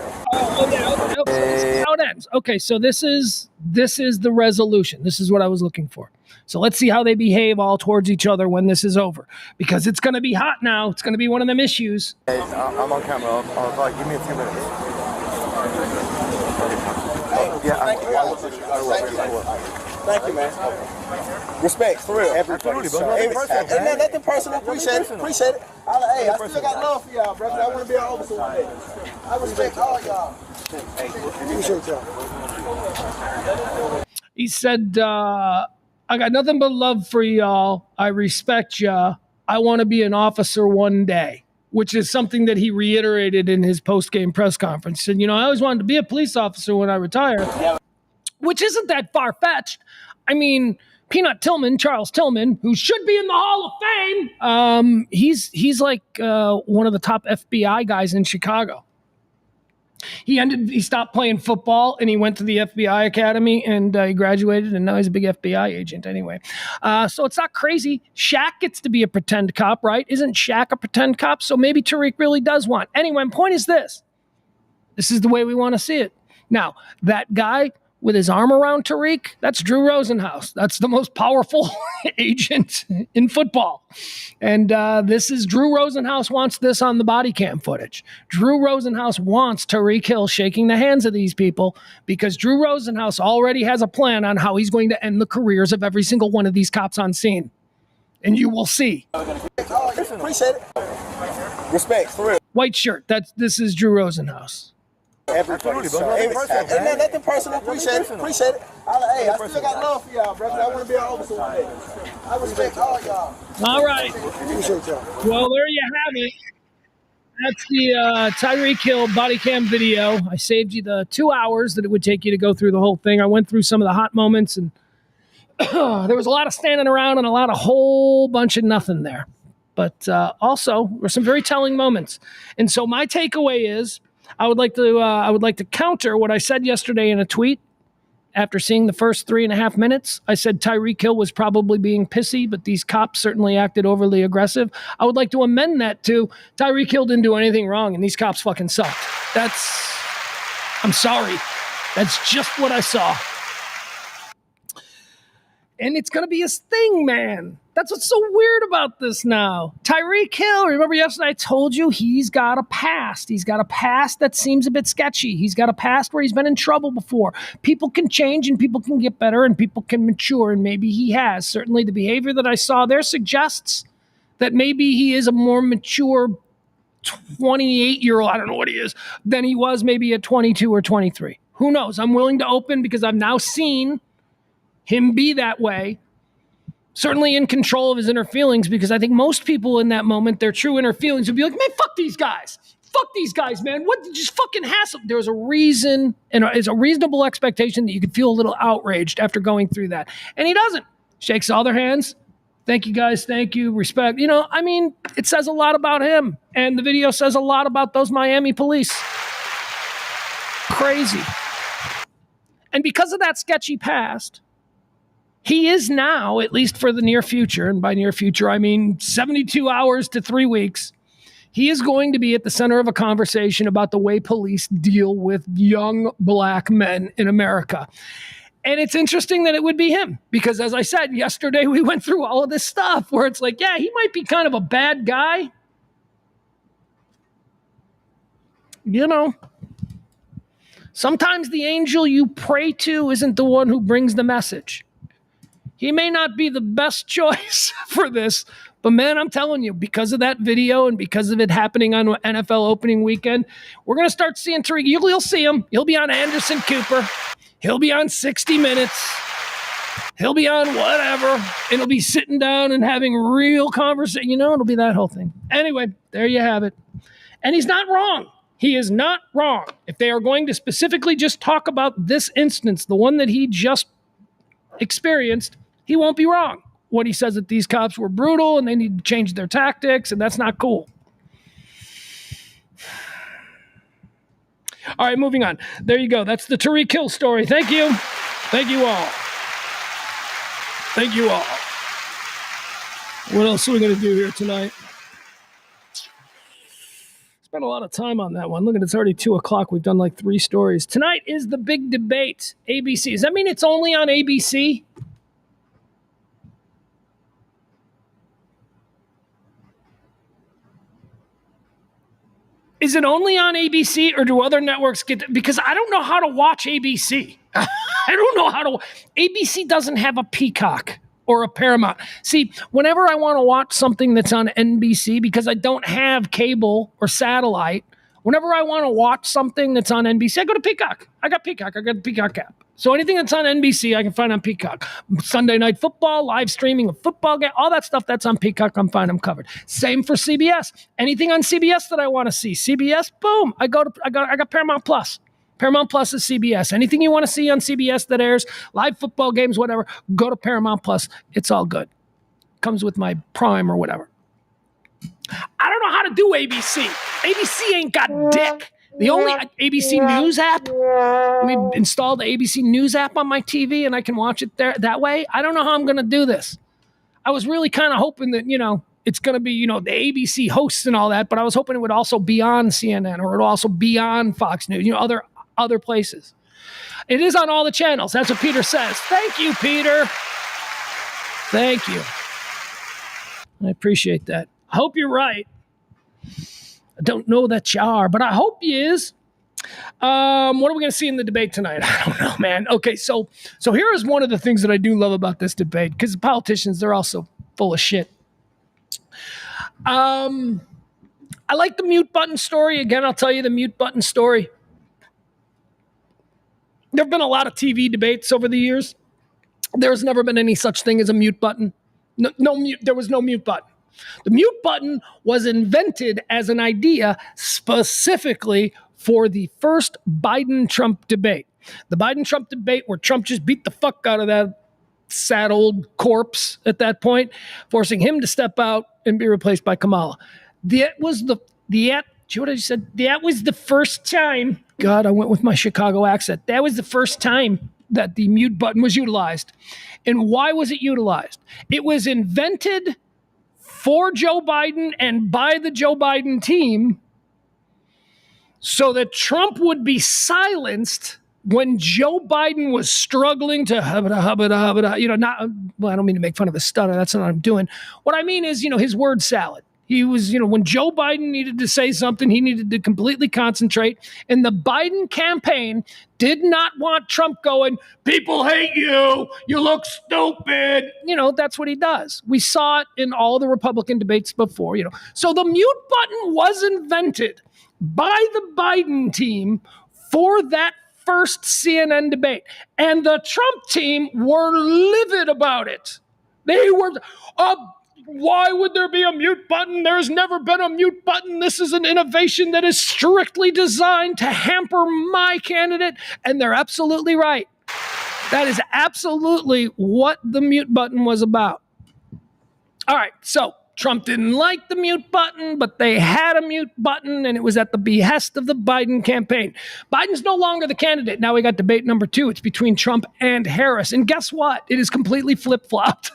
it ends. Okay, so this is the resolution. This is what I was looking for. So let's see how they behave all towards each other when this is over, because it's going to be hot now. It's going to be one of them issues. Hey, I'm on camera. I'll give me a few minutes. Thank you, man. Respect, for real. Everybody. And nothing personal. Appreciate it. Hey, I still got love for y'all, brother. I want to be an officer one day. I respect all y'all. Appreciate y'all. He said, I got nothing but love for y'all. I respect ya. I want to be an officer one day, which is something that he reiterated in his post-game press conference. And, I always wanted to be a police officer when I retire, which isn't that far-fetched. I mean, Charles Tillman, who should be in the Hall of Fame, he's like one of the top FBI guys in Chicago. He stopped playing football and he went to the FBI Academy and he graduated, and now he's a big FBI agent anyway. So it's not crazy. Shaq gets to be a pretend cop, right? Isn't Shaq a pretend cop? So maybe Tyreek really does want. Anyway, my point is this. This is the way we want to see it. Now, that guy with his arm around Tyreek, that's Drew Rosenhaus. That's the most powerful agent in football. And this is Drew Rosenhaus wants this on the body cam footage. Drew Rosenhaus wants Tyreek Hill shaking the hands of these people because Drew Rosenhaus already has a plan on how he's going to end the careers of every single one of these cops on scene. And you will see. Appreciate it. Respect, for real. White shirt. This is Drew Rosenhaus. Everybody. And nothing personal. Appreciate it. Hey, I still got love for y'all, brother. I want to be an officer one day. I respect all y'all. All right. Appreciate y'all. Well, there you have it. That's the Tyreek Hill body cam video. I saved you the 2 hours that it would take you to go through the whole thing. I went through some of the hot moments, and there was a lot of standing around and a whole bunch of nothing there. But also, there were some very telling moments. And so my takeaway is, I would like to counter what I said yesterday in a tweet. After seeing the first 3.5 minutes, I said Tyreek Hill was probably being pissy, but these cops certainly acted overly aggressive. I would like to amend that to Tyreek Hill didn't do anything wrong, and these cops fucking sucked. I'm sorry. That's just what I saw. And it's going to be his thing, man. That's what's so weird about this now. Tyreek Hill, remember yesterday I told you he's got a past. He's got a past that seems a bit sketchy. He's got a past where he's been in trouble before. People can change and people can get better and people can mature, and maybe he has. Certainly the behavior that I saw there suggests that maybe he is a more mature 28-year-old, I don't know what he is, than he was maybe at 22 or 23. Who knows? I'm willing to open because I've now seen him be that way. Certainly in control of his inner feelings, because I think most people in that moment, their true inner feelings would be like, man, fuck these guys. Fuck these guys, man. What? Just fucking hassle. There was a reason, and it's a reasonable expectation that you could feel a little outraged after going through that. And he doesn't. Shakes all their hands. Thank you, guys. Thank you. Respect. It says a lot about him. And the video says a lot about those Miami police. Crazy. And because of that sketchy past, he is now, at least for the near future, and by near future, I mean 72 hours to 3 weeks, he is going to be at the center of a conversation about the way police deal with young black men in America. And it's interesting that it would be him, because as I said, yesterday we went through all of this stuff where it's like, yeah, he might be kind of a bad guy. Sometimes the angel you pray to isn't the one who brings the message. He may not be the best choice for this, but man, I'm telling you, because of that video and because of it happening on NFL opening weekend, we're going to start seeing Tyreek. You'll see him. He'll be on Anderson Cooper. He'll be on 60 Minutes. He'll be on whatever. It'll be sitting down and having real conversation. It'll be that whole thing. Anyway, there you have it. And he's not wrong. He is not wrong. If they are going to specifically just talk about this instance, the one that he just experienced, he won't be wrong when he says that these cops were brutal and they need to change their tactics, and that's not cool. All right, moving on. There you go. That's the Tyreek Hill story. Thank you. Thank you all. Thank you all. What else are we going to do here tonight? Spent spent a lot of time on that one. Look at it's already 2:00. We've done like 3 stories. Tonight is the big debate. ABC. Does that mean it's only on ABC? Is it only on ABC or do other networks get... Because I don't know how to watch ABC. I don't know how to... ABC doesn't have a Peacock or a Paramount. See, whenever I want to watch something that's on NBC, because I don't have cable or satellite, whenever I want to watch something that's on NBC, I go to Peacock. I got Peacock. I got the Peacock app. So anything that's on NBC, I can find on Peacock. Sunday Night Football, live streaming of football game, all that stuff that's on Peacock, I'm fine. I'm covered. Same for CBS. Anything on CBS that I want to see, CBS, boom. I got Paramount Plus. Paramount Plus is CBS. Anything you want to see on CBS that airs, live football games, whatever, go to Paramount Plus. It's all good. Comes with my Prime or whatever. I don't know how to do ABC. ABC ain't got dick. The only ABC News app, let me install the ABC News app on my TV and I can watch it there that way. I don't know how I'm going to do this. I was really kind of hoping that, it's going to be, the ABC hosts and all that, but I was hoping it would also be on CNN or it would also be on Fox News, other places. It is on all the channels. That's what Peter says. Thank you, Peter. Thank you. I appreciate that. I hope you're right. I don't know that you are, but I hope you is. What are we going to see in the debate tonight? I don't know, man. Okay, so here is one of the things that I do love about this debate, because the politicians, they're also full of shit. I like the mute button story. Again, I'll tell you the mute button story. There have been a lot of TV debates over the years. There's never been any such thing as a mute button. No mute. There was no mute button. The mute button was invented as an idea specifically for the first Biden-Trump debate. The Biden-Trump debate where Trump just beat the fuck out of that sad old corpse at that point, forcing him to step out and be replaced by Kamala. That was the first time. God, I went with my Chicago accent. That was the first time that the mute button was utilized. And why was it utilized? It was invented for Joe Biden and by the Joe Biden team so that Trump would be silenced when Joe Biden was struggling to I don't mean to make fun of his stutter. That's not what I'm doing. What I mean is, his word salad. He was, when Joe Biden needed to say something, he needed to completely concentrate. And the Biden campaign did not want Trump going, people hate you, you look stupid. That's what he does. We saw it in all the Republican debates before, So the mute button was invented by the Biden team for that first CNN debate. And the Trump team were livid about it. They were... why would there be a mute button? There's never been a mute button. This is an innovation that is strictly designed to hamper my candidate. And they're absolutely right. That is absolutely what the mute button was about. All right, so Trump didn't like the mute button, but they had a mute button, and it was at the behest of the Biden campaign. Biden's no longer the candidate. Now we got debate number 2. It's between Trump and Harris. And guess what? It is completely flip-flopped.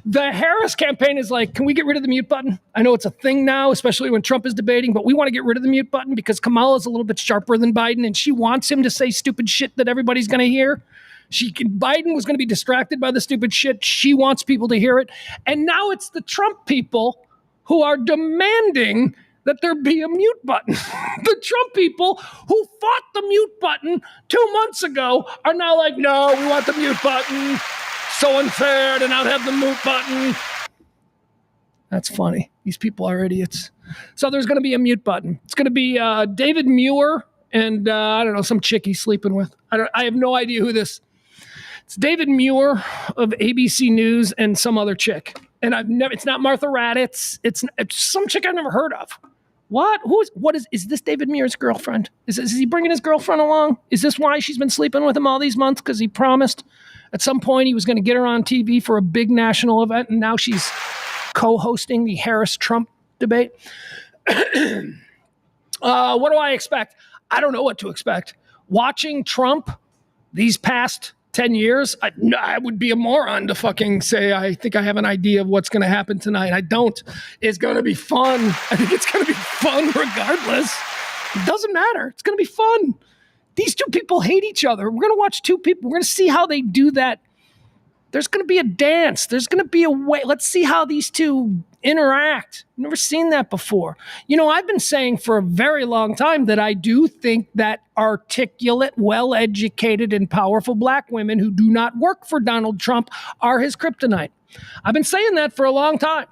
The Harris campaign is like, can we get rid of the mute button? I know it's a thing now, especially when Trump is debating, but we want to get rid of the mute button because Kamala's a little bit sharper than Biden, and she wants him to say stupid shit that everybody's going to hear. Biden was going to be distracted by the stupid shit. She wants people to hear it. And now it's the Trump people who are demanding that there be a mute button. The Trump people who fought the mute button 2 months ago are now like, no, we want the mute button. So unfair to not have the mute button. That's funny. These people are idiots. So there's going to be a mute button. It's going to be David Muir and I don't know, some chick he's sleeping with. I have no idea who this. It's David Muir of ABC News and some other chick. And it's not Martha Raddatz. It's some chick I've never heard of. What? Is this David Muir's girlfriend? Is he bringing his girlfriend along? Is this why she's been sleeping with him all these months? Because he promised at some point he was going to get her on TV for a big national event, and now she's co-hosting the Harris-Trump debate. What do I expect? I don't know what to expect. Watching Trump these past 10 years, I would be a moron to fucking say I think I have an idea of what's going to happen tonight. I don't. It's going to be fun. I think it's going to be fun regardless. It doesn't matter. It's going to be fun. These two people hate each other. We're going to watch two people. We're going to see how they do that. There's going to be a dance. There's going to be a way. Let's see how these two interact. Never seen that before. You know, I've been saying for a very long time that I do think that articulate, well-educated, and powerful black women who do not work for Donald Trump are his kryptonite. I've been saying that for a long time.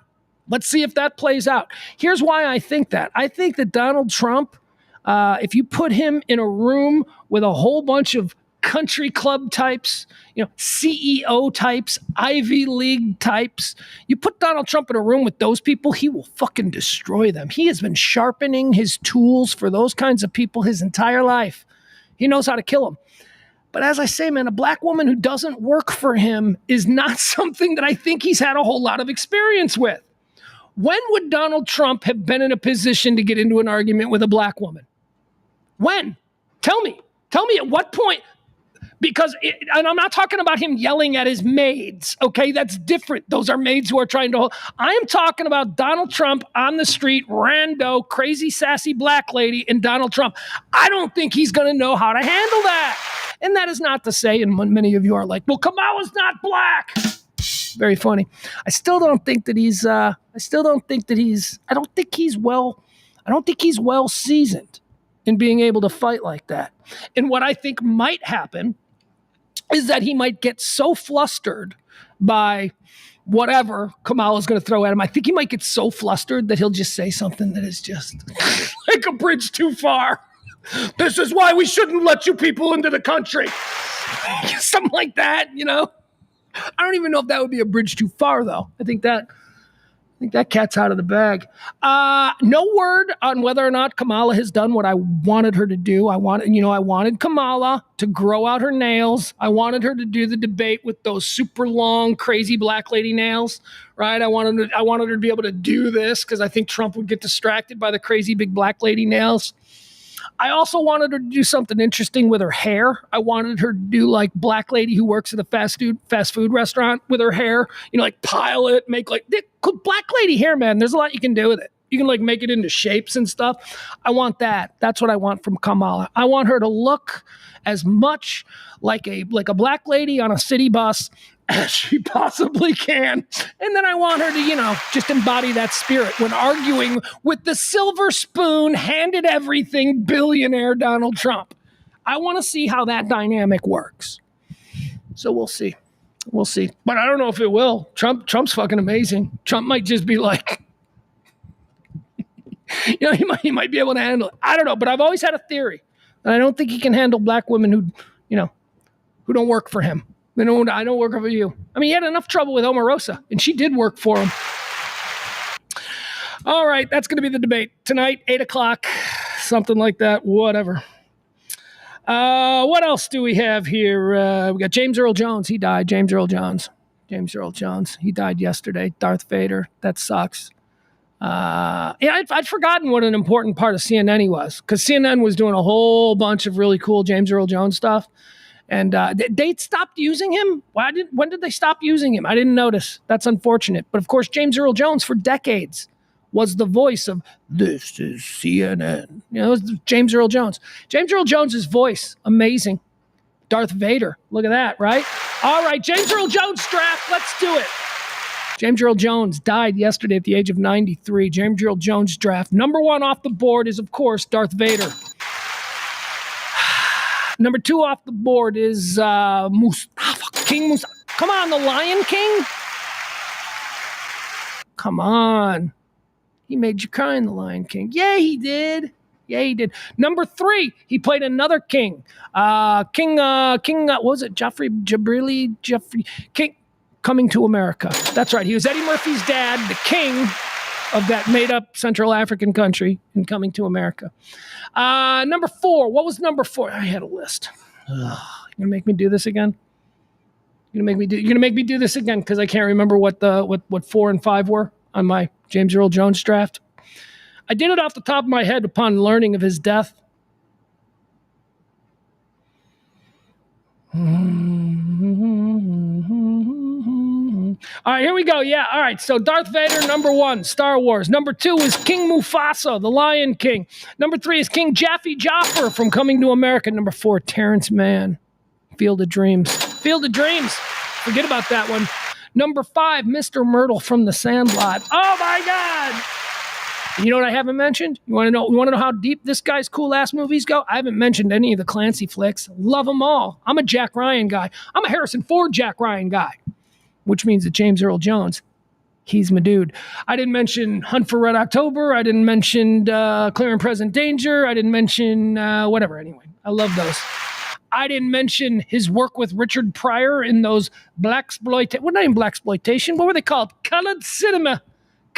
Let's see if that plays out. Here's why I think that. I think that Donald Trump, if you put him in a room with a whole bunch of country club types, CEO types, Ivy League types. You put Donald Trump in a room with those people, he will fucking destroy them. He has been sharpening his tools for those kinds of people his entire life. He knows how to kill them. But as I say, man, a black woman who doesn't work for him is not something that I think he's had a whole lot of experience with. When would Donald Trump have been in a position to get into an argument with a black woman? When? Tell me at what point? And I'm not talking about him yelling at his maids, okay? That's different. Those are maids who are trying to hold. I am talking about Donald Trump on the street, rando, crazy, sassy black lady, and Donald Trump. I don't think he's going to know how to handle that. And that is not to say, and many of you are like, well, Kamala's not black. Very funny. I don't think he's well seasoned in being able to fight like that. And what I think might happen is that he might get so flustered by whatever Kamala's going to throw at him. I think he might get so flustered that he'll just say something that is just like a bridge too far. This is why we shouldn't let you people into the country. Something like that, I don't even know if that would be a bridge too far, though. I think that cat's out of the bag. No word on whether or not Kamala has done what I wanted her to do. I wanted Kamala to grow out her nails. I wanted her to do the debate with those super long, crazy black lady nails, right? I wanted her to be able to do this because I think Trump would get distracted by the crazy big black lady nails. I also wanted her to do something interesting with her hair. I wanted her to do like black lady who works at a fast food restaurant with her hair, like pile it, make like black lady hair, man. There's a lot you can do with it. You can like make it into shapes and stuff. I want that. That's what I want from Kamala. I want her to look as much like a black lady on a city bus as she possibly can. And then I want her to, just embody that spirit when arguing with the silver spoon, handed everything billionaire Donald Trump. I want to see how that dynamic works. So we'll see. We'll see. But I don't know if it will. Trump's fucking amazing. Trump might just be like, he might be able to handle it. I don't know, but I've always had a theory. And I don't think he can handle black women who don't work for him. I don't work for you. I mean, he had enough trouble with Omarosa, and she did work for him. All right, that's going to be the debate tonight, 8 o'clock, something like that, whatever. What else do we have here? We got James Earl Jones. He died. James Earl Jones. He died yesterday. Darth Vader. That sucks. I'd forgotten what an important part of CNN he was, because CNN was doing a whole bunch of really cool James Earl Jones stuff. And they stopped using him. When did they stop using him? I didn't notice. That's unfortunate. But of course, James Earl Jones for decades was the voice of "This is CNN." It was James Earl Jones. James Earl Jones's voice, amazing. Darth Vader. Look at that, right? All right, James Earl Jones draft. Let's do it. James Earl Jones died yesterday at the age of 93. James Earl Jones draft. Number 1 off the board is, of course, Darth Vader. Number 2 off the board is King Musa. Come on, the Lion King. Come on. He made you cry in the Lion King. Yeah, he did. Number 3, he played another king. What was it? Jeffrey King, Coming to America. That's right. He was Eddie Murphy's dad, the king of that made-up Central African country in Coming to America. Number 4. What was number 4? I had a list. You're gonna make me do this again? You're gonna make me do this again because I can't remember what 4 and 5 were on my James Earl Jones draft. I did it off the top of my head upon learning of his death. All right, here we go. Yeah, all right. So Darth Vader, number 1, Star Wars. Number 2 is King Mufasa, the Lion King. Number 3 is King Jaffe Joffer from Coming to America. Number 4, Terrence Mann, Field of Dreams. Field of Dreams. Forget about that one. Number 5, Mr. Myrtle from The Sandlot. Oh my God! You know what I haven't mentioned? You want to know how deep this guy's cool ass movies go? I haven't mentioned any of the Clancy flicks. Love them all. I'm a Jack Ryan guy. I'm a Harrison Ford Jack Ryan guy, which means that James Earl Jones, he's my dude. I didn't mention Hunt for Red October. I didn't mention Clear and Present Danger. I didn't mention whatever. Anyway, I love those. I didn't mention his work with Richard Pryor in those blaxploitation. Well, not even blaxploitation. What were they called? Colored cinema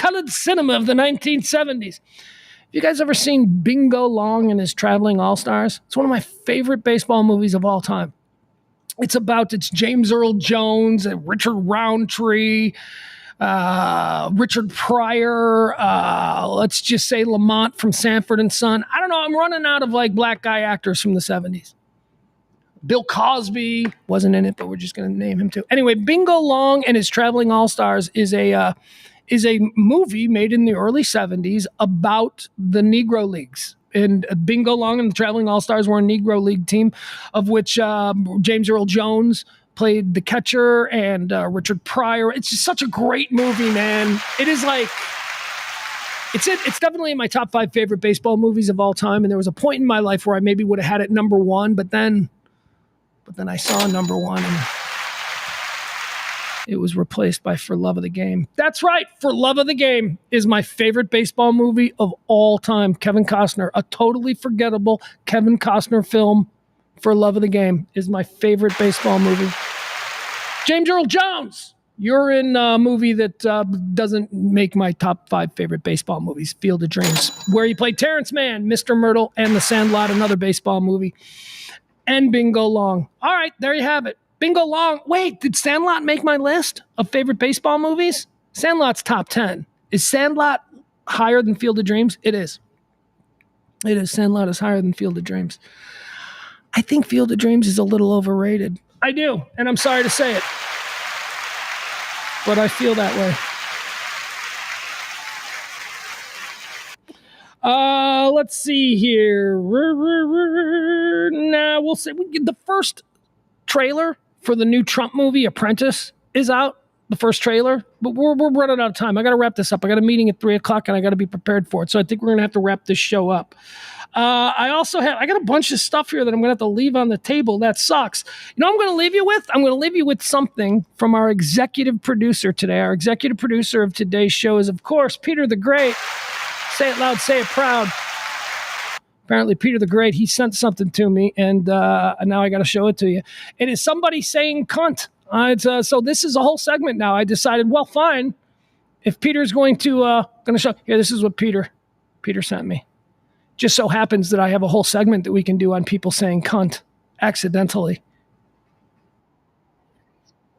of the 1970s. Have you guys ever seen Bingo Long and his Traveling All-Stars? It's one of my favorite baseball movies of all time. It's James Earl Jones and Richard Roundtree, Richard Pryor, let's just say Lamont from Sanford and Son. I don't know. I'm running out of like black guy actors from the 70s. Bill Cosby wasn't in it, but we're just going to name him too. Anyway, Bingo Long and his Traveling All-Stars is a movie made in the early 70s about the Negro Leagues. And Bingo Long and the Traveling All-Stars were a Negro League team, of which James Earl Jones played the catcher and Richard Pryor. It's just such a great movie, man. It is like, it's definitely in my top 5 favorite baseball movies of all time. And there was a point in my life where I maybe would have had it number 1, but then I saw number 1 and it was replaced by For Love of the Game. That's right. For Love of the Game is my favorite baseball movie of all time. Kevin Costner, a totally forgettable Kevin Costner film. For Love of the Game is my favorite baseball movie. James Earl Jones, you're in a movie that doesn't make my top 5 favorite baseball movies. Field of Dreams, where he played Terrence Mann, Mr. Myrtle, and The Sandlot, another baseball movie. And Bingo Long. All right, there you have it. Bingo Long. Wait, did Sandlot make my list of favorite baseball movies? Sandlot's top 10. Is Sandlot higher than Field of Dreams? It is. It is. Sandlot is higher than Field of Dreams. I think Field of Dreams is a little overrated. I do, and I'm sorry to say it. But I feel that way. Let's see here. Now we'll say the first trailer for the new Trump movie Apprentice is out. The first trailer, but we're running out of time. I got to wrap this up. I got a meeting at 3:00 and I got to be prepared for it. So I think we're going to have to wrap this show up. I got a bunch of stuff here that I'm going to have to leave on the table. That sucks. You know what I'm going to leave you with? I'm going to leave you with something from our executive producer today. Our executive producer of today's show is, of course, Peter the Great. Say it loud, say it proud. Apparently, Peter the Great, he sent something to me, and now I got to show it to you. It is somebody saying cunt. So this is a whole segment now. I decided, well, fine. If Peter's going to show here, this is what Peter sent me. Just so happens that I have a whole segment that we can do on people saying cunt accidentally.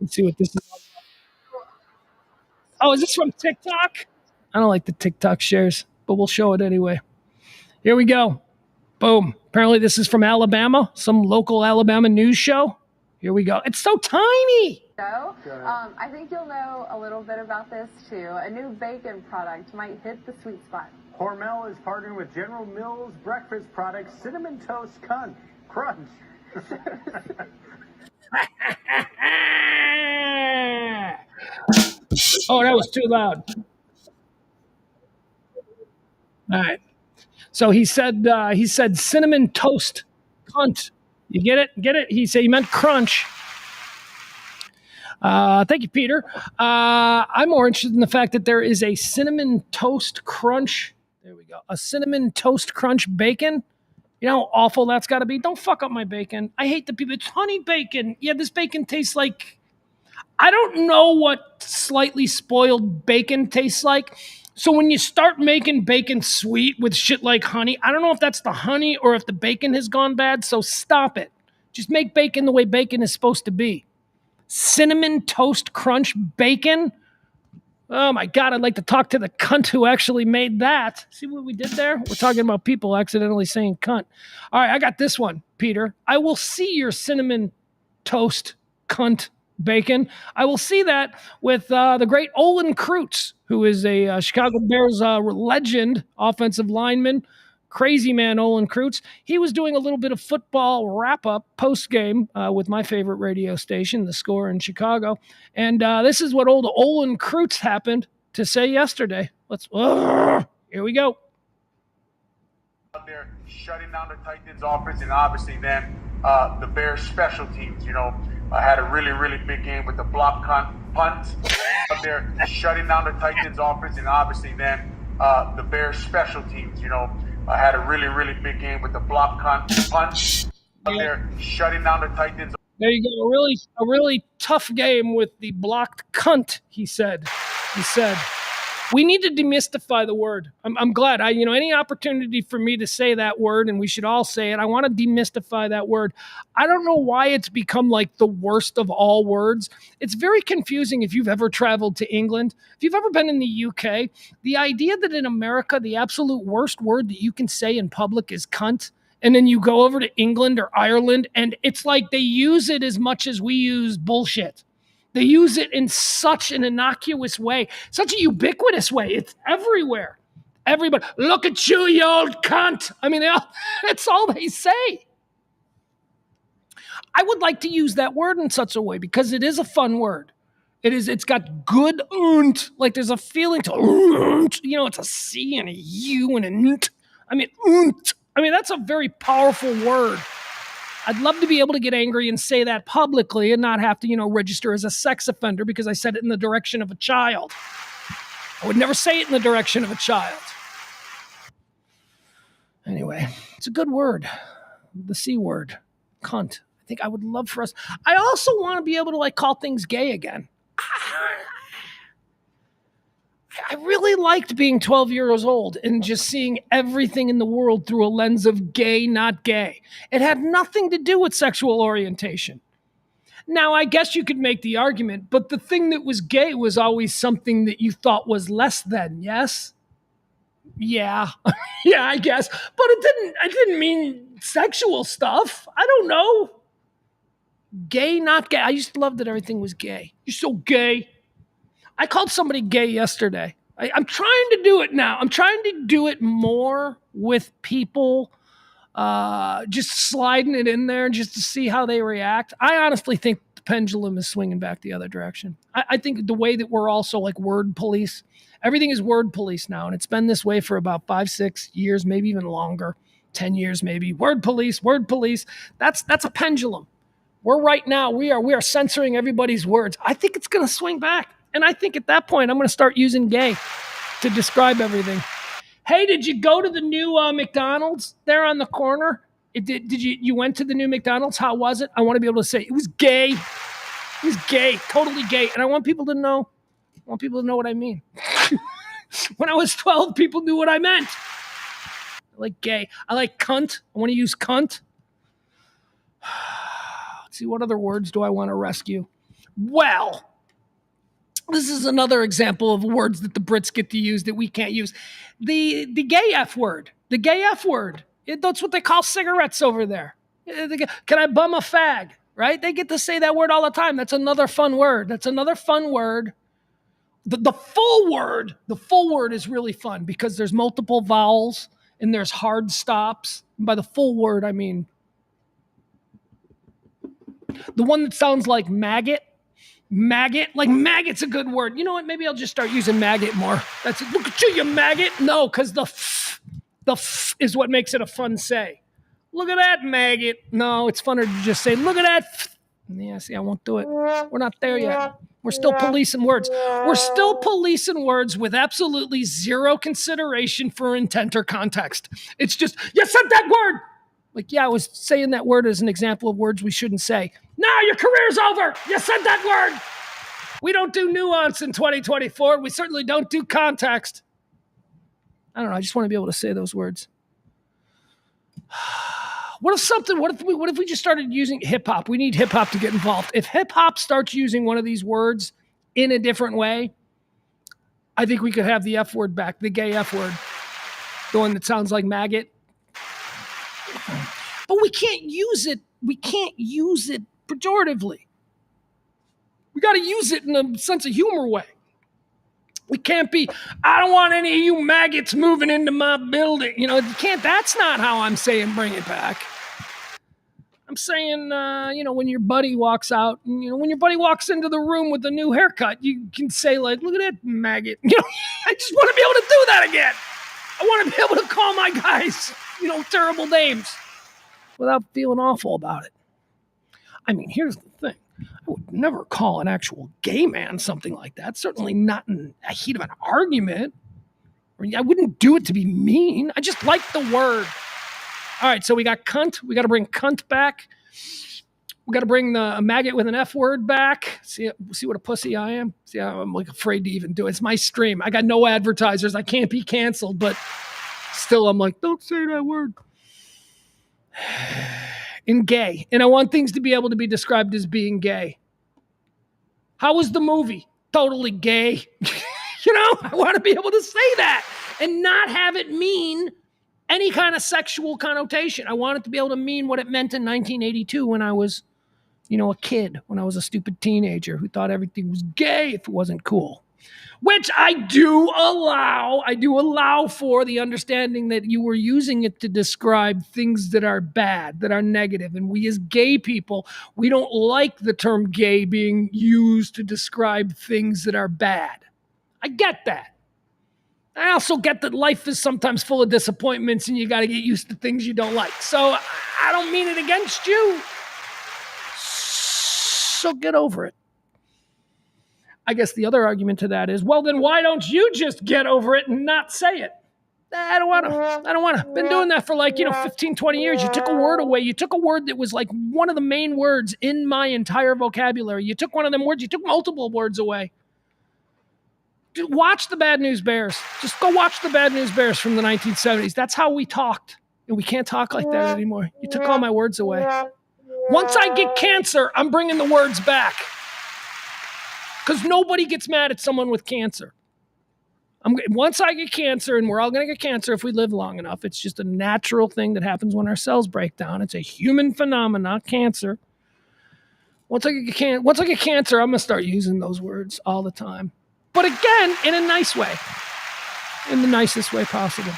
Let's see what this is. Oh, is this from TikTok? I don't like the TikTok shares, but we'll show it anyway. Here we go. Boom. Apparently this is from Alabama, some local Alabama news show. Here we go. It's so tiny. I think you'll know a little bit about this too. A new bacon product might hit the sweet spot. Hormel is partnering with General Mills breakfast product Cinnamon Toast Crunch. Oh, that was too loud. All right. So he said cinnamon toast cunt. You get it? Get it? He meant crunch. Thank you, Peter. I'm more interested in the fact that there is a cinnamon toast crunch. There we go. A cinnamon toast crunch bacon. You know how awful that's got to be? Don't fuck up my bacon. I hate the people. It's honey bacon. Yeah, this bacon tastes like... I don't know what slightly spoiled bacon tastes like. So when you start making bacon sweet with shit like honey, I don't know if that's the honey or if the bacon has gone bad. So stop it. Just make bacon the way bacon is supposed to be. Cinnamon toast crunch bacon. Oh my God, I'd like to talk to the cunt who actually made that. See what we did there? We're talking about people accidentally saying cunt. All right, I got this one, Peter. I will see your cinnamon toast, cunt, bacon. I will see that with the great Olin Kreutz, who is a Chicago Bears legend offensive lineman. Crazy man, Olin Kreutz. He was doing a little bit of football wrap-up post-game with my favorite radio station, The Score in Chicago. And this is what old Olin Kreutz happened to say yesterday. Here we go. Out there shutting down the Titans offense, and obviously then the Bears special teams, had a really, really big game with the block punt. Out there shutting down the Titans offense, and obviously then the Bears special teams, had a really, really big game with the block punt. Out there shutting down the Titans. There you go. A really tough game with the blocked cunt, he said. We need to demystify the word. I'm glad. Any opportunity for me to say that word, and we should all say it, I want to demystify that word. I don't know why it's become like the worst of all words. It's very confusing if you've ever traveled to England. If you've ever been in the UK, the idea that in America, the absolute worst word that you can say in public is cunt, and then you go over to England or Ireland, and it's like they use it as much as we use bullshit. They use it in such an innocuous way, such a ubiquitous way. It's everywhere. Everybody, look at you, you old cunt. That's all they say. I would like to use that word in such a way because it is a fun word. It's got good oont. Like there's a feeling to oont. It's a C and a U and an oont. Oont. That's a very powerful word. I'd love to be able to get angry and say that publicly and not have to, register as a sex offender because I said it in the direction of a child. I would never say it in the direction of a child. Anyway, it's a good word. The C word. Cunt. I think I would love for us. I also want to be able to call things gay again. I really liked being 12 years old and just seeing everything in the world through a lens of gay, not gay. It had nothing to do with sexual orientation. Now, I guess you could make the argument, but the thing that was gay was always something that you thought was less than, yes? Yeah. Yeah, I guess. But it didn't mean sexual stuff. I don't know. Gay, not gay. I used to love that everything was gay. You're so gay. I called somebody gay yesterday. I'm trying to do it now. I'm trying to do it more with people, just sliding it in there just to see how they react. I honestly think the pendulum is swinging back the other direction. I think the way that we're also like word police, everything is word police now, and it's been this way for about 5-6 years, maybe even longer, 10 years maybe. Word police. That's a pendulum. We are censoring everybody's words. I think it's going to swing back. And I think at that point, I'm going to start using gay to describe everything. Hey, did you go to the new McDonald's there on the corner? Did you went to the new McDonald's? How was it? I want to be able to say it was gay. It was gay, totally gay. And I want people to know what I mean. When I was 12, people knew what I meant. I like gay. I like cunt. I want to use cunt. Let's see, what other words do I want to rescue? Well, this is another example of words that the Brits get to use that we can't use. The gay F word. The gay F word. That's what they call cigarettes over there. Can I bum a fag? Right? They get to say that word all the time. That's another fun word. The full word is really fun because there's multiple vowels and there's hard stops. And by the full word, I mean the one that sounds like maggot. Maggot, like maggot's a good word. You know what? Maybe I'll just start using maggot more. That's it. Look at you maggot. No, because the f is what makes it a fun say. Look at that maggot. No, it's funner to just say, look at that f. Yeah, see, I won't do it. We're not there yet. We're still policing words. We're still policing words with absolutely zero consideration for intent or context. It's just, you said that word. Like, yeah, I was saying that word as an example of words we shouldn't say. No, your career's over. You said that word. We don't do nuance in 2024. We certainly don't do context. I don't know. I just want to be able to say those words. What if we just started using hip hop? We need hip hop to get involved. If hip hop starts using one of these words in a different way, I think we could have the F word back, the gay F word, the one that sounds like maggot. But we can't use it. We can't use it pejoratively. We got to use it in a sense of humor way. We can't be, I don't want any of you maggots moving into my building. You can't, that's not how I'm saying bring it back. I'm saying, when your buddy walks out, and, when your buddy walks into the room with a new haircut, you can say, like, look at that maggot. I just want to be able to do that again. I want to be able to call my guys, terrible names without feeling awful about it. I mean, here's the thing. I would never call an actual gay man something like that. Certainly not in the heat of an argument. I wouldn't do it to be mean. I just like the word. All right, so we got cunt. We got to bring cunt back. We got to bring the maggot with an F word back. See what a pussy I am? See, I'm like afraid to even do it. It's my stream. I got no advertisers. I can't be canceled, but still I'm like, don't say that word. In gay. And I want things to be able to be described as being gay. How was the movie? Totally gay. I want to be able to say that and not have it mean any kind of sexual connotation. I want it to be able to mean what it meant in 1982 when I was, a kid, when I was a stupid teenager who thought everything was gay if it wasn't cool. Which I do allow. I do allow for the understanding that you were using it to describe things that are bad, that are negative. And we as gay people, we don't like the term gay being used to describe things that are bad. I get that. I also get that life is sometimes full of disappointments and you got to get used to things you don't like. So I don't mean it against you. So get over it. I guess the other argument to that is, well, then why don't you just get over it and not say it? I don't want to. Been doing that for 15, 20 years. You took a word away. You took a word that was like one of the main words in my entire vocabulary. You took one of them words. You took multiple words away. Watch the Bad News Bears. Just go watch the Bad News Bears from the 1970s. That's how we talked. And we can't talk like that anymore. You took all my words away. Once I get cancer, I'm bringing the words back. Because nobody gets mad at someone with cancer. Once I get cancer, and we're all going to get cancer if we live long enough, it's just a natural thing that happens when our cells break down. It's a human phenomenon, cancer. Once I get cancer, I'm going to start using those words all the time. But again, in a nice way. In the nicest way possible.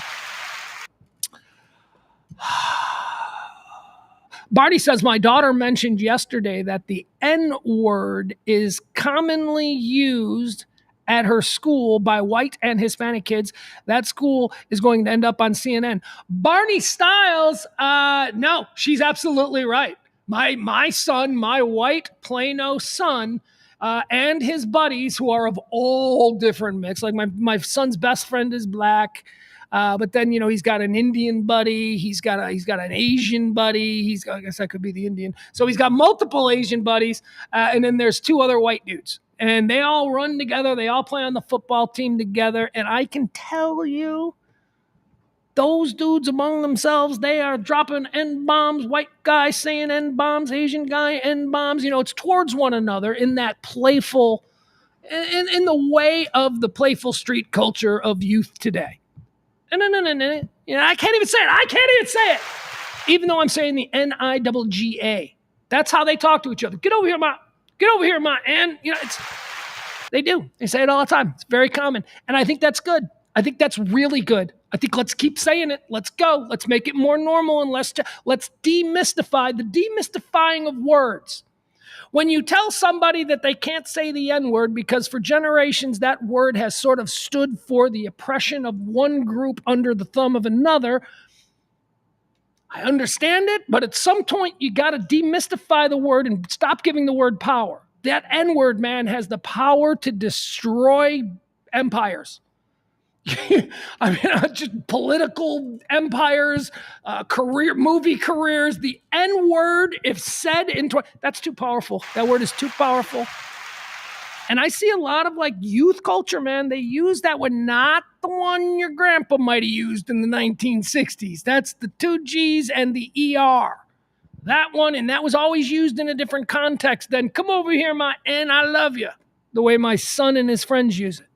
Barney says, my daughter mentioned yesterday that the N-word is commonly used at her school by white and Hispanic kids. That school is going to end up on CNN. Barney Styles, no, she's absolutely right. My son, my white Plano son, and his buddies who are of all different mix. Like my son's best friend is black. But then, he's got an Indian buddy. He's got an Asian buddy. I guess that could be the Indian. So he's got multiple Asian buddies. And then there's two other white dudes. And they all run together. They all play on the football team together. And I can tell you, those dudes among themselves, they are dropping N-bombs, white guy saying N-bombs, Asian guy N-bombs. It's towards one another in that playful, in the way of the playful street culture of youth today. No. I can't even say it. Even though I'm saying the N-I-double-G-A. That's how they talk to each other. Get over here, ma. And, they do. They say it all the time. It's very common. And I think that's good. I think that's really good. I think let's keep saying it. Let's go. Let's make it more normal and let's demystify the demystifying of words. When you tell somebody that they can't say the N-word because for generations that word has sort of stood for the oppression of one group under the thumb of another, I understand it, but at some point you got to demystify the word and stop giving the word power. That N-word, man, has the power to destroy empires. I mean, just political empires, movie careers. The N-word, if said that's too powerful. That word is too powerful. And I see a lot of youth culture, man. They use that one, not the one your grandpa might have used in the 1960s. That's the 2 G's and the ER. That one, and that was always used in a different context than come over here, my N, I love you, the way my son and his friends use it.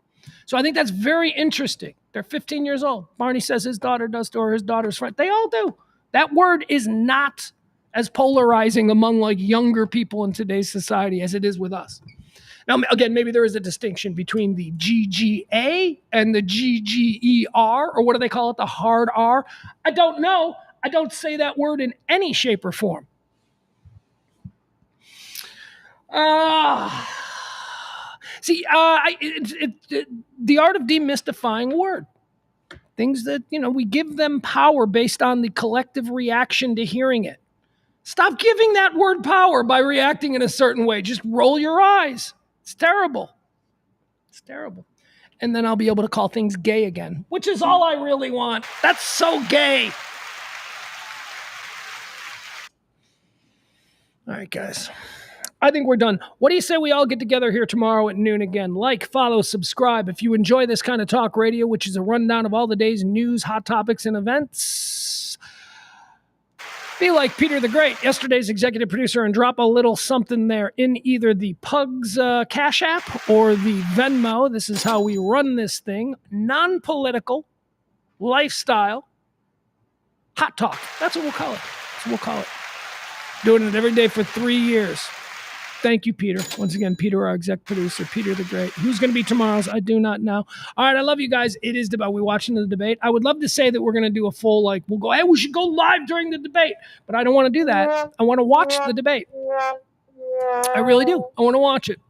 So I think that's very interesting. They're 15 years old. Barney says his daughter does to her, his daughter's friend. They all do. That word is not as polarizing among like younger people in today's society as it is with us. Now, again, maybe there is a distinction between the GGA and the GGER, or what do they call it, the hard R? I don't know. I don't say that word in any shape or form. The art of demystifying word. Things that, we give them power based on the collective reaction to hearing it. Stop giving that word power by reacting in a certain way. Just roll your eyes. It's terrible. It's terrible. And then I'll be able to call things gay again, which is all I really want. That's so gay. All right, guys. I think we're done. What do you say we all get together here tomorrow at noon again? Like, follow, subscribe. If you enjoy this kind of talk radio, which is a rundown of all the day's news, hot topics, and events, be like Peter the Great, yesterday's executive producer, and drop a little something there in either the Pugs Cash App or the Venmo. This is how we run this thing. Non-political, lifestyle, hot talk. That's what we'll call it. Doing it every day for 3 years. Thank you, Peter. Once again, Peter, our exec producer, Peter the Great. Who's going to be tomorrow's? I do not know. All right, I love you guys. It is debate. Are we watching the debate? I would love to say that we're going to do a full, we'll go, hey, we should go live during the debate. But I don't want to do that. I want to watch the debate. I really do. I want to watch it.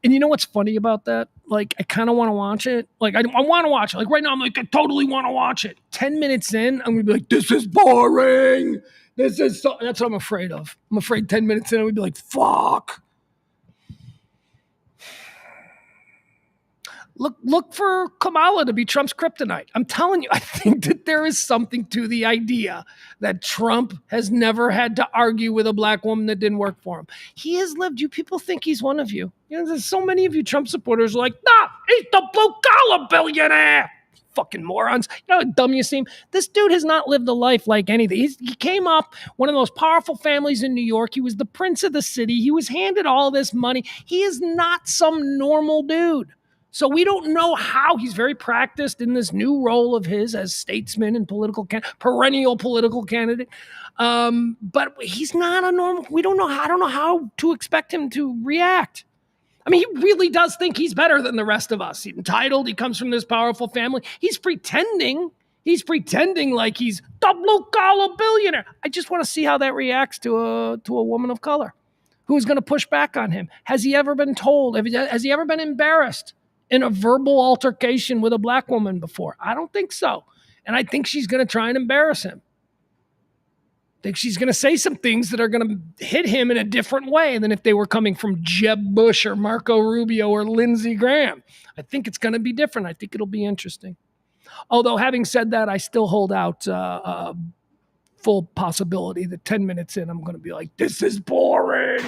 And you know what's funny about that? I kind of want to watch it. I want to watch it. Right now, I'm I totally want to watch it. 10 minutes in, I'm going to be like, this is boring. That's what I'm afraid of. I'm afraid 10 minutes in, I would be like, fuck. Look for Kamala to be Trump's kryptonite. I'm telling you, I think that there is something to the idea that Trump has never had to argue with a black woman that didn't work for him. He has lived. You people think he's one of you. There's so many of you Trump supporters who are like, nah, he's the blue-collar billionaire. Fucking morons. You know how dumb you seem? This dude has not lived a life like anything. He came up one of the most powerful families in New York. He was the prince of the city. He was handed all this money. He is not some normal dude. So we don't know how. He's very practiced in this new role of his as statesman and perennial political candidate. But he's not a normal. I don't know how to expect him to react. I mean, he really does think he's better than the rest of us. He's entitled. He comes from this powerful family. He's pretending like he's the blue-collar billionaire. I just want to see how that reacts to a woman of color who's going to push back on him. Has he ever been told? Has he ever been embarrassed in a verbal altercation with a black woman before? I don't think so. And I think she's going to try and embarrass him. I think she's going to say some things that are going to hit him in a different way than if they were coming from Jeb Bush or Marco Rubio or Lindsey Graham. I think it's going to be different. I think it'll be interesting. Although, having said that, I still hold out full possibility that 10 minutes in, I'm going to be like, this is boring.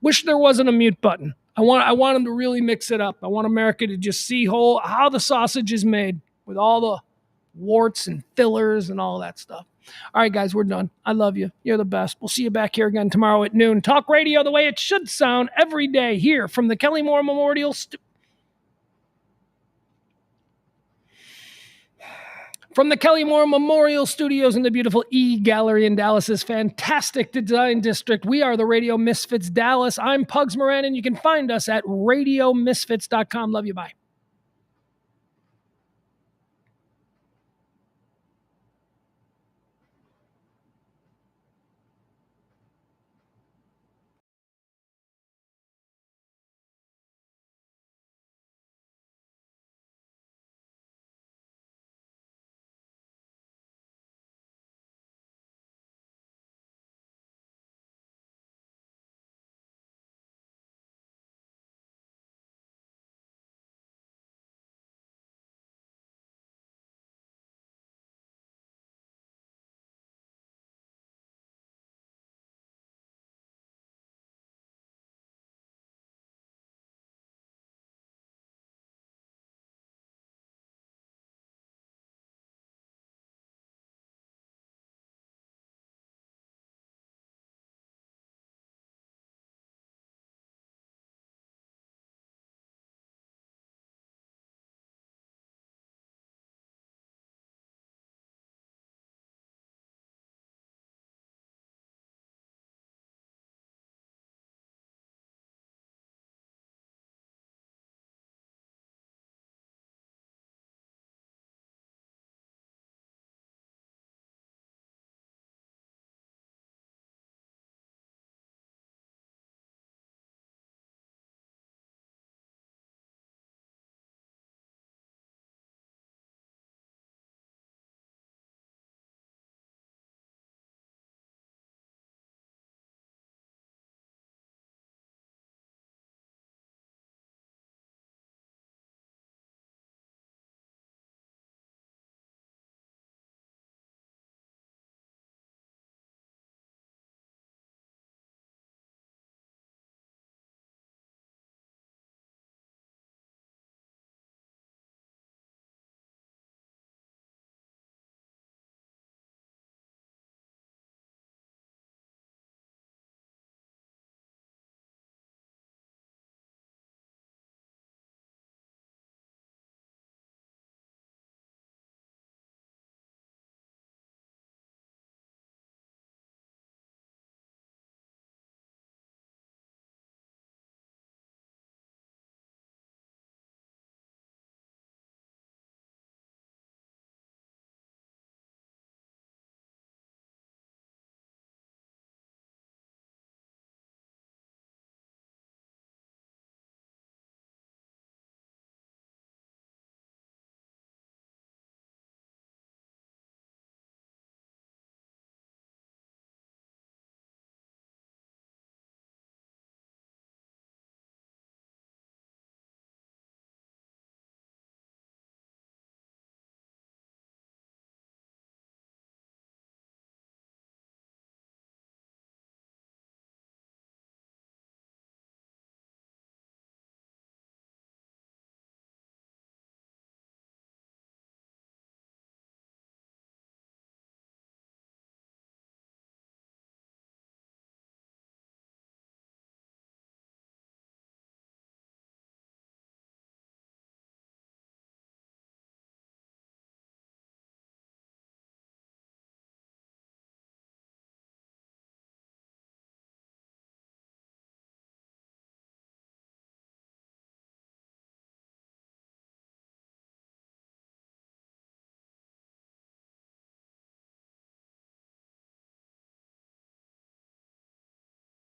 Wish there wasn't a mute button. I want them to really mix it up. I want America to just see how the sausage is made with all the warts and fillers and all that stuff. All right, guys, we're done. I love you. You're the best. We'll see you back here again tomorrow at noon. Talk radio the way it should sound every day here from the Kelly Moore Memorial Studios in the beautiful E Gallery in Dallas's fantastic design district. We are the Radio Misfits Dallas. I'm Pugs Moran, and you can find us at radiomisfits.com. Love you. Bye.